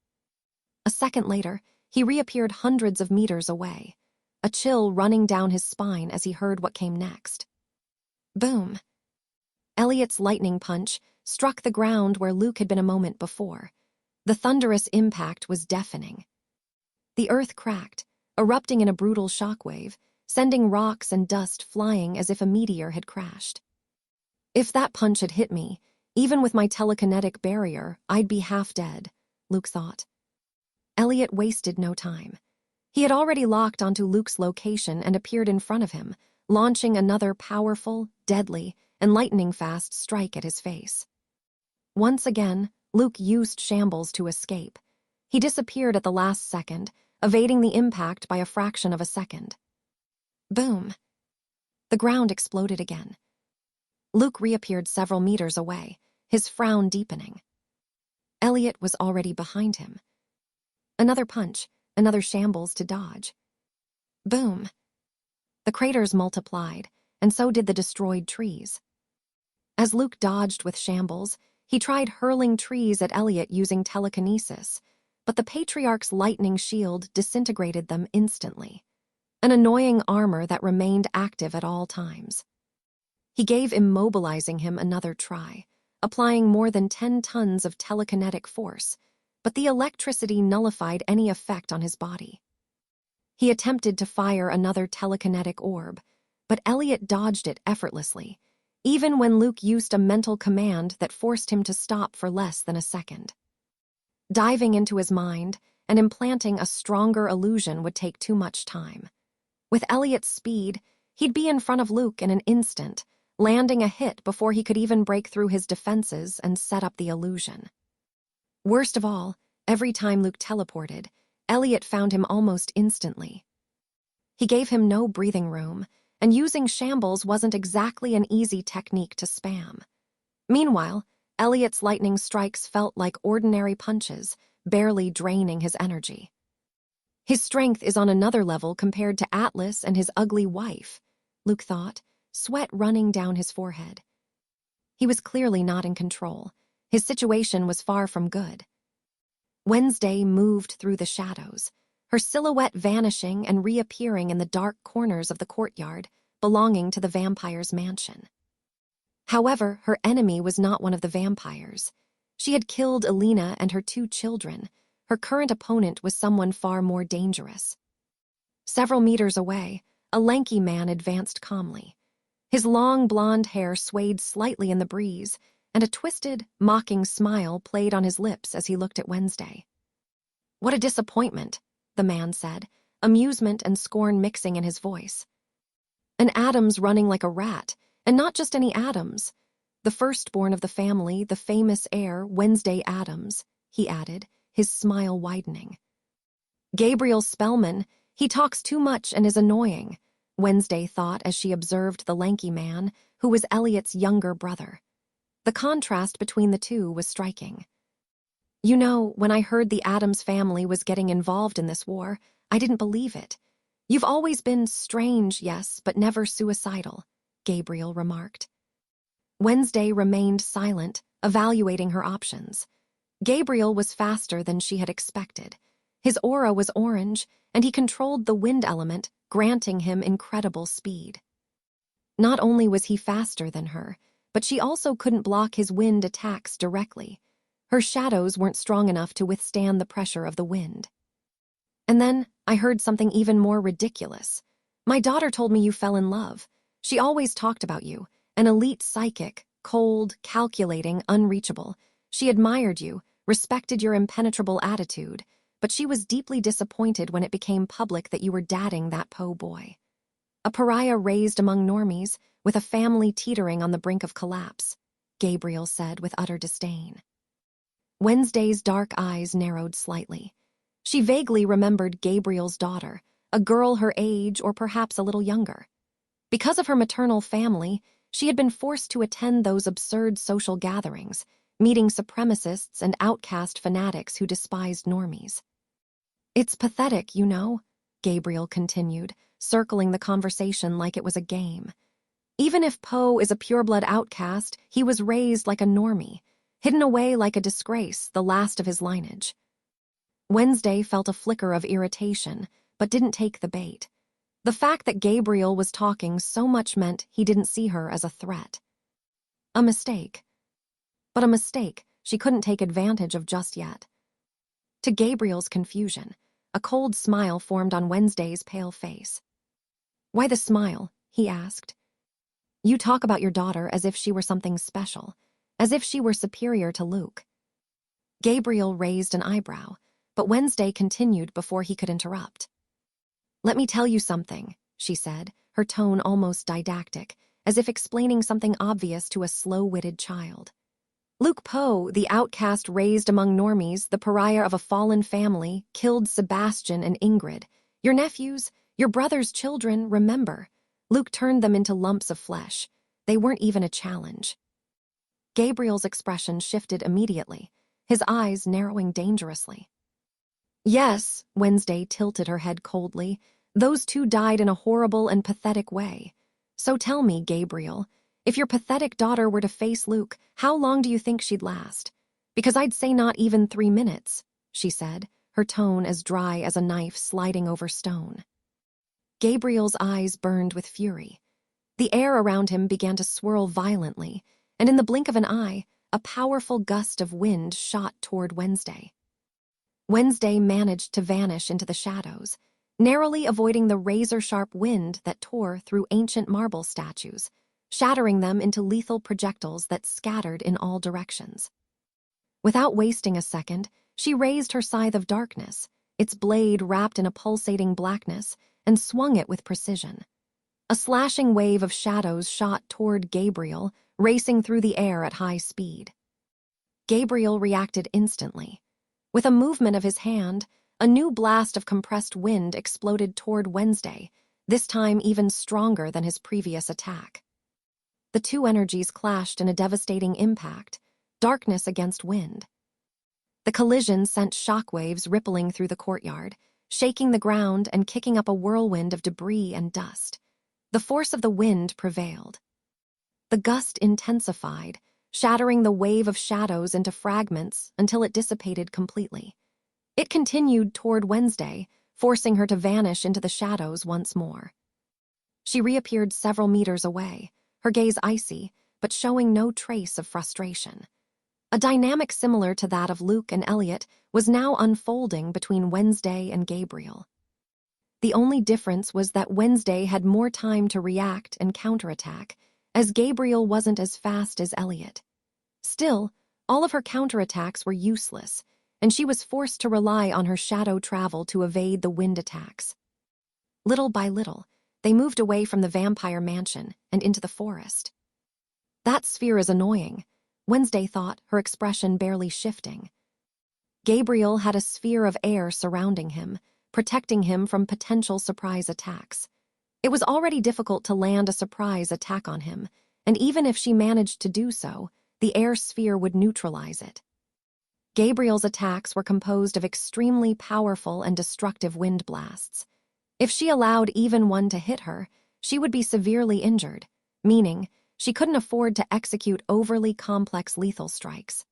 A second later, he reappeared hundreds of meters away, a chill running down his spine as he heard what came next. Boom! Elliot's lightning punch struck the ground where Luke had been a moment before. The thunderous impact was deafening. The earth cracked, erupting in a brutal shockwave, sending rocks and dust flying as if a meteor had crashed. If that punch had hit me, Even with my telekinetic barrier, I'd be half dead, Luke thought. Elliot wasted no time. He had already locked onto Luke's location and appeared in front of him, launching another powerful, deadly, and lightning-fast strike at his face. Once again, Luke used shambles to escape. He disappeared at the last second, evading the impact by a fraction of a second. Boom! The ground exploded again. Luke reappeared several meters away, his frown deepening. Elliot was already behind him. Another punch, another shambles to dodge. Boom! The craters multiplied, and so did the destroyed trees. As Luke dodged with shambles, he tried hurling trees at Elliot using telekinesis, but the Patriarch's lightning shield disintegrated them instantly, an annoying armor that remained active at all times. He gave immobilizing him another try, applying more than 10 tons of telekinetic force, but the electricity nullified any effect on his body. He attempted to fire another telekinetic orb, but Elliot dodged it effortlessly, even when Luke used a mental command that forced him to stop for less than a second. Diving into his mind and implanting a stronger illusion would take too much time. With Elliot's speed, he'd be in front of Luke in an instant, landing a hit before he could even break through his defenses and set up the illusion. Worst of all, every time Luke teleported, Elliot found him almost instantly. He gave him no breathing room, and using shambles wasn't exactly an easy technique to spam. Meanwhile, Elliot's lightning strikes felt like ordinary punches, barely draining his energy. His strength is on another level compared to Atlas and his ugly wife, Luke thought, sweat running down his forehead. He was clearly not in control. His situation was far from good. Wednesday moved through the shadows, her silhouette vanishing and reappearing in the dark corners of the courtyard belonging to the vampire's mansion. However, her enemy was not one of the vampires. She had killed Elena and her 2 children. Her current opponent was someone far more dangerous. Several meters away, a lanky man advanced calmly. His long blonde hair swayed slightly in the breeze, and a twisted, mocking smile played on his lips as he looked at Wednesday. "What a disappointment," the man said, amusement and scorn mixing in his voice. "An Adams running like a rat, and not just any Adams. The firstborn of the family, the famous heir, Wednesday Adams," he added, his smile widening. "Gabriel Spellman, he talks too much and is annoying," Wednesday thought as she observed the lanky man, who was Elliot's younger brother. The contrast between the two was striking. "You know, when I heard the Adams family was getting involved in this war, I didn't believe it. You've always been strange, yes, but never suicidal," Gabriel remarked. Wednesday remained silent, evaluating her options. Gabriel was faster than she had expected. His aura was orange, and he controlled the wind element, granting him incredible speed. Not only was he faster than her, but she also couldn't block his wind attacks directly. Her shadows weren't strong enough to withstand the pressure of the wind. "And then I heard something even more ridiculous. My daughter told me you fell in love. She always talked about you, an elite psychic, cold, calculating, unreachable. She admired you, respected your impenetrable attitude, but she was deeply disappointed when it became public that you were dating that Poe boy. A pariah raised among normies, with a family teetering on the brink of collapse," Gabriel said with utter disdain. Wednesday's dark eyes narrowed slightly. She vaguely remembered Gabriel's daughter, a girl her age or perhaps a little younger. Because of her maternal family, she had been forced to attend those absurd social gatherings, meeting supremacists and outcast fanatics who despised normies. "It's pathetic, you know," Gabriel continued, circling the conversation like it was a game. "Even if Poe is a pureblood outcast, he was raised like a normie, hidden away like a disgrace, the last of his lineage." Wednesday felt a flicker of irritation, but didn't take the bait. The fact that Gabriel was talking so much meant he didn't see her as a threat. A mistake. But a mistake she couldn't take advantage of just yet. To Gabriel's confusion, a cold smile formed on Wednesday's pale face. "Why the smile?" he asked. "You talk about your daughter as if she were something special. as if she were superior to Luke. Gabriel raised an eyebrow, but Wednesday continued before he could interrupt. "Let me tell you something," she said, her tone almost didactic, as if explaining something obvious to a slow-witted child. "Luke Poe, the outcast raised among normies, the pariah of a fallen family, killed Sebastian and Ingrid. Your nephews, your brother's children, remember. Luke turned them into lumps of flesh. They weren't even a challenge." Gabriel's expression shifted immediately, his eyes narrowing dangerously. "Yes," Wednesday tilted her head coldly, "those two died in a horrible and pathetic way. So tell me, Gabriel, if your pathetic daughter were to face Luke, how long do you think she'd last? Because I'd say not even 3 minutes," she said, her tone as dry as a knife sliding over stone. Gabriel's eyes burned with fury. The air around him began to swirl violently, and in the blink of an eye, a powerful gust of wind shot toward Wednesday. Wednesday managed to vanish into the shadows, narrowly avoiding the razor-sharp wind that tore through ancient marble statues, shattering them into lethal projectiles that scattered in all directions. Without wasting a second, she raised her scythe of darkness, its blade wrapped in a pulsating blackness, and swung it with precision. A slashing wave of shadows shot toward Gabriel, racing through the air at high speed. Gabriel reacted instantly. With a movement of his hand, a new blast of compressed wind exploded toward Wednesday, this time even stronger than his previous attack. The two energies clashed in a devastating impact, darkness against wind. The collision sent shockwaves rippling through the courtyard, shaking the ground and kicking up a whirlwind of debris and dust. The force of the wind prevailed. The gust intensified, shattering the wave of shadows into fragments until it dissipated completely. It continued toward Wednesday, forcing her to vanish into the shadows once more. She reappeared several meters away, her gaze icy, but showing no trace of frustration. A dynamic similar to that of Luke and Elliot was now unfolding between Wednesday and Gabriel. The only difference was that Wednesday had more time to react and counterattack, as Gabriel wasn't as fast as Elliot. Still, all of her counterattacks were useless, and she was forced to rely on her shadow travel to evade the wind attacks. Little by little, they moved away from the vampire mansion and into the forest. "That sphere is annoying," Wednesday thought, her expression barely shifting. Gabriel had a sphere of air surrounding him, protecting him from potential surprise attacks. It was already difficult to land a surprise attack on him, and even if she managed to do so, the air sphere would neutralize it. Gabriel's attacks were composed of extremely powerful and destructive wind blasts. If she allowed even one to hit her, she would be severely injured, meaning she couldn't afford to execute overly complex lethal strikes.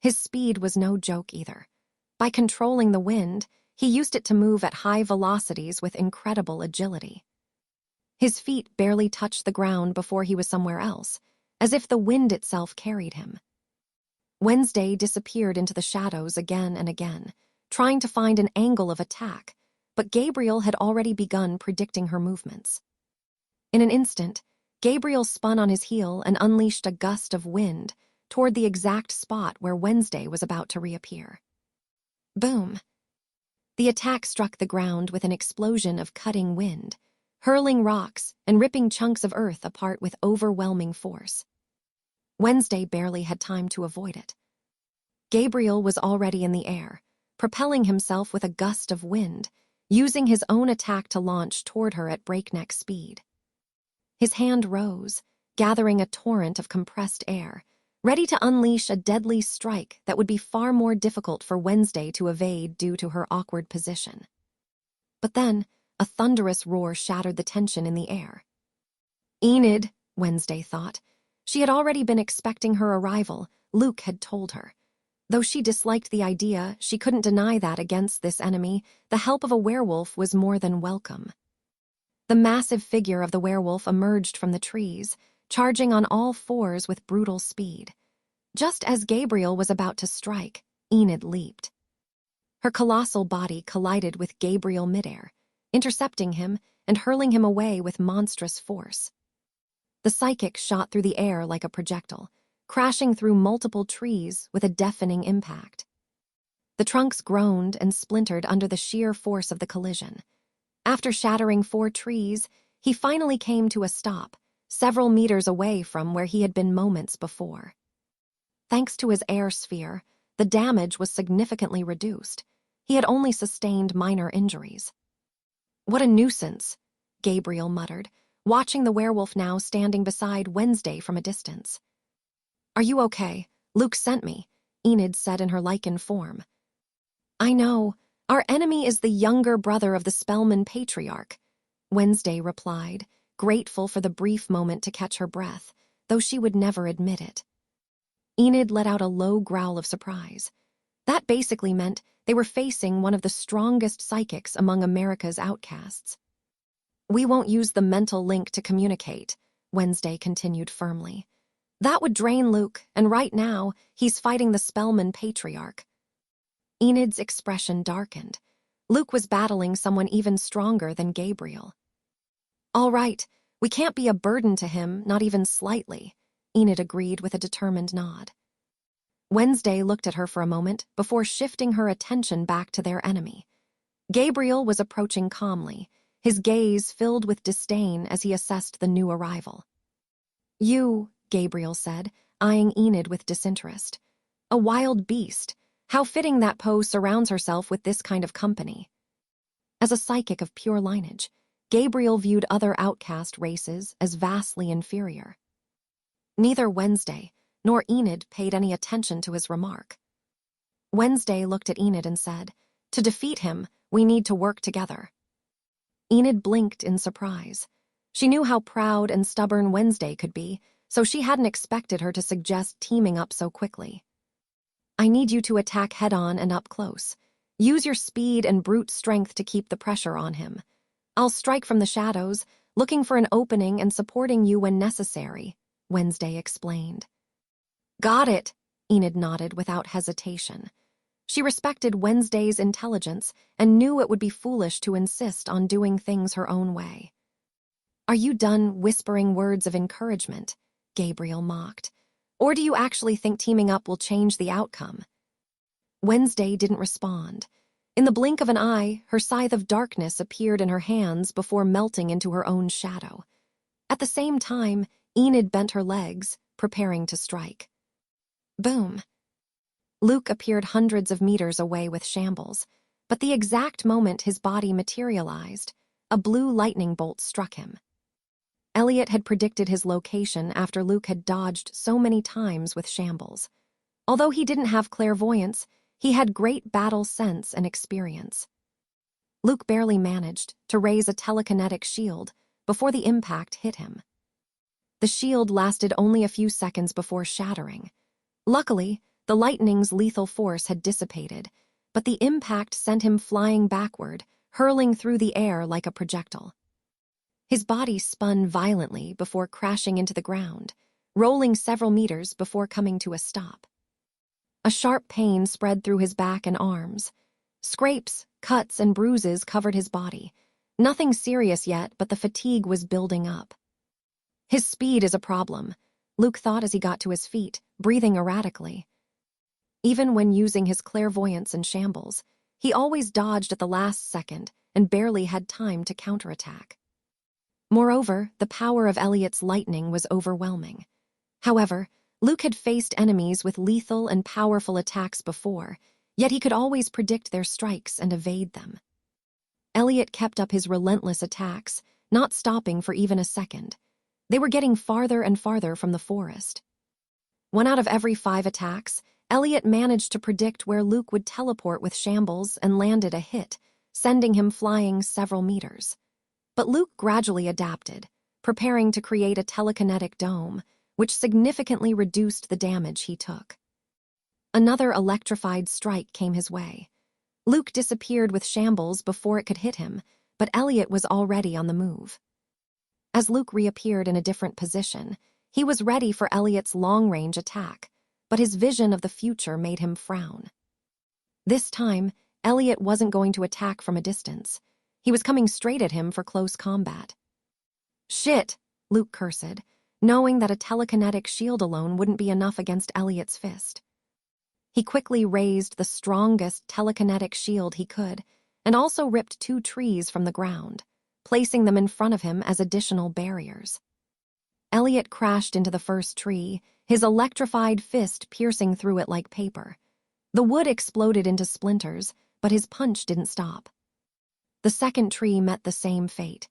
His speed was no joke either. By controlling the wind, he used it to move at high velocities with incredible agility. His feet barely touched the ground before he was somewhere else, as if the wind itself carried him. Wednesday disappeared into the shadows again and again, trying to find an angle of attack, but Gabriel had already begun predicting her movements. In an instant, Gabriel spun on his heel and unleashed a gust of wind toward the exact spot where Wednesday was about to reappear. Boom! The attack struck the ground with an explosion of cutting wind, hurling rocks and ripping chunks of earth apart with overwhelming force. Wednesday barely had time to avoid it. Gabriel was already in the air, propelling himself with a gust of wind, using his own attack to launch toward her at breakneck speed. His hand rose, gathering a torrent of compressed air, ready to unleash a deadly strike that would be far more difficult for Wednesday to evade due to her awkward position. But then, a thunderous roar shattered the tension in the air. Enid, Wednesday thought. She had already been expecting her arrival, Luke had told her. Though she disliked the idea, she couldn't deny that against this enemy, the help of a werewolf was more than welcome. The massive figure of the werewolf emerged from the trees, charging on all fours with brutal speed. Just as Gabriel was about to strike, Enid leaped. Her colossal body collided with Gabriel midair, intercepting him and hurling him away with monstrous force. The psychic shot through the air like a projectile, crashing through multiple trees with a deafening impact. The trunks groaned and splintered under the sheer force of the collision. After shattering 4 trees, he finally came to a stop, several meters away from where he had been moments before. Thanks to his air sphere, the damage was significantly reduced. He had only sustained minor injuries. "What a nuisance," Gabriel muttered, watching the werewolf now standing beside Wednesday from a distance. "Are you okay? Luke sent me," Enid said in her lichen form. "I know. Our enemy is the younger brother of the Spellman patriarch," Wednesday replied, grateful for the brief moment to catch her breath, though she would never admit it. Enid let out a low growl of surprise. That basically meant they were facing one of the strongest psychics among America's outcasts. "We won't use the mental link to communicate," Wednesday continued firmly. "That would drain Luke, and right now, he's fighting the Spellman patriarch." Enid's expression darkened. Luke was battling someone even stronger than Gabriel. "All right, we can't be a burden to him, not even slightly," Enid agreed with a determined nod. Wednesday looked at her for a moment before shifting her attention back to their enemy. Gabriel was approaching calmly, his gaze filled with disdain as he assessed the new arrival. "You," Gabriel said, eyeing Enid with disinterest. "A wild beast. How fitting that Poe surrounds herself with this kind of company." As a psychic of pure lineage, Gabriel viewed other outcast races as vastly inferior. Neither Wednesday nor Enid paid any attention to his remark. Wednesday looked at Enid and said, "To defeat him, we need to work together." Enid blinked in surprise. She knew how proud and stubborn Wednesday could be, so she hadn't expected her to suggest teaming up so quickly. "I need you to attack head-on and up close. Use your speed and brute strength to keep the pressure on him. I'll strike from the shadows, looking for an opening and supporting you when necessary," Wednesday explained. "Got it," Enid nodded without hesitation. She respected Wednesday's intelligence and knew it would be foolish to insist on doing things her own way. "Are you done whispering words of encouragement?" Gabriel mocked. "Or do you actually think teaming up will change the outcome?" Wednesday didn't respond. In the blink of an eye, her scythe of darkness appeared in her hands before melting into her own shadow. At the same time, Enid bent her legs, preparing to strike. Boom! Luke appeared hundreds of meters away with shambles, but the exact moment his body materialized, a blue lightning bolt struck him. Elliot had predicted his location after Luke had dodged so many times with shambles. Although he didn't have clairvoyance, he had great battle sense and experience. Luke barely managed to raise a telekinetic shield before the impact hit him. The shield lasted only a few seconds before shattering. Luckily, the lightning's lethal force had dissipated, but the impact sent him flying backward, hurling through the air like a projectile. His body spun violently before crashing into the ground, rolling several meters before coming to a stop. A sharp pain spread through his back and arms. Scrapes, cuts, and bruises covered his body. Nothing serious yet, but the fatigue was building up. His speed is a problem, Luke thought as he got to his feet, breathing erratically. Even when using his clairvoyance and shambles, he always dodged at the last second and barely had time to counterattack. Moreover, the power of Elliot's lightning was overwhelming. However, Luke had faced enemies with lethal and powerful attacks before, yet he could always predict their strikes and evade them. Elliot kept up his relentless attacks, not stopping for even a second. They were getting farther and farther from the forest. 1 out of every 5 attacks, Elliot managed to predict where Luke would teleport with shambles and landed a hit, sending him flying several meters. But Luke gradually adapted, preparing to create a telekinetic dome, which significantly reduced the damage he took. Another electrified strike came his way. Luke disappeared with shambles before it could hit him, but Elliot was already on the move. As Luke reappeared in a different position, he was ready for Elliot's long-range attack, but his vision of the future made him frown. This time, Elliot wasn't going to attack from a distance. He was coming straight at him for close combat. "Shit," Luke cursed. knowing that a telekinetic shield alone wouldn't be enough against Elliot's fist. He quickly raised the strongest telekinetic shield he could, and also ripped 2 trees from the ground, placing them in front of him as additional barriers. Elliot crashed into the first tree, his electrified fist piercing through it like paper. The wood exploded into splinters, but his punch didn't stop. The second tree met the same fate.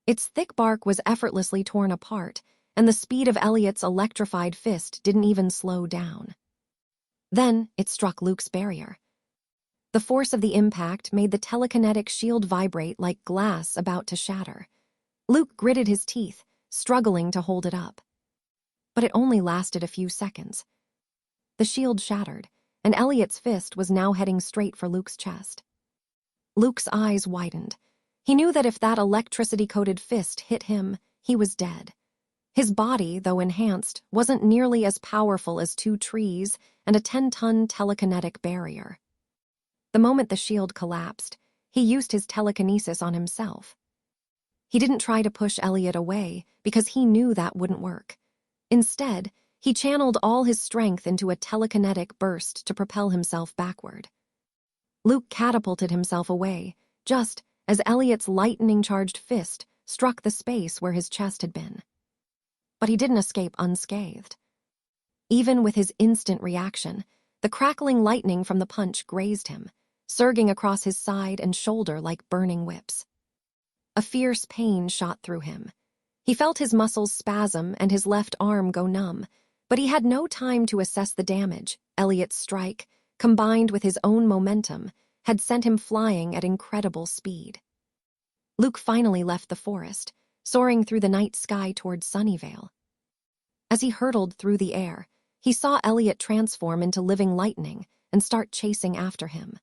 Its thick bark was effortlessly torn apart, and the speed of Elliot's electrified fist didn't even slow down. Then it struck Luke's barrier. The force of the impact made the telekinetic shield vibrate like glass about to shatter. Luke gritted his teeth, struggling to hold it up. But it only lasted a few seconds. The shield shattered, and Elliot's fist was now heading straight for Luke's chest. Luke's eyes widened. He knew that if that electricity-coated fist hit him, he was dead. His body, though enhanced, wasn't nearly as powerful as 2 trees and a 10-ton telekinetic barrier. The moment the shield collapsed, he used his telekinesis on himself. He didn't try to push Elliot away because he knew that wouldn't work. Instead, he channeled all his strength into a telekinetic burst to propel himself backward. Luke catapulted himself away, just as Elliot's lightning-charged fist struck the space where his chest had been. But he didn't escape unscathed. Even with his instant reaction, the crackling lightning from the punch grazed him, surging across his side and shoulder like burning whips. A fierce pain shot through him. He felt his muscles spasm and his left arm go numb, but he had no time to assess the damage. Elliot's strike, combined with his own momentum, had sent him flying at incredible speed. Luke finally left the forest, soaring through the night sky towards Sunnyvale. As he hurtled through the air, he saw Elliot transform into living lightning and start chasing after him.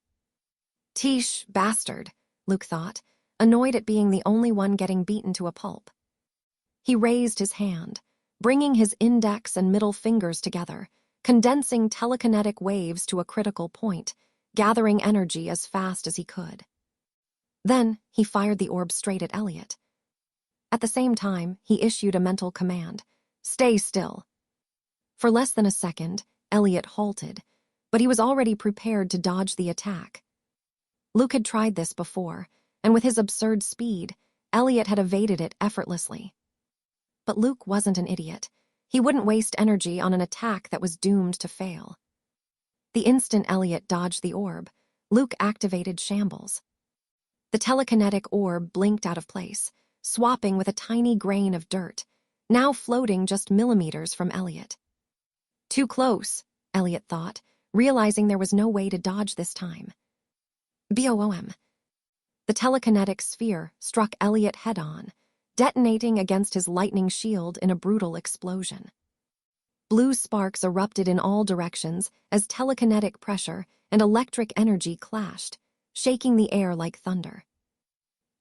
"Teesh, bastard," Luke thought, annoyed at being the only one getting beaten to a pulp. He raised his hand, bringing his index and middle fingers together, condensing telekinetic waves to a critical point, gathering energy as fast as he could. Then he fired the orb straight at Elliot. At the same time, he issued a mental command: "Stay still." For less than a second, Elliot halted, but he was already prepared to dodge the attack. Luke had tried this before, and with his absurd speed, Elliot had evaded it effortlessly. But Luke wasn't an idiot. He wouldn't waste energy on an attack that was doomed to fail. The instant Elliot dodged the orb, Luke activated Shambles. The telekinetic orb blinked out of place, swapping with a tiny grain of dirt, now floating just millimeters from Elliot. Too close, Elliot thought, realizing there was no way to dodge this time. Boom. The telekinetic sphere struck Elliot head-on, detonating against his lightning shield in a brutal explosion. Blue sparks erupted in all directions as telekinetic pressure and electric energy clashed, shaking the air like thunder.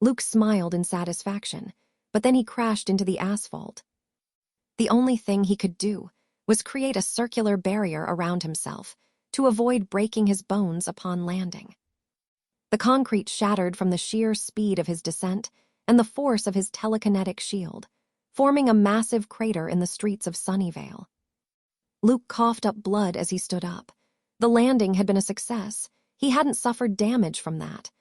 Luke smiled in satisfaction, but then he crashed into the asphalt. The only thing he could do was create a circular barrier around himself to avoid breaking his bones upon landing. The concrete shattered from the sheer speed of his descent and the force of his telekinetic shield, forming a massive crater in the streets of Sunnyvale. Luke coughed up blood as he stood up. The landing had been a success. He hadn't suffered damage from that.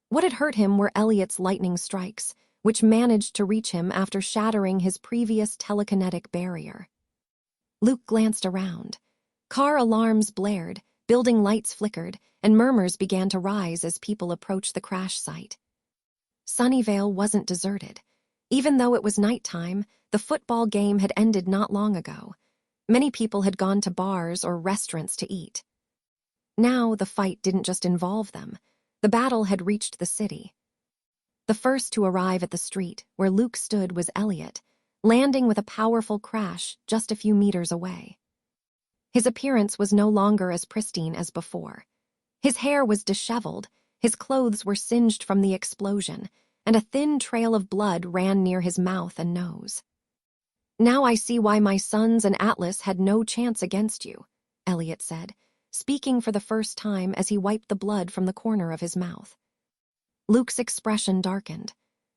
What had hurt him were Elliot's lightning strikes, which managed to reach him after shattering his previous telekinetic barrier. Luke glanced around. Car alarms blared, building lights flickered, and murmurs began to rise as people approached the crash site. Sunnyvale wasn't deserted. Even though it was nighttime, the football game had ended not long ago. Many people had gone to bars or restaurants to eat. Now the fight didn't just involve them. The battle had reached the city. The first to arrive at the street where Luke stood was Elliot, landing with a powerful crash just a few meters away. His appearance was no longer as pristine as before. His hair was disheveled, his clothes were singed from the explosion, and a thin trail of blood ran near his mouth and nose. "Now I see why my sons and Atlas had no chance against you," Elliot said, speaking for the first time as he wiped the blood from the corner of his mouth. Luke's expression darkened.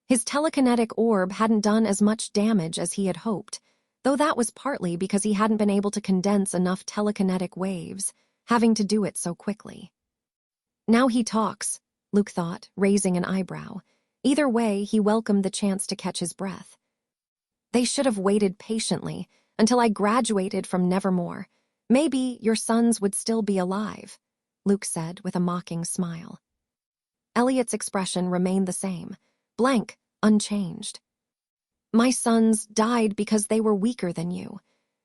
His telekinetic orb hadn't done as much damage as he had hoped, though that was partly because he hadn't been able to condense enough telekinetic waves, having to do it so quickly. Now he talks, Luke thought, raising an eyebrow. Either way, he welcomed the chance to catch his breath. They should have waited patiently until I graduated from Nevermore. Maybe your sons would still be alive, Luke said with a mocking smile. Elliot's expression remained the same, blank, unchanged. My sons died because they were weaker than you.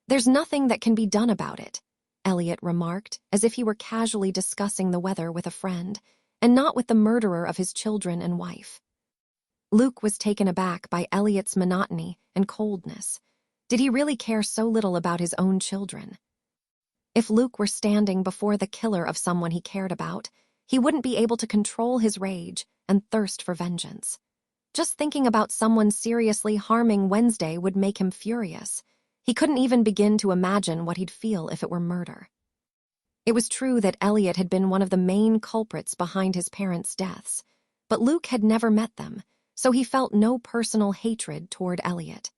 There's nothing that can be done about it, Elliot remarked, as if he were casually discussing the weather with a friend, and not with the murderer of his children and wife. Luke was taken aback by Elliot's monotony and coldness. Did he really care so little about his own children? If Luke were standing before the killer of someone he cared about, he wouldn't be able to control his rage and thirst for vengeance. Just thinking about someone seriously harming Wednesday would make him furious. He couldn't even begin to imagine what he'd feel if it were murder. It was true that Elliot had been one of the main culprits behind his parents' deaths, but Luke had never met them, so he felt no personal hatred toward Elliot.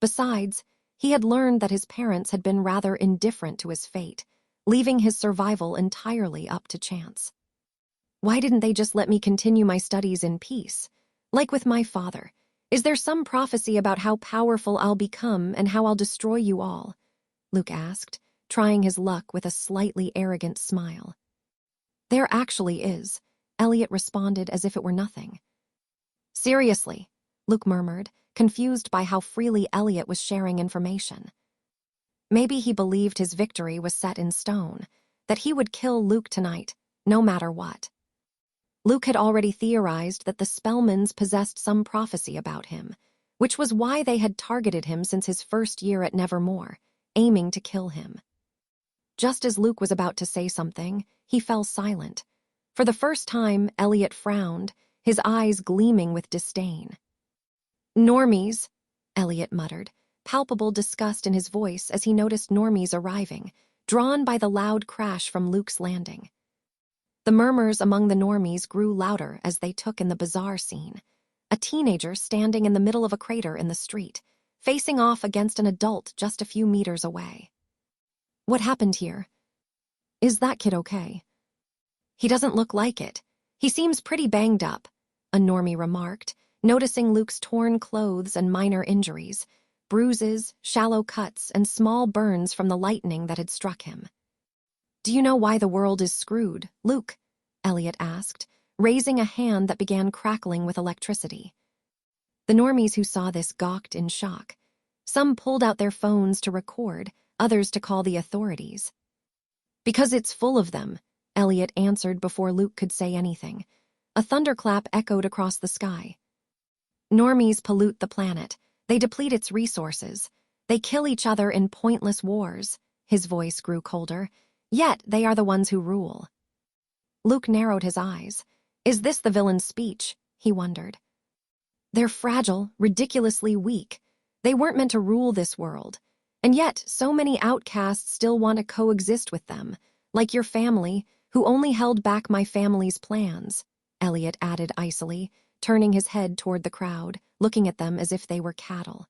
Besides, he had learned that his parents had been rather indifferent to his fate, leaving his survival entirely up to chance. Why didn't they just let me continue my studies in peace? Like with my father, is there some prophecy about how powerful I'll become and how I'll destroy you all? Luke asked, trying his luck with a slightly arrogant smile. There actually is, Elliot responded as if it were nothing. Seriously, Luke murmured, confused by how freely Elliot was sharing information. Maybe he believed his victory was set in stone, that he would kill Luke tonight, no matter what. Luke had already theorized that the Spellmans possessed some prophecy about him, which was why they had targeted him since his first year at Nevermore, aiming to kill him. Just as Luke was about to say something, he fell silent. For the first time, Elliot frowned, his eyes gleaming with disdain. Normies, Elliot muttered, palpable disgust in his voice as he noticed normies arriving, drawn by the loud crash from Luke's landing. The murmurs among the normies grew louder as they took in the bizarre scene. A teenager standing in the middle of a crater in the street, facing off against an adult just a few meters away. What happened here? Is that kid okay? He doesn't look like it. He seems pretty banged up, a normie remarked, noticing Luke's torn clothes and minor injuries, bruises, shallow cuts, and small burns from the lightning that had struck him. Do you know why the world is screwed, Luke? Elliot asked, raising a hand that began crackling with electricity. The normies who saw this gawked in shock. Some pulled out their phones to record, others to call the authorities. Because it's full of them, Elliot answered before Luke could say anything. A thunderclap echoed across the sky. Normies pollute the planet. They deplete its resources. They kill each other in pointless wars. His voice grew colder. Yet they are the ones who rule. Luke narrowed his eyes. Is this the villain's speech? He wondered. They're fragile, ridiculously weak. They weren't meant to rule this world. And yet, so many outcasts still want to coexist with them, like your family, who only held back my family's plans, Elliot added icily, turning his head toward the crowd, looking at them as if they were cattle.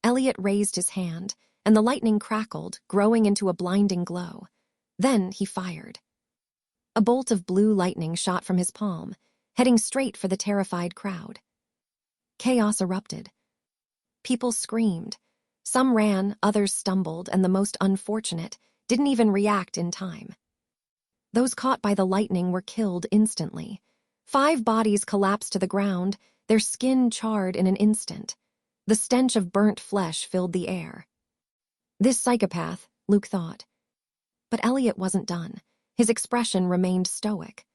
Elliot raised his hand, and the lightning crackled, growing into a blinding glow. Then he fired. A bolt of blue lightning shot from his palm, heading straight for the terrified crowd. Chaos erupted. People screamed. Some ran, others stumbled, and the most unfortunate didn't even react in time. Those caught by the lightning were killed instantly. 5 bodies collapsed to the ground, their skin charred in an instant. The stench of burnt flesh filled the air. This psychopath, Luke thought. But Elliot wasn't done. His expression remained stoic.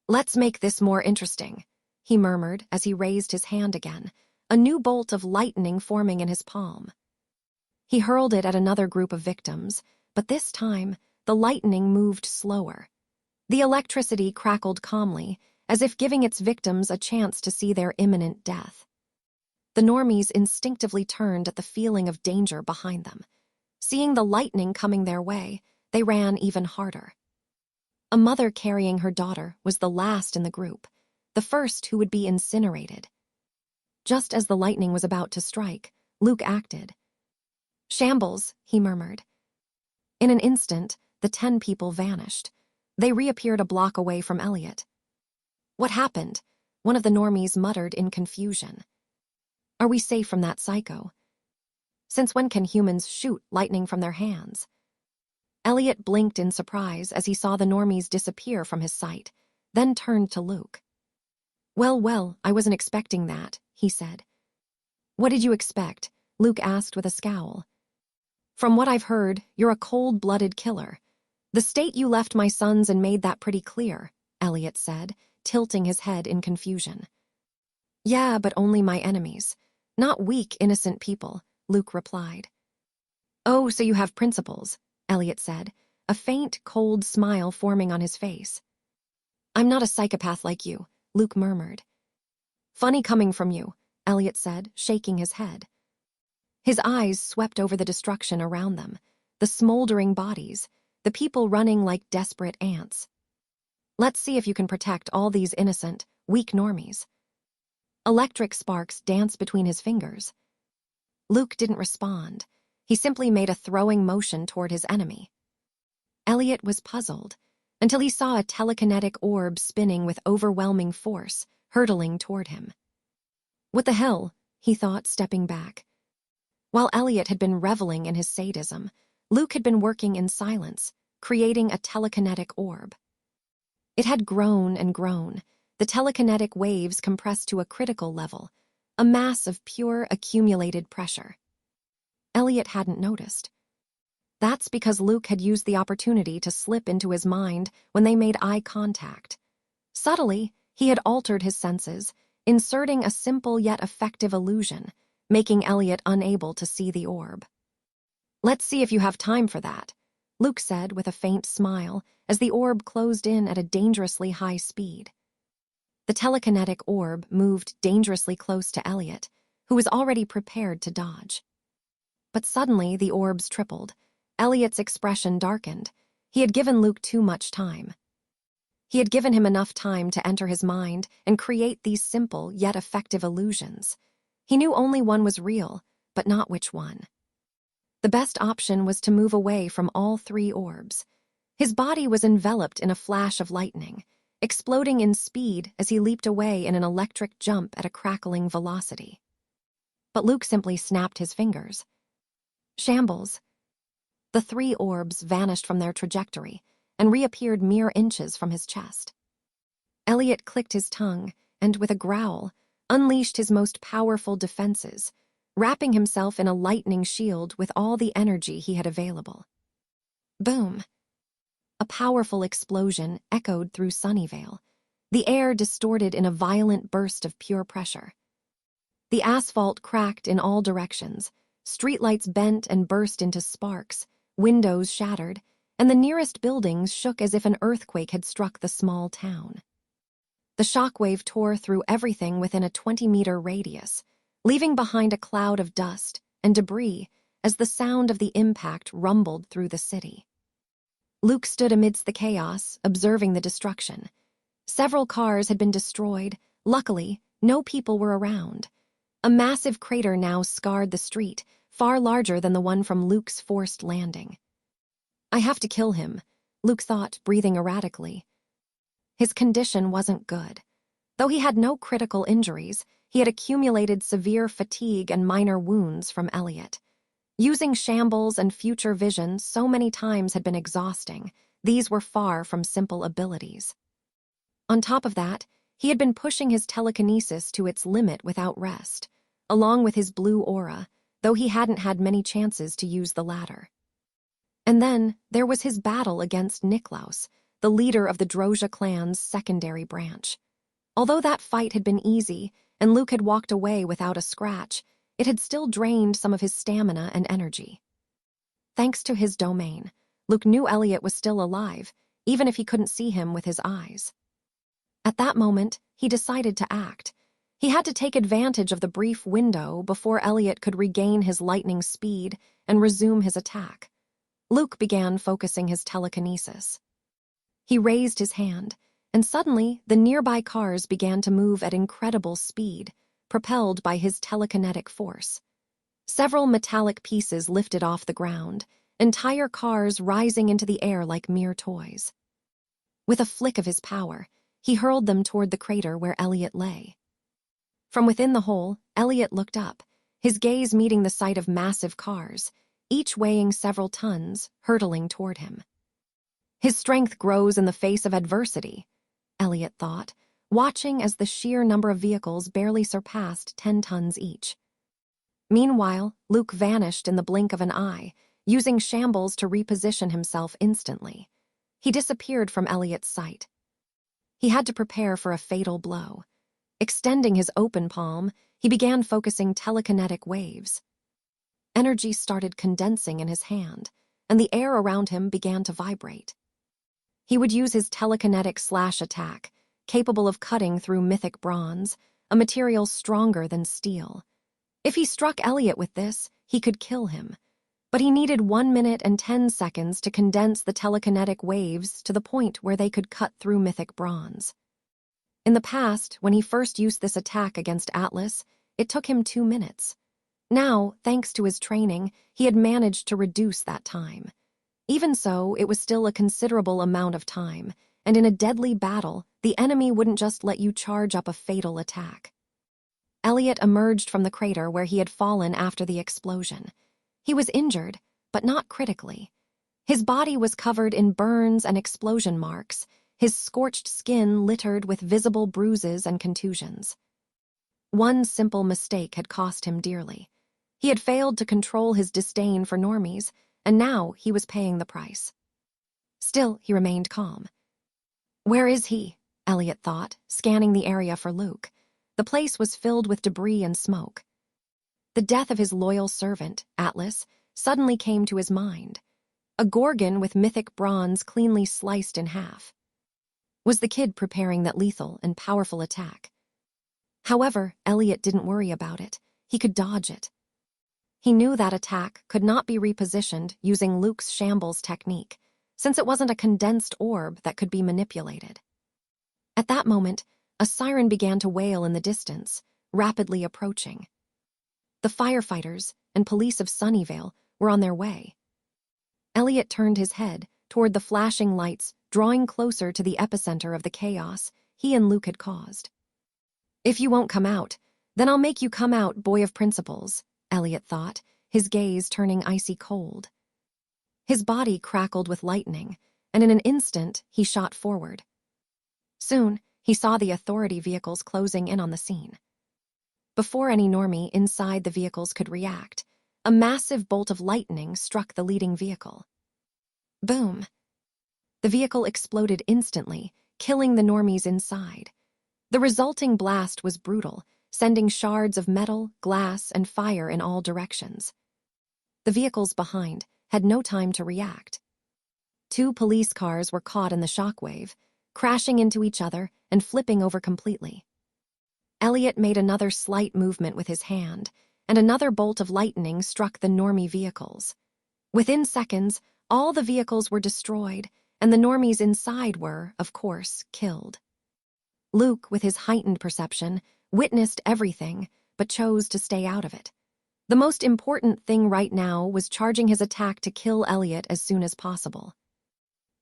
Let's make this more interesting, he murmured as he raised his hand again, a new bolt of lightning forming in his palm. He hurled it at another group of victims, but this time, the lightning moved slower. The electricity crackled calmly, as if giving its victims a chance to see their imminent death. The normies instinctively turned at the feeling of danger behind them. Seeing the lightning coming their way, they ran even harder. A mother carrying her daughter was the last in the group, the first who would be incinerated. Just as the lightning was about to strike, Luke acted. Shambles, he murmured. In an instant, the 10 people vanished. They reappeared a block away from Elliot. What happened? One of the normies muttered in confusion. Are we safe from that psycho? Since when can humans shoot lightning from their hands? Elliot blinked in surprise as he saw the normies disappear from his sight, then turned to Luke. Well, I wasn't expecting that, he said. What did you expect? Luke asked with a scowl. From what I've heard, you're a cold-blooded killer. The state you left my sons and made that pretty clear, Elliot said, tilting his head in confusion. Yeah, but only my enemies. Not weak, innocent people, Luke replied. Oh, so you have principles, Elliot said, a faint, cold smile forming on his face. I'm not a psychopath like you, Luke murmured. Funny coming from you, Elliot said, shaking his head. His eyes swept over the destruction around them, the smoldering bodies, the people running like desperate ants. Let's see if you can protect all these innocent, weak normies. Electric sparks danced between his fingers. Luke didn't respond. He simply made a throwing motion toward his enemy. Elliot was puzzled, until he saw a telekinetic orb spinning with overwhelming force, hurtling toward him. What the hell? He thought, stepping back. While Elliot had been reveling in his sadism, Luke had been working in silence, creating a telekinetic orb. It had grown and grown, the telekinetic waves compressed to a critical level, a mass of pure accumulated pressure. Elliot hadn't noticed. That's because Luke had used the opportunity to slip into his mind when they made eye contact. Subtly, he had altered his senses, inserting a simple yet effective illusion, making Elliot unable to see the orb. Let's see if you have time for that, Luke said with a faint smile as the orb closed in at a dangerously high speed. The telekinetic orb moved dangerously close to Elliot, who was already prepared to dodge. But suddenly the orbs tripled. Elliot's expression darkened. He had given Luke too much time. He had given him enough time to enter his mind and create these simple yet effective illusions. He knew only one was real, but not which one. The best option was to move away from all 3 orbs. His body was enveloped in a flash of lightning, exploding in speed as he leaped away in an electric jump at a crackling velocity. But Luke simply snapped his fingers. Shambles. The 3 orbs vanished from their trajectory and reappeared mere inches from his chest. Elliot clicked his tongue and, with a growl, unleashed his most powerful defenses, wrapping himself in a lightning shield with all the energy he had available. Boom! A powerful explosion echoed through Sunnyvale, the air distorted in a violent burst of pure pressure. The asphalt cracked in all directions, streetlights bent and burst into sparks, windows shattered, and the nearest buildings shook as if an earthquake had struck the small town. The shockwave tore through everything within a 20-meter radius, leaving behind a cloud of dust and debris as the sound of the impact rumbled through the city. Luke stood amidst the chaos, observing the destruction. Several cars had been destroyed. Luckily, no people were around. A massive crater now scarred the street, far larger than the one from Luke's forced landing. I have to kill him, Luke thought, breathing erratically. His condition wasn't good. Though he had no critical injuries, he had accumulated severe fatigue and minor wounds from Elliot. Using shambles and future vision so many times had been exhausting. These were far from simple abilities. On top of that, he had been pushing his telekinesis to its limit without rest, along with his blue aura, though he hadn't had many chances to use the latter. And then there was his battle against Niklaus, the leader of the Drozhia clan's secondary branch. Although that fight had been easy, and Luke had walked away without a scratch, it had still drained some of his stamina and energy. Thanks to his domain, Luke knew Elliot was still alive, even if he couldn't see him with his eyes. At that moment, he decided to act. He had to take advantage of the brief window before Elliot could regain his lightning speed and resume his attack. Luke began focusing his telekinesis. He raised his hand, and suddenly the nearby cars began to move at incredible speed, propelled by his telekinetic force. Several metallic pieces lifted off the ground, entire cars rising into the air like mere toys. With a flick of his power, he hurled them toward the crater where Elliot lay. From within the hole, Elliot looked up, his gaze meeting the sight of massive cars, each weighing several tons, hurtling toward him. His strength grows in the face of adversity, Elliot thought, watching as the sheer number of vehicles barely surpassed 10 tons each. Meanwhile, Luke vanished in the blink of an eye, using shambles to reposition himself instantly. He disappeared from Elliot's sight. He had to prepare for a fatal blow. Extending his open palm, he began focusing telekinetic waves. Energy started condensing in his hand, and the air around him began to vibrate. He would use his telekinetic slash attack, capable of cutting through mythic bronze, a material stronger than steel. If he struck Elliot with this, he could kill him. But he needed 1 minute and 10 seconds to condense the telekinetic waves to the point where they could cut through mythic bronze. In the past, when he first used this attack against Atlas, it took him 2 minutes. Now, thanks to his training, he had managed to reduce that time. Even so, it was still a considerable amount of time, and in a deadly battle, the enemy wouldn't just let you charge up a fatal attack. Elliot emerged from the crater where he had fallen after the explosion. He was injured, but not critically. His body was covered in burns and explosion marks, his scorched skin littered with visible bruises and contusions. One simple mistake had cost him dearly. He had failed to control his disdain for normies, and now he was paying the price. Still, he remained calm. Where is he? Elliot thought, scanning the area for Luke. The place was filled with debris and smoke. The death of his loyal servant, Atlas, suddenly came to his mind. A gorgon with mythic bronze cleanly sliced in half. Was the kid preparing that lethal and powerful attack? However, Elliot didn't worry about it. He could dodge it. He knew that attack could not be repositioned using Luke's shambles technique, since it wasn't a condensed orb that could be manipulated. At that moment, a siren began to wail in the distance, rapidly approaching. The firefighters and police of Sunnyvale were on their way. Elliot turned his head toward the flashing lights, drawing closer to the epicenter of the chaos he and Luke had caused. If you won't come out, then I'll make you come out, boy of principles, Elliot thought, his gaze turning icy cold. His body crackled with lightning, and in an instant he shot forward. Soon, he saw the authority vehicles closing in on the scene. Before any normie inside the vehicles could react, a massive bolt of lightning struck the leading vehicle. Boom! The vehicle exploded instantly, killing the normies inside. The resulting blast was brutal, sending shards of metal, glass, and fire in all directions. The vehicles behind had no time to react. 2 police cars were caught in the shockwave, crashing into each other and flipping over completely. Elliot made another slight movement with his hand, and another bolt of lightning struck the normie vehicles. Within seconds, all the vehicles were destroyed, and the normies inside were, of course, killed. Luke, with his heightened perception, witnessed everything, but chose to stay out of it. The most important thing right now was charging his attack to kill Elliot as soon as possible.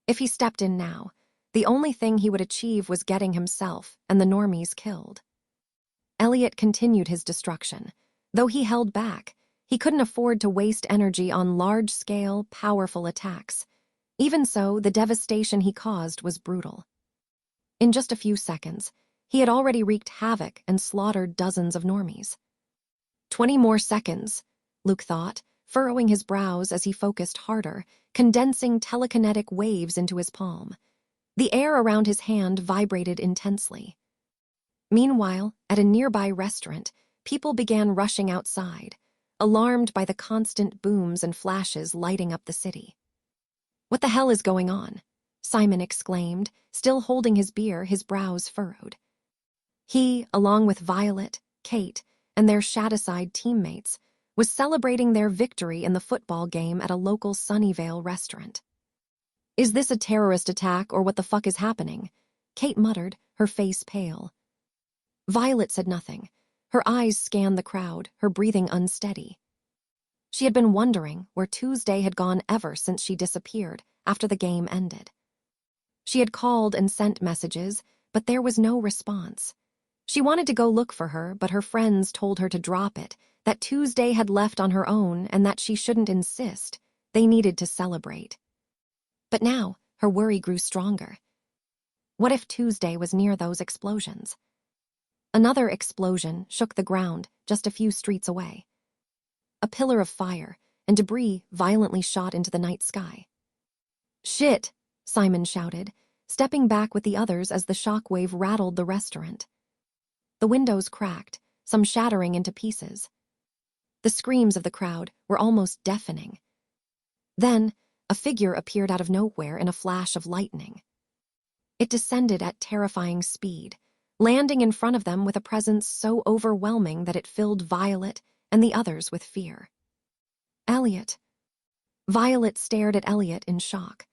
If he stepped in now, the only thing he would achieve was getting himself and the normies killed. Elliot continued his destruction. Though he held back, he couldn't afford to waste energy on large-scale, powerful attacks. Even so, the devastation he caused was brutal. In just a few seconds, he had already wreaked havoc and slaughtered dozens of normies. 20 more seconds, Luke thought, furrowing his brows as he focused harder, condensing telekinetic waves into his palm. The air around his hand vibrated intensely. Meanwhile, at a nearby restaurant, people began rushing outside, alarmed by the constant booms and flashes lighting up the city. "What the hell is going on?" Simon exclaimed, still holding his beer, his brows furrowed. He, along with Violet, Kate, and their Shadowside teammates, was celebrating their victory in the football game at a local Sunnyvale restaurant. "Is this a terrorist attack or what the fuck is happening?" Kate muttered, her face pale. Violet said nothing. Her eyes scanned the crowd, her breathing unsteady. She had been wondering where Tuesday had gone ever since she disappeared after the game ended. She had called and sent messages, but there was no response. She wanted to go look for her, but her friends told her to drop it, that Tuesday had left on her own and that she shouldn't insist. They needed to celebrate. But now, her worry grew stronger. What if Tuesday was near those explosions? Another explosion shook the ground just a few streets away. A pillar of fire and debris violently shot into the night sky. "Shit!" Simon shouted, stepping back with the others as the shockwave rattled the restaurant. The windows cracked, some shattering into pieces. The screams of the crowd were almost deafening. Then, a figure appeared out of nowhere in a flash of lightning. It descended at terrifying speed, landing in front of them with a presence so overwhelming that it filled Violet and the others with fear. Elliot. Violet stared at Elliot in shock.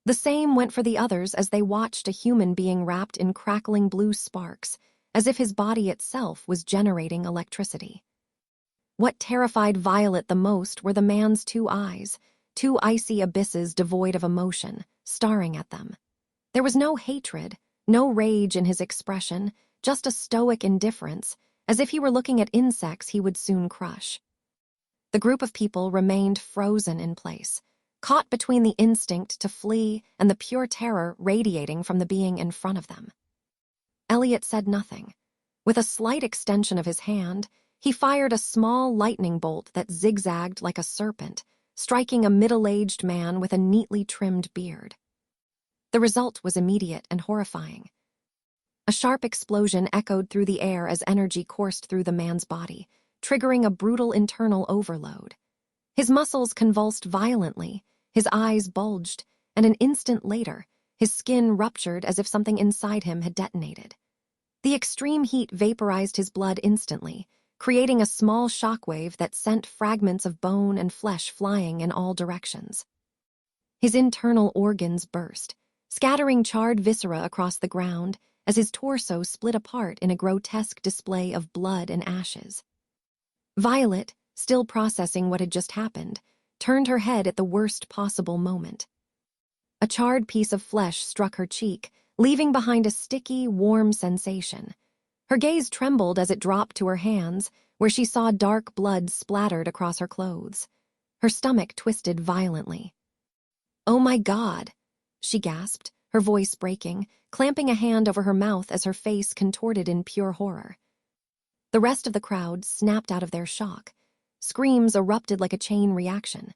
The same went for the others as they watched a human being wrapped in crackling blue sparks, as if his body itself was generating electricity. What terrified Violet the most were the man's two eyes, two icy abysses devoid of emotion, staring at them. There was no hatred, no rage in his expression, just a stoic indifference, as if he were looking at insects he would soon crush. The group of people remained frozen in place, caught between the instinct to flee and the pure terror radiating from the being in front of them. Elliot said nothing. With a slight extension of his hand, he fired a small lightning bolt that zigzagged like a serpent, striking a middle-aged man with a neatly trimmed beard. The result was immediate and horrifying. A sharp explosion echoed through the air as energy coursed through the man's body, triggering a brutal internal overload. His muscles convulsed violently, his eyes bulged, and an instant later, his skin ruptured as if something inside him had detonated. The extreme heat vaporized his blood instantly, creating a small shockwave that sent fragments of bone and flesh flying in all directions. His internal organs burst, scattering charred viscera across the ground as his torso split apart in a grotesque display of blood and ashes. Violet, still processing what had just happened, turned her head at the worst possible moment. A charred piece of flesh struck her cheek, leaving behind a sticky, warm sensation. Her gaze trembled as it dropped to her hands, where she saw dark blood splattered across her clothes. Her stomach twisted violently. "Oh my God," she gasped, her voice breaking, clamping a hand over her mouth as her face contorted in pure horror. The rest of the crowd snapped out of their shock. Screams erupted like a chain reaction.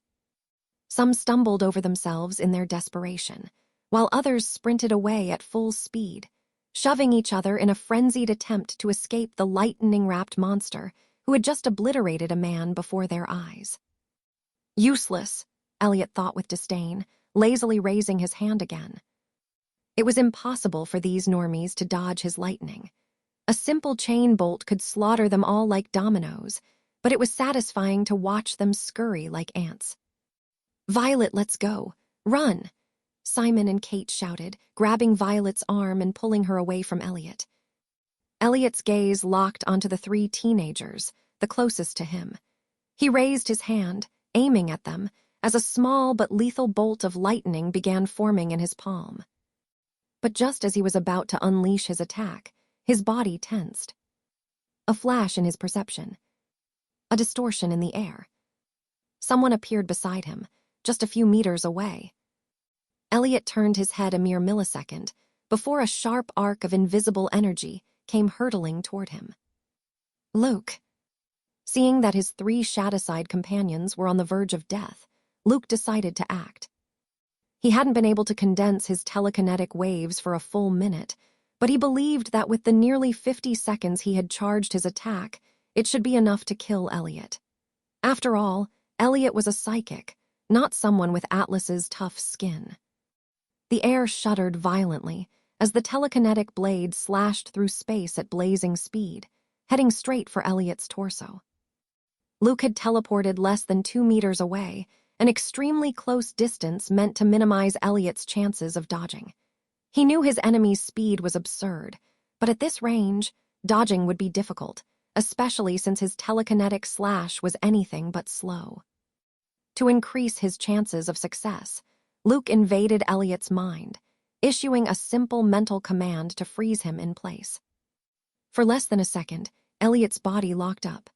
Some stumbled over themselves in their desperation, while others sprinted away at full speed, shoving each other in a frenzied attempt to escape the lightning-wrapped monster who had just obliterated a man before their eyes. Useless, Elliot thought with disdain, lazily raising his hand again. It was impossible for these normies to dodge his lightning. A simple chain bolt could slaughter them all like dominoes, but it was satisfying to watch them scurry like ants. "Violet, let's go. Run!" Simon and Kate shouted, grabbing Violet's arm and pulling her away from Elliot. Elliot's gaze locked onto the three teenagers, the closest to him. He raised his hand, aiming at them, as a small but lethal bolt of lightning began forming in his palm. But just as he was about to unleash his attack, his body tensed. A flash in his perception. A distortion in the air. Someone appeared beside him, just a few meters away. Elliot turned his head a mere millisecond before a sharp arc of invisible energy came hurtling toward him. Luke. Seeing that his three Shadowside companions were on the verge of death, Luke decided to act. He hadn't been able to condense his telekinetic waves for a full minute, but he believed that with the nearly 50 seconds he had charged his attack, it should be enough to kill Elliot. After all, Elliot was a psychic, not someone with Atlas's tough skin. The air shuddered violently as the telekinetic blade slashed through space at blazing speed, heading straight for Elliot's torso. Luke had teleported less than 2 meters away, an extremely close distance meant to minimize Elliot's chances of dodging. He knew his enemy's speed was absurd, but at this range, dodging would be difficult, especially since his telekinetic slash was anything but slow. To increase his chances of success, Luke invaded Elliot's mind, issuing a simple mental command to freeze him in place. For less than a second, Elliot's body locked up.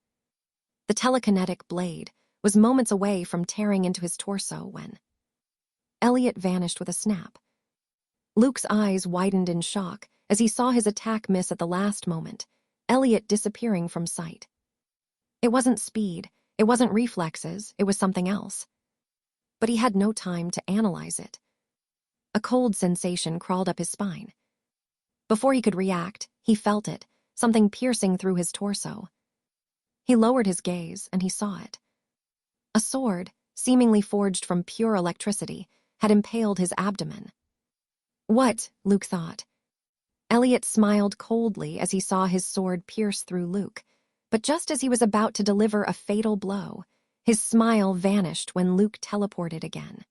The telekinetic blade was moments away from tearing into his torso when Elliot vanished with a snap. Luke's eyes widened in shock as he saw his attack miss at the last moment, Elliot disappearing from sight. It wasn't speed, it wasn't reflexes, it was something else. But he had no time to analyze it. A cold sensation crawled up his spine. Before he could react, he felt it, something piercing through his torso. He lowered his gaze, and he saw it. A sword, seemingly forged from pure electricity, had impaled his abdomen. What? Luke thought. Elliot smiled coldly as he saw his sword pierce through Luke, but just as he was about to deliver a fatal blow, his smile vanished when Luke teleported again.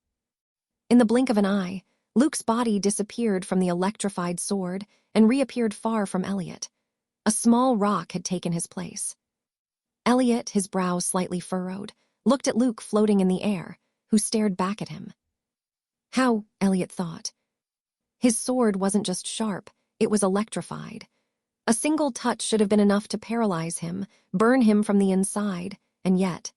In the blink of an eye, Luke's body disappeared from the electrified sword and reappeared far from Elliot. A small rock had taken his place. Elliot, his brow slightly furrowed, looked at Luke floating in the air, who stared back at him. How, Elliot thought. His sword wasn't just sharp, it was electrified. A single touch should have been enough to paralyze him, burn him from the inside, and yet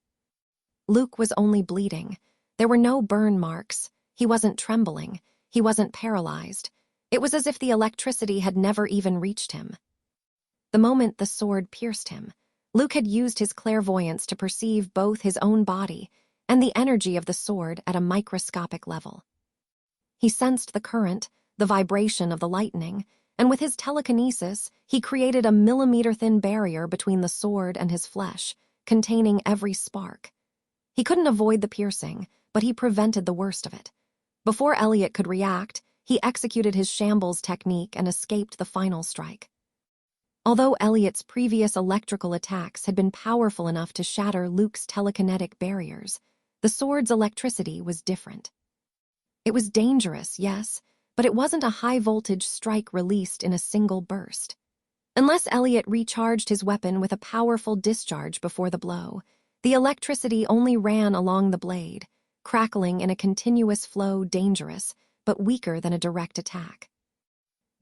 Luke was only bleeding. There were no burn marks. He wasn't trembling. He wasn't paralyzed. It was as if the electricity had never even reached him. The moment the sword pierced him, Luke had used his clairvoyance to perceive both his own body and the energy of the sword at a microscopic level. He sensed the current, the vibration of the lightning, and with his telekinesis, he created a millimeter-thin barrier between the sword and his flesh, containing every spark. He couldn't avoid the piercing, but he prevented the worst of it. Before Elliot could react, he executed his shambles technique and escaped the final strike. Although Elliot's previous electrical attacks had been powerful enough to shatter Luke's telekinetic barriers, the sword's electricity was different. It was dangerous, yes, but it wasn't a high-voltage strike released in a single burst. Unless Elliot recharged his weapon with a powerful discharge before the blow, the electricity only ran along the blade, crackling in a continuous flow, dangerous, but weaker than a direct attack.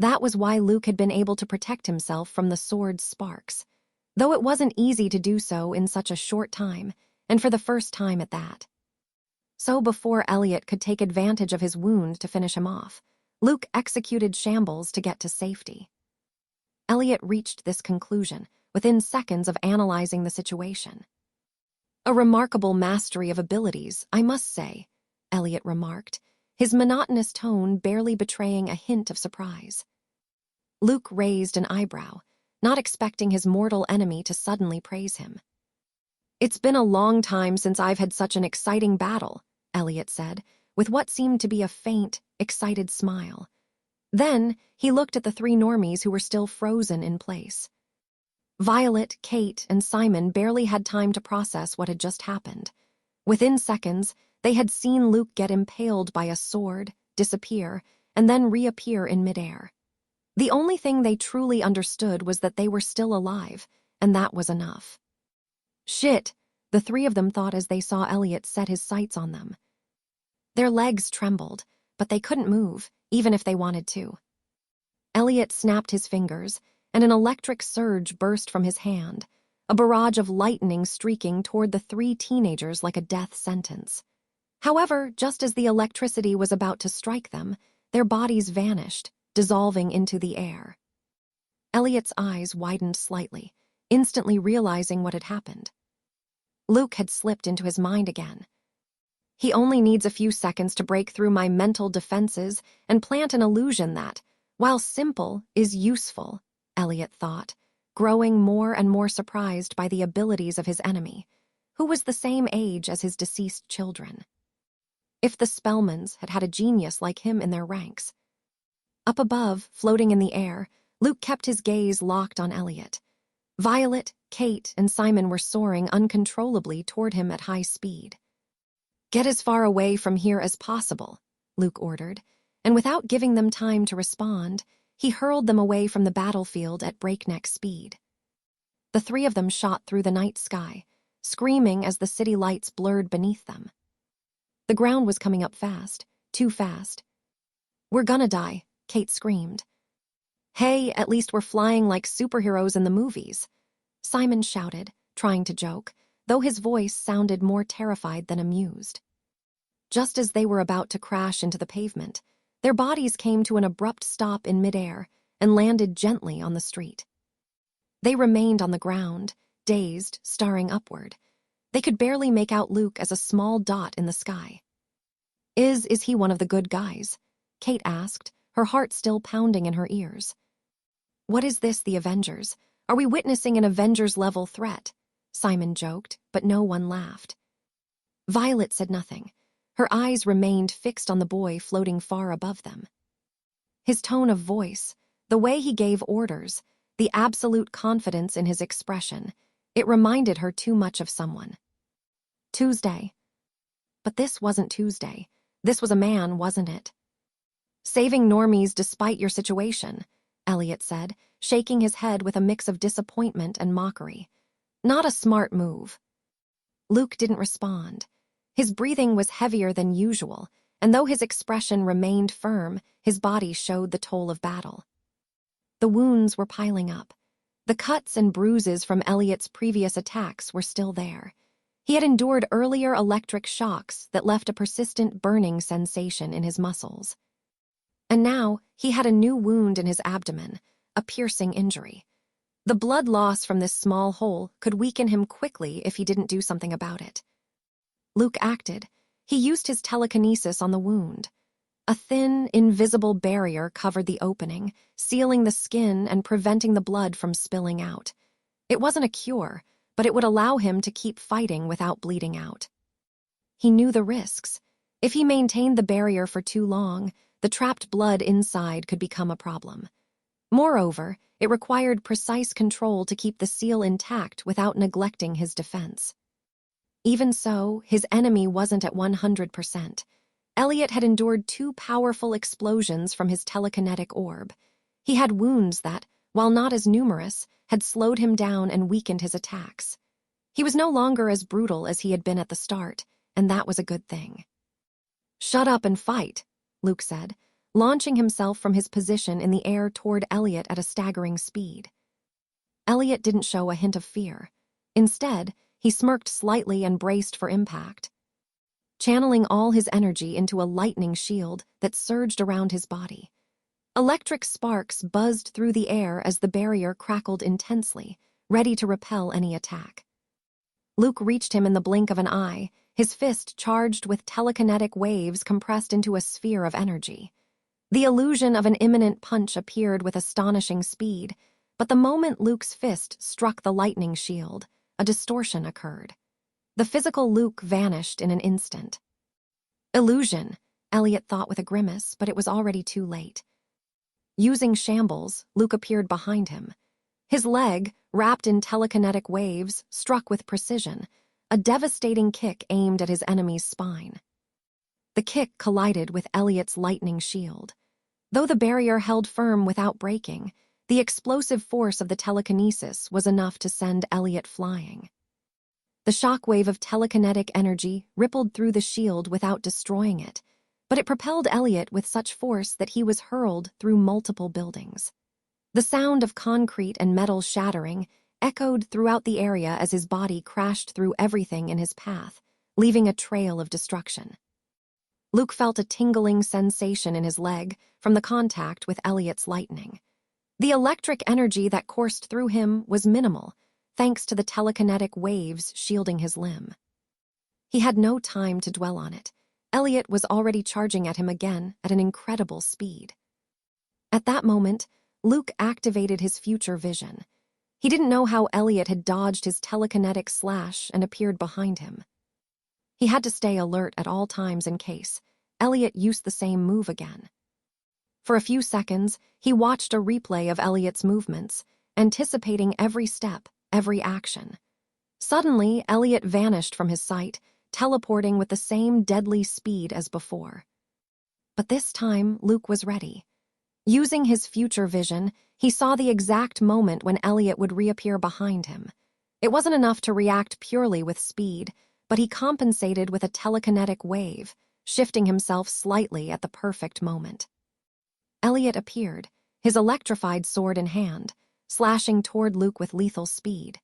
That was why Luke had been able to protect himself from the sword's sparks, though it wasn't easy to do so in such a short time, and for the first time at that. So before Elliot could take advantage of his wound to finish him off, Luke executed shambles to get to safety. Elliot reached this conclusion within seconds of analyzing the situation. A remarkable mastery of abilities, I must say, Elliot remarked, his monotonous tone barely betraying a hint of surprise. Luke raised an eyebrow, not expecting his mortal enemy to suddenly praise him. It's been a long time since I've had such an exciting battle, Elliot said, with what seemed to be a faint, excited smile. Then he looked at the three normies who were still frozen in place. Violet, Kate, and Simon barely had time to process what had just happened. Within seconds, they had seen Luke get impaled by a sword, disappear, and then reappear in midair. The only thing they truly understood was that they were still alive, and that was enough. Shit, the three of them thought as they saw Elliot set his sights on them. Their legs trembled, but they couldn't move, even if they wanted to. Elliot snapped his fingers, and an electric surge burst from his hand, a barrage of lightning streaking toward the three teenagers like a death sentence. However, just as the electricity was about to strike them, their bodies vanished, dissolving into the air. Elliot's eyes widened slightly, instantly realizing what had happened. Luke had slipped into his mind again. He only needs a few seconds to break through my mental defenses and plant an illusion that, while simple, is useful, Elliot thought, growing more and more surprised by the abilities of his enemy, who was the same age as his deceased children. If the Spellmans had had a genius like him in their ranks. Up above, floating in the air, Luke kept his gaze locked on Elliot. Violet, Kate, and Simon were soaring uncontrollably toward him at high speed. "Get as far away from here as possible," Luke ordered, and without giving them time to respond, he hurled them away from the battlefield at breakneck speed. The three of them shot through the night sky, screaming as the city lights blurred beneath them. The ground was coming up fast, too fast. "We're gonna die," Kate screamed. "Hey, at least we're flying like superheroes in the movies," Simon shouted, trying to joke, though his voice sounded more terrified than amused. Just as they were about to crash into the pavement, their bodies came to an abrupt stop in midair and landed gently on the street. They remained on the ground, dazed, staring upward. They could barely make out Luke as a small dot in the sky. Is he one of the good guys?" Kate asked, her heart still pounding in her ears. "What is this, the Avengers? Are we witnessing an Avengers-level threat?" Simon joked, but no one laughed. Violet said nothing. Her eyes remained fixed on the boy floating far above them. His tone of voice, the way he gave orders, the absolute confidence in his expression, it reminded her too much of someone. Tuesday. But this wasn't Tuesday. This was a man, wasn't it? "Saving normies despite your situation," Elliot said, shaking his head with a mix of disappointment and mockery. "Not a smart move." Luke didn't respond. His breathing was heavier than usual, and though his expression remained firm, his body showed the toll of battle. The wounds were piling up. The cuts and bruises from Elliot's previous attacks were still there. He had endured earlier electric shocks that left a persistent burning sensation in his muscles. And now he had a new wound in his abdomen, a piercing injury. The blood loss from this small hole could weaken him quickly if he didn't do something about it. Luke acted. He used his telekinesis on the wound. A thin, invisible barrier covered the opening, sealing the skin and preventing the blood from spilling out. It wasn't a cure, but it would allow him to keep fighting without bleeding out. He knew the risks. If he maintained the barrier for too long, the trapped blood inside could become a problem. Moreover, it required precise control to keep the seal intact without neglecting his defense. Even so, his enemy wasn't at 100%. Elliot had endured 2 powerful explosions from his telekinetic orb. He had wounds that, while not as numerous, had slowed him down and weakened his attacks. He was no longer as brutal as he had been at the start, and that was a good thing. "Shut up and fight," Luke said, launching himself from his position in the air toward Elliot at a staggering speed. Elliot didn't show a hint of fear. Instead, he smirked slightly and braced for impact, channeling all his energy into a lightning shield that surged around his body. Electric sparks buzzed through the air as the barrier crackled intensely, ready to repel any attack. Luke reached him in the blink of an eye, his fist charged with telekinetic waves compressed into a sphere of energy. The illusion of an imminent punch appeared with astonishing speed, but the moment Luke's fist struck the lightning shield, a distortion occurred. The physical Luke vanished in an instant. Illusion, Elliot thought with a grimace, but it was already too late. Using shambles, Luke appeared behind him. His leg, wrapped in telekinetic waves, struck with precision, a devastating kick aimed at his enemy's spine. The kick collided with Elliot's lightning shield. Though the barrier held firm without breaking, the explosive force of the telekinesis was enough to send Elliot flying. The shockwave of telekinetic energy rippled through the shield without destroying it, but it propelled Elliot with such force that he was hurled through multiple buildings. The sound of concrete and metal shattering echoed throughout the area as his body crashed through everything in his path, leaving a trail of destruction. Luke felt a tingling sensation in his leg from the contact with Elliot's lightning. The electric energy that coursed through him was minimal, thanks to the telekinetic waves shielding his limb. He had no time to dwell on it. Elliot was already charging at him again at an incredible speed. At that moment, Luke activated his future vision. He didn't know how Elliot had dodged his telekinetic slash and appeared behind him. He had to stay alert at all times in case Elliot used the same move again. For a few seconds, he watched a replay of Elliot's movements, anticipating every step, every action. Suddenly, Elliot vanished from his sight, teleporting with the same deadly speed as before. But this time, Luke was ready. Using his future vision, he saw the exact moment when Elliot would reappear behind him. It wasn't enough to react purely with speed, but he compensated with a telekinetic wave, shifting himself slightly at the perfect moment. Elliot appeared, his electrified sword in hand, slashing toward Luke with lethal speed.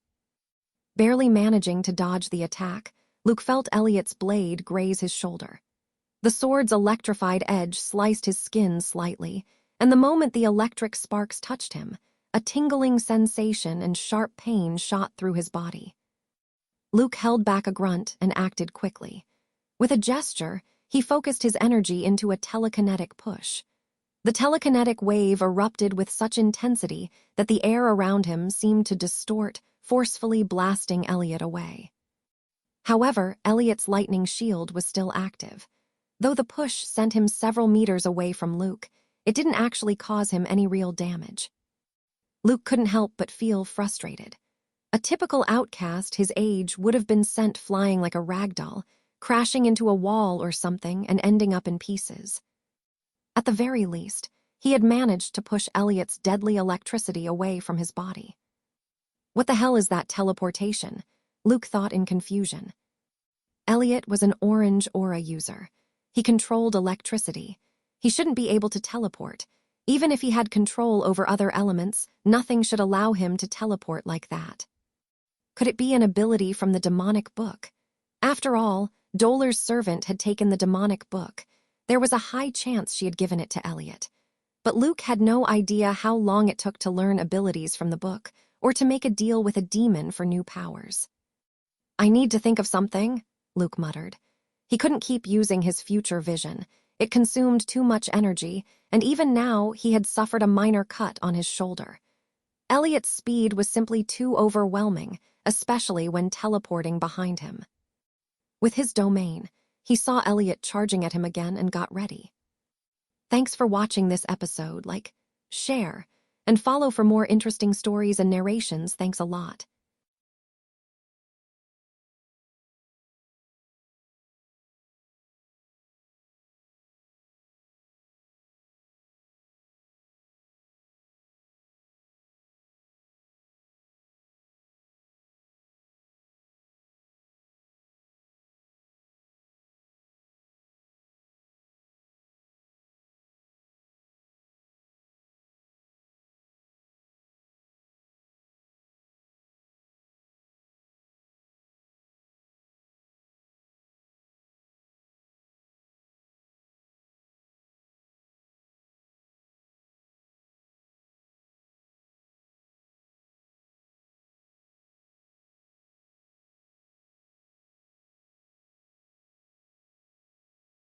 Barely managing to dodge the attack, Luke felt Elliot's blade graze his shoulder. The sword's electrified edge sliced his skin slightly, and the moment the electric sparks touched him, a tingling sensation and sharp pain shot through his body. Luke held back a grunt and acted quickly. With a gesture, he focused his energy into a telekinetic push. The telekinetic wave erupted with such intensity that the air around him seemed to distort, forcefully blasting Elliot away. However, Elliot's lightning shield was still active. Though the push sent him several meters away from Luke, it didn't actually cause him any real damage. Luke couldn't help but feel frustrated. A typical outcast his age would have been sent flying like a ragdoll, crashing into a wall or something and ending up in pieces. At the very least, he had managed to push Elliot's deadly electricity away from his body. What the hell is that teleportation? Luke thought in confusion. Elliot was an orange aura user. He controlled electricity. He shouldn't be able to teleport. Even if he had control over other elements, nothing should allow him to teleport like that. Could it be an ability from the demonic book? After all, Dolar's servant had taken the demonic book. There was a high chance she had given it to Elliot. But Luke had no idea how long it took to learn abilities from the book, or to make a deal with a demon for new powers. "I need to think of something," Luke muttered. He couldn't keep using his future vision. It consumed too much energy, and even now he had suffered a minor cut on his shoulder. Elliot's speed was simply too overwhelming, especially when teleporting behind him. With his domain, he saw Elliot charging at him again and got ready. Thanks for watching this episode. Like, share, and follow for more interesting stories and narrations. Thanks a lot.